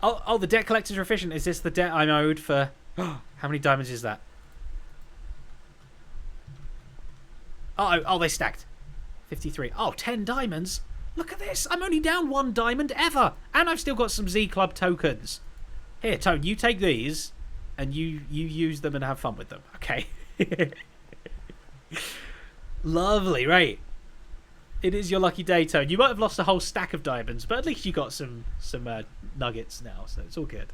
Oh, the debt collectors are efficient. Is this the debt I'm owed for... How many diamonds is that? Oh, they stacked. 53. Oh, 10 diamonds? Look at this. I'm only down 1 diamond ever. And I've still got some Z Club tokens. Here, Tone, you take these, and you use them and have fun with them. Okay. Lovely, right. It is your lucky day, Tone. You might have lost a whole stack of diamonds, but at least you got some nuggets now, so it's all good.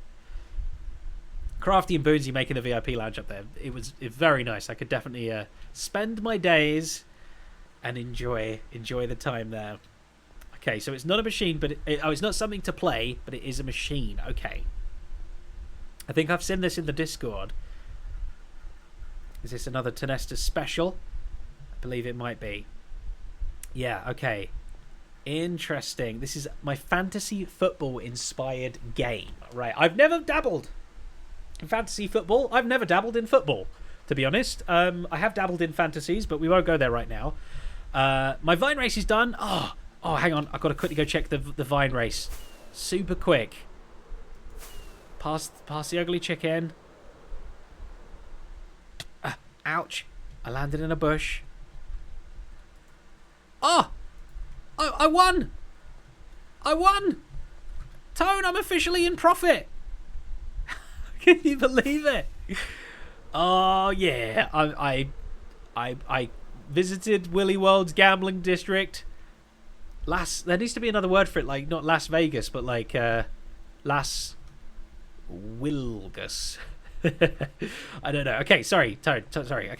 Crafty and Boonsy making a VIP lounge up there. It was very nice. I could definitely spend my days and enjoy the time there. Okay, so it's not a machine, but it's not something to play, but it is a machine. Okay. I think I've seen this in the Discord. Is this another Tenestus special? I believe it might be. Yeah, okay. Interesting. This is my fantasy football inspired game. Right, I've never dabbled in fantasy football. I've never dabbled in football, to be honest. I have dabbled in fantasies, but we won't go there right now. My Vine race is done. Oh, hang on. I've got to quickly go check the Vine race. Super quick. Pass the ugly chicken. Ouch. I landed in a bush. Oh! I won! I won! Tone, I'm officially in profit! Can you believe it? Oh, yeah. I visited Willy World's gambling district. There needs to be another word for it, like not Las Vegas, but like Las Wilgus. I don't know. Okay, sorry, Toad. Sorry.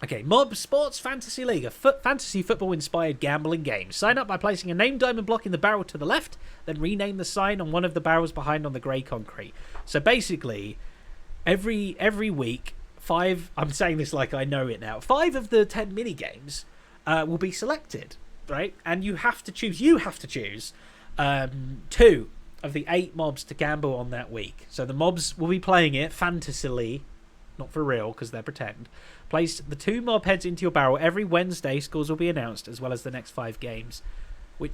Okay, Mob Sports Fantasy League, a fantasy football-inspired gambling game. Sign up by placing a name diamond block in the barrel to the left, then rename the sign on one of the barrels behind on the grey concrete. So basically, every week, I'm saying this like I know it now, 5 of the 10 mini-games will be selected, right? And you have to choose 2 of the 8 mobs to gamble on that week. So the mobs will be playing it fantasily, not for real, because they're pretend. Place the 2 mob heads into your barrel. Every Wednesday, scores will be announced, as well as the next 5 games.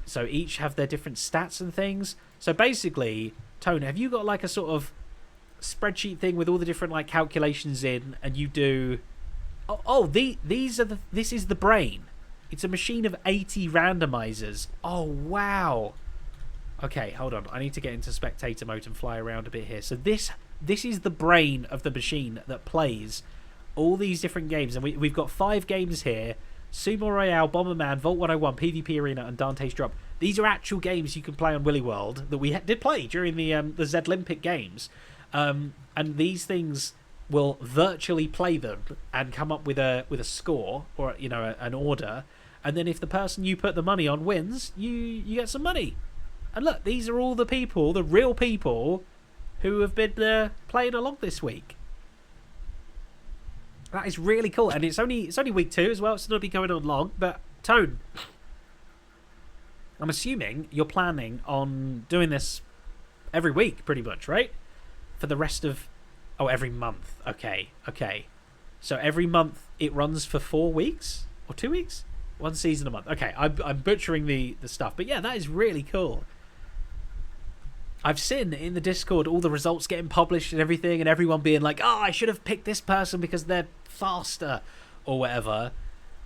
So each have their different stats and things. So basically, Tone, have you got like a sort of spreadsheet thing with all the different like calculations in, and you do... This is the brain. It's a machine of 80 randomizers. Oh, wow. Okay, hold on. I need to get into spectator mode and fly around a bit here. So this is the brain of the machine that plays all these different games. And we've got 5 games here. Sumo Royale, Bomberman, Vault 101, PvP Arena, and Dante's Drop. These are actual games you can play on Willy World that we did play during the Zedlimpic games. And these things will virtually play them and come up with a score or an order. And then if the person you put the money on wins, you get some money. And look, these are all the people, the real people, who have been playing along this week. That is really cool, and it's only week 2 as well. It's not be going on long. But Tone, I'm assuming you're planning on doing this every week, pretty much, right? For the rest of every month. Okay. So every month it runs for 4 weeks or 2 weeks, 1 season a month. Okay, I'm butchering the stuff, but yeah, that is really cool. I've seen in the Discord all the results getting published and everything, and everyone being like, "Oh, I should have picked this person because they're faster," or whatever.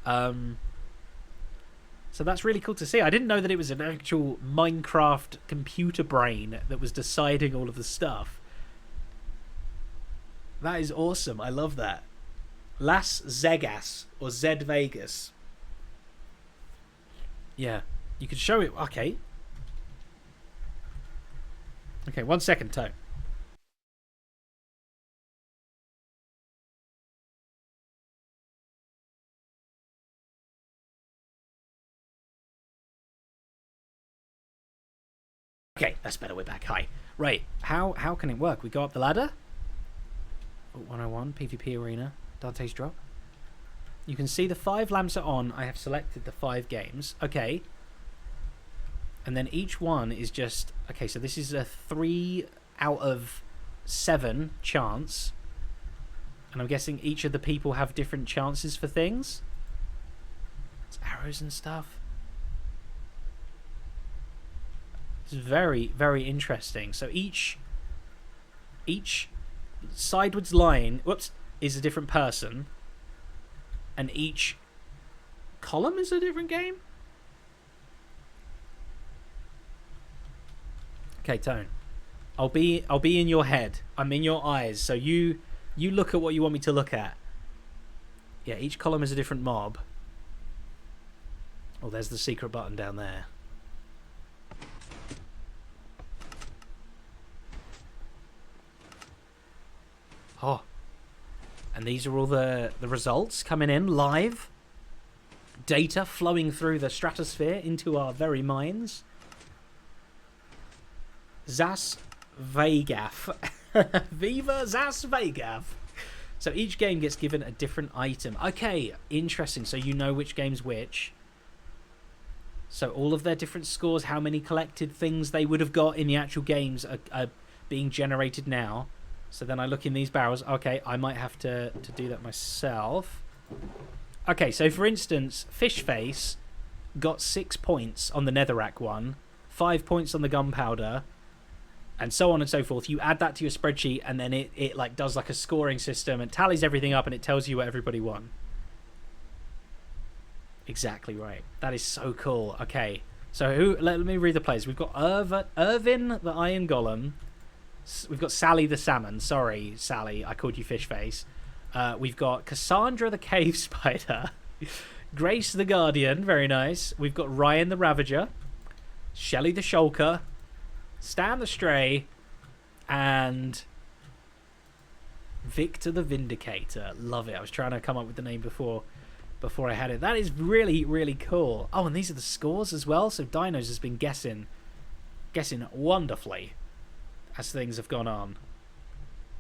So that's really cool to see. I didn't know that it was an actual Minecraft computer brain that was deciding all of the stuff. That is awesome. I love that. Las Vegas or Zed Vegas. Yeah, you could show it. Okay. Okay, 1 second, Tone. Okay, that's better. We're back. Hi. Right. How can it work? We go up the ladder. 101, PvP Arena, Dante's Drop. You can see the 5 lamps are on. I have selected the 5 games. Okay. And then each one is just... Okay, so this is a 3 out of 7 chance. And I'm guessing each of the people have different chances for things. It's arrows and stuff. It's very, very interesting. So each sideways line, is a different person. And each column is a different game? Okay, Tone. I'll be in your head. I'm in your eyes. So you look at what you want me to look at. Yeah, each column is a different mob. Oh, there's the secret button down there. Oh. And these are all the results coming in live. Data flowing through the stratosphere into our very minds. Zas Vegas. Viva Zas Vegas. So each game gets given a different item. Okay, interesting. So you know which game's which. So all of their different scores, how many collected things they would have got in the actual games are being generated now. So then I look in these barrels. Okay, I might have to do that myself. Okay, so for instance, Fish Face got 6 points on the netherrack one, 5 points on the gunpowder, and so on and so forth. You add that to your spreadsheet, and then it like does like a scoring system and tallies everything up, and it tells you what everybody won. Exactly right. That is so cool. Okay, so let me read the players. We've got Irvin the Iron Golem. We've got Sally the Salmon. Sorry, Sally, I called you Fish Face. We've got Cassandra the Cave Spider. Grace the Guardian. Very nice. We've got Ryan the Ravager. Shelley the Shulker. Stan the Stray. And Victor the Vindicator. Love it. I was trying to come up with the name before I had it. That is really, really cool. Oh, and these are the scores as well. So Dinos has been guessing wonderfully as things have gone on.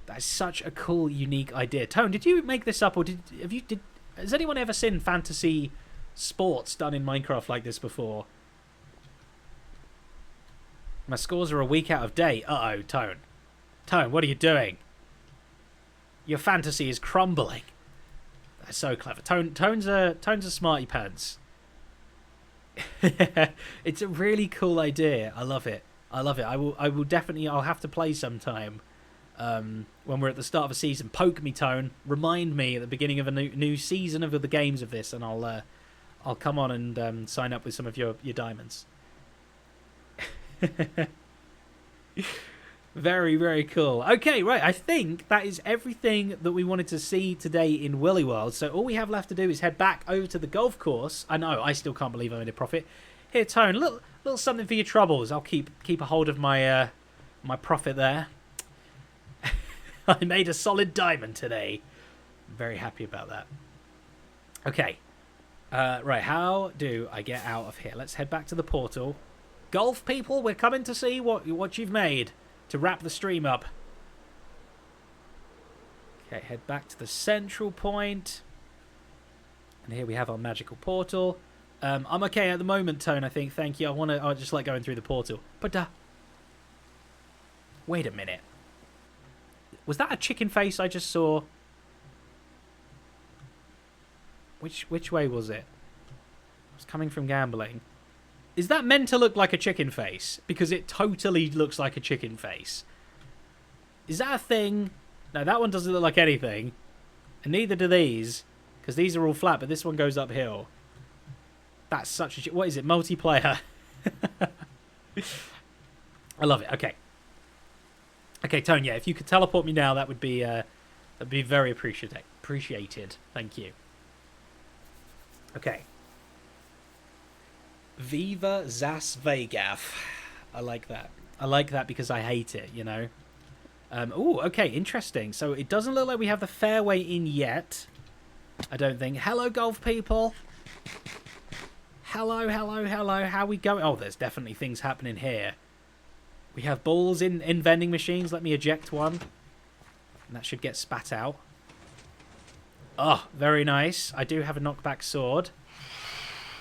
That's such a cool, unique idea. Tone, did you make this up, or has anyone ever seen fantasy sports done in Minecraft like this before? My scores are a week out of date. Uh-oh, Tone. Tone, what are you doing? Your fantasy is crumbling. That's so clever. Tone's a smarty pants. It's a really cool idea. I love it. I will definitely. I'll have to play sometime. When we're at the start of a season, poke me, Tone. Remind me at the beginning of a new season of the games of this, and I'll come on and sign up with some of your diamonds. Very, very cool. Okay, right. I think that is everything that we wanted to see today in Willy World. So all we have left to do is head back over to the golf course. I know, I still can't believe I made a profit. Here, Tone, little something for your troubles. I'll keep a hold of my my profit there. I made a solid diamond today. I'm very happy about that. Okay. Right, how do I get out of here? Let's head back to the portal. Golf people, we're coming to see what you've made to wrap the stream up. Okay, head back to the central point. And here we have our magical portal. I'm okay at the moment, Tone, I think. Thank you. I just like going through the portal. But, wait a minute. Was that a chicken face I just saw? Which way was it? It was coming from gambling. Is that meant to look like a chicken face? Because it totally looks like a chicken face. Is that a thing? No, that one doesn't look like anything. And neither do these. Because these are all flat, but this one goes uphill. That's such a... What is it? Multiplayer. I love it. Okay. Okay, Tone, yeah, if you could teleport me now, that'd be very appreciated. Thank you. Okay. Viva Zas Vegath. I like that. I like that because I hate it, you know. Oh, okay, interesting. So it doesn't look like we have the fairway in yet. I don't think. Hello, golf people. Hello. How we going? Oh, there's definitely things happening here. We have balls in vending machines. Let me eject one. And that should get spat out. Oh, very nice. I do have a knockback sword.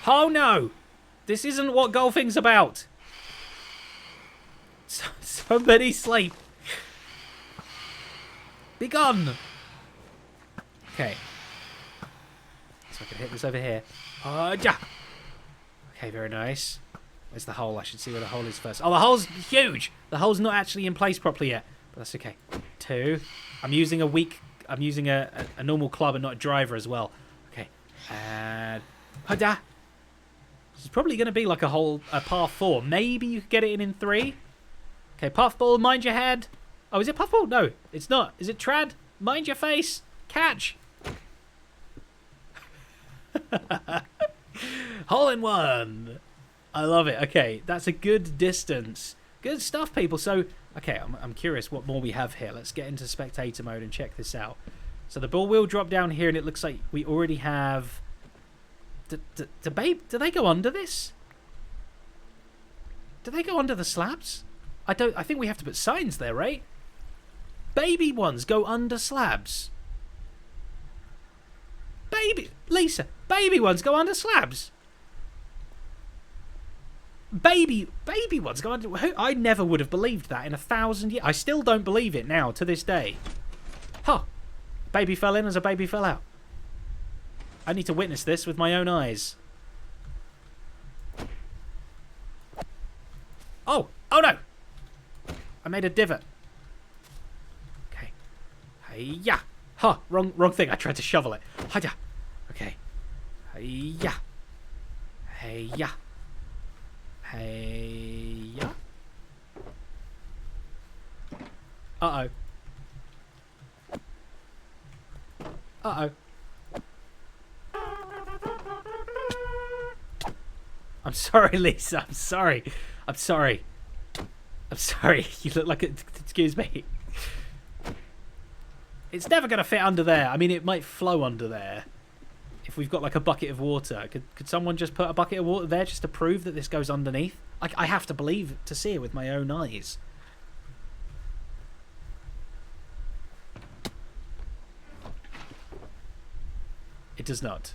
Oh, no! This isn't what golfing's about. Somebody sleep. Be gone. Okay. So I can hit this over here. Ja. Okay, very nice. Where's the hole? I should see where the hole is first. Oh, the hole's huge. The hole's not actually in place properly yet. But that's okay. 2. I'm using a normal club and not a driver as well. Okay. And... Hada. This is probably going to be like a par 4. Maybe you could get it in 3. Okay, puffball, mind your head. Oh, is it puffball? No, it's not. Is it trad? Mind your face. Catch. Hole in one. I love it. Okay, that's a good distance. Good stuff, people. So, okay, I'm curious what more we have here. Let's get into spectator mode and check this out. So the ball will drop down here, and it looks like we already have... Do they go under this? Do they go under the slabs? I think we have to put signs there, right? Baby ones go under slabs. Baby, Lisa, baby ones go under slabs. Baby ones go under... I never would have believed that in 1,000 years. I still don't believe it now, to this day. Huh. Baby fell in as a baby fell out. I need to witness this with my own eyes. Oh! Oh no! I made a divot. Okay. Hey-ya! Huh, wrong thing. I tried to shovel it. Hi-ya! Okay. Hey-ya! Hey-ya! Hey-ya! Uh-oh. Uh-oh. I'm sorry, Lisa. I'm sorry. I'm sorry. I'm sorry. You look like it. Excuse me. It's never going to fit under there. I mean, it might flow under there. If we've got like a bucket of water. Could someone just put a bucket of water there just to prove that this goes underneath? I have to believe to see it with my own eyes. It does not.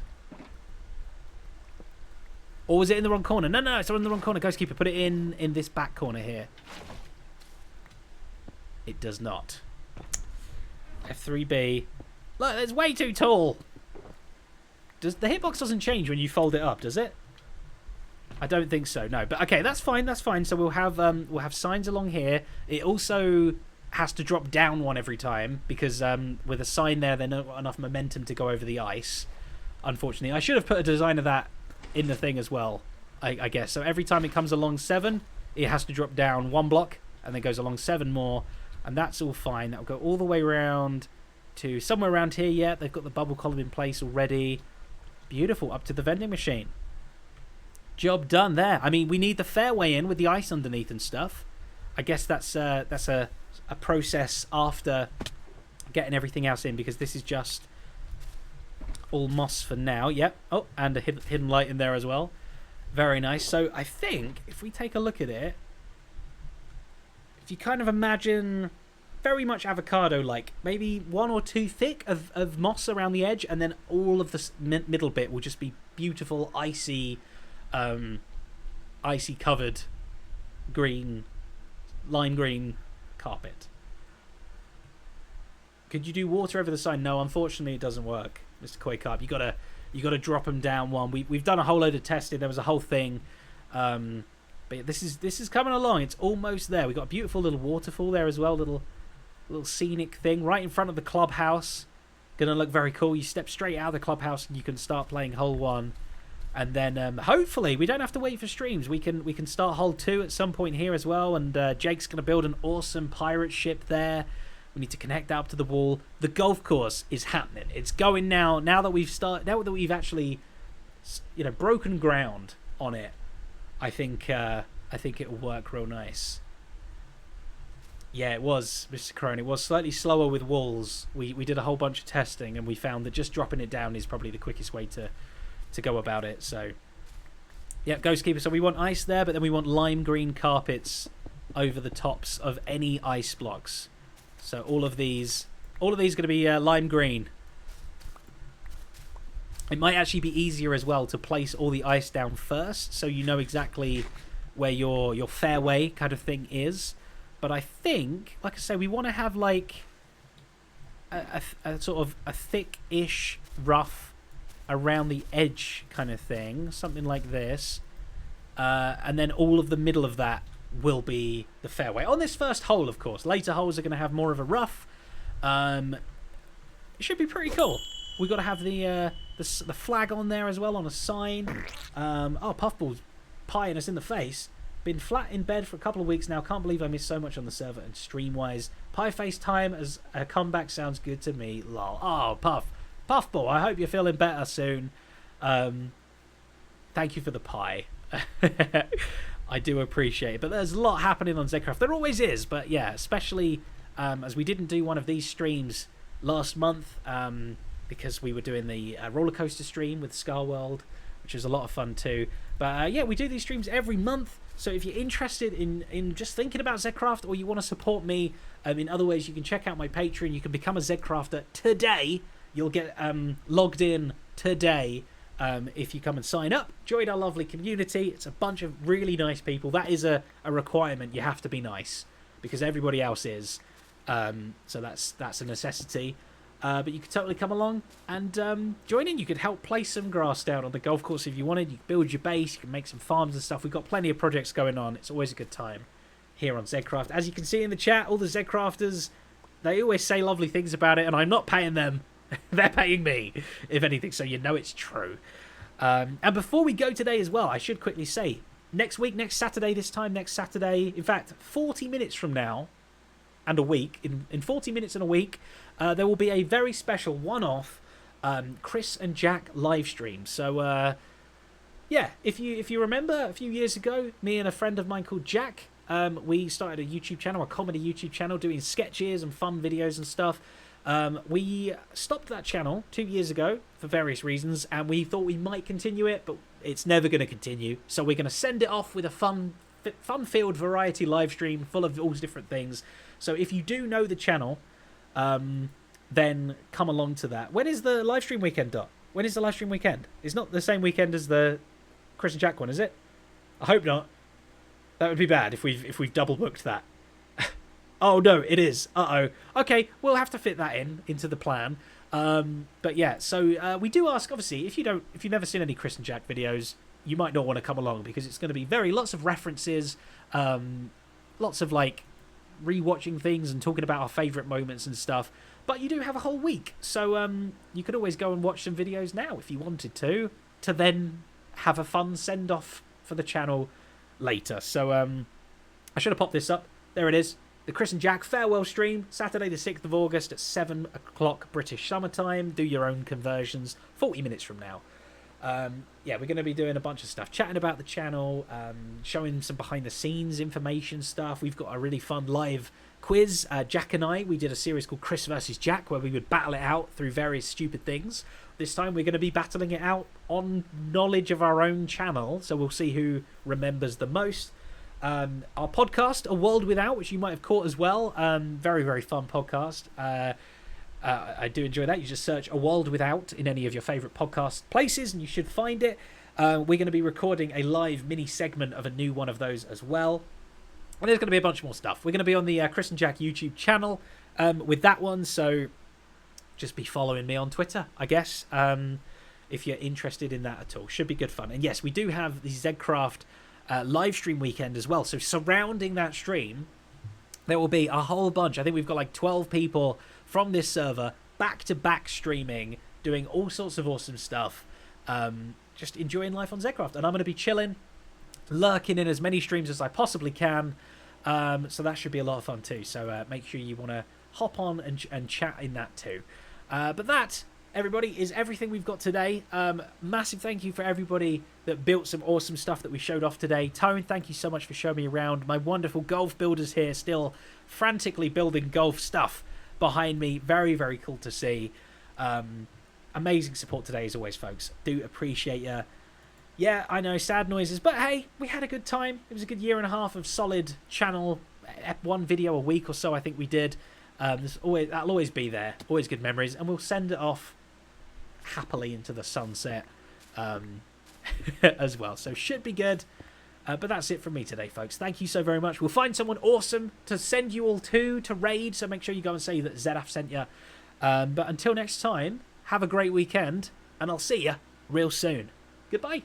Or was it in the wrong corner? No, it's in the wrong corner. Ghostkeeper, put it in this back corner here. It does not. F3B. Look, it's way too tall. The hitbox doesn't change when you fold it up, does it? I don't think so. No, but okay, that's fine. That's fine. So we'll have signs along here. It also has to drop down one every time because with a sign there, there's not enough momentum to go over the ice. Unfortunately, I should have put a design of that in the thing as well. I guess so. Every time it comes along 7, it has to drop down 1 block and then goes along 7 more, and that's all fine. That'll go all the way around to somewhere around here. Yeah, they've got the bubble column in place already. Beautiful. Up to the vending machine. Job done there. I mean, we need the fairway in with the ice underneath and stuff. I guess that's a process after getting everything else in, because this is just all moss for now. Yep. Oh, and a hidden light in there as well. Very nice. So I think if we take a look at it, if you kind of imagine very much avocado-like, maybe 1 or 2 thick of moss around the edge, and then all of the middle bit will just be beautiful icy covered green, lime green carpet. Could you do water over the sign? No, unfortunately it doesn't work, Mr. Koi Carp. You gotta drop them down one. We've done a whole load of testing. There was a whole thing, but this is coming along. It's almost there. We got a beautiful little waterfall there as well. Little scenic thing right in front of the clubhouse. Gonna look very cool. You step straight out of the clubhouse and you can start playing hole 1. And then hopefully we don't have to wait for streams. We can start hole 2 at some point here as well. And Jake's going to build an awesome pirate ship there. We need to connect that up to the wall. The golf course is happening. It's going now. Now that we've actually, broken ground on it, I think it will work real nice. Yeah, it was, Mr. Crone. It was slightly slower with walls. We did a whole bunch of testing and we found that just dropping it down is probably the quickest way to go about it. So yeah, Ghostkeeper, so we want ice there, but then we want lime green carpets over the tops of any ice blocks. So all of these are going to be lime green. It might actually be easier as well to place all the ice down first, so you know exactly where your fairway kind of thing is. But I think, like I say, we want to have like a sort of a thick-ish rough around the edge kind of thing, something like this, and then all of the middle of that will be the fairway on this first hole. Of course, later holes are going to have more of a rough. It should be pretty cool. We've got to have the flag on there as well on a sign. Oh, Puffball's pieing us in the face. Been flat in bed for a couple of weeks now. Can't believe I missed so much on the server and stream-wise. Pie face time as a comeback sounds good to me. Lol. Oh, Puffball, I hope you're feeling better soon. Thank you for the pie. I do appreciate it. But there's a lot happening on Zedcraft. There always is. But yeah, especially as we didn't do one of these streams last month because we were doing the roller coaster stream with Scarworld, which was a lot of fun too. But yeah, we do these streams every month. So if you're interested in just thinking about Zedcraft, or you want to support me in other ways, you can check out my Patreon. You can become a Zedcrafter today. You'll get logged in today. If you come and sign up, join our lovely community. It's a bunch of really nice people. That is a requirement. You have to be nice because everybody else is. So that's a necessity. But you could totally come along and join in. You could help place some grass down on the golf course if you wanted. You could build your base. You can make some farms and stuff. We've got plenty of projects going on. It's always a good time here on Zedcraft. As you can see in the chat, all the Zedcrafters, they always say lovely things about it, and I'm not paying them. They're paying me, if anything, so you know it's true. And before we go today as well, I should quickly say, next week, next Saturday, in fact, 40 minutes from now, and a week, in 40 minutes and a week, there will be a very special one-off Chris and Jack live stream. So, yeah, if you remember, a few years ago, me and a friend of mine called Jack, we started a YouTube channel, a comedy YouTube channel, doing sketches and fun videos and stuff. We stopped that channel 2 years ago for various reasons, and we thought we might continue it, but it's never going to continue. So we're going to send it off with a fun-filled variety live stream full of all different things. So if you do know the channel, then come along to that. When is the live stream weekend, Dot? When is the live stream weekend? It's not the same weekend as the Chris and Jack one, is it? I hope not. That would be bad if we've double booked that. Oh no, it is. Uh-oh. Okay, we'll have to fit that into the plan. But yeah, so we do ask, obviously, if you've never seen any Chris and Jack videos, you might not want to come along because it's going to be lots of references, lots of like rewatching things and talking about our favourite moments and stuff. But you do have a whole week, so you could always go and watch some videos now if you wanted to then have a fun send off for the channel later. So I should have popped this up. There it is. The Chris and Jack farewell stream, Saturday the 6th of August at 7 o'clock British summertime. Do your own conversions, 40 minutes from now. Yeah, we're going to be doing a bunch of stuff, chatting about the channel, showing some behind-the-scenes information stuff. We've got a really fun live quiz. Jack and we did a series called Chris versus Jack, where we would battle it out through various stupid things. This time we're going to be battling it out on knowledge of our own channel, so we'll see who remembers the most. Our podcast, A World Without, which you might have caught as well. Very, very fun podcast. I do enjoy that. You just search A World Without in any of your favourite podcast places and you should find it. We're going to be recording a live mini segment of a new one of those as well. And there's going to be a bunch more stuff. We're going to be on the Chris and Jack YouTube channel with that one, so just be following me on Twitter, I guess, if you're interested in that at all. Should be good fun. And yes, we do have the Zedcraft live stream weekend as well. So surrounding that stream, there will be a whole bunch. I think we've got like 12 people from this server back-to-back streaming, doing all sorts of awesome stuff. Just enjoying life on Zedcraft. And I'm going to be chilling, lurking in as many streams as I possibly can. So that should be a lot of fun too. So make sure you want to hop on and chat in that too. But that, everybody, is everything we've got today. Massive thank you for everybody that built some awesome stuff that we showed off today. Tone, thank you so much for showing me around. My wonderful golf builders here still frantically building golf stuff behind me. Very, very cool to see. Amazing support today as always, folks. Do appreciate you. Yeah, I know, sad noises, but hey, we had a good time. It was a good year and a half of solid channel, one video a week or so I think we did. That'll always be there. Always good memories, and we'll send it off happily into the sunset as well. So should be good. But that's it from me today, folks. Thank you so very much. We'll find someone awesome to send you all to raid, so make sure you go and say that Zedaph sent you. But until next time, have a great weekend, and I'll see you real soon. Goodbye.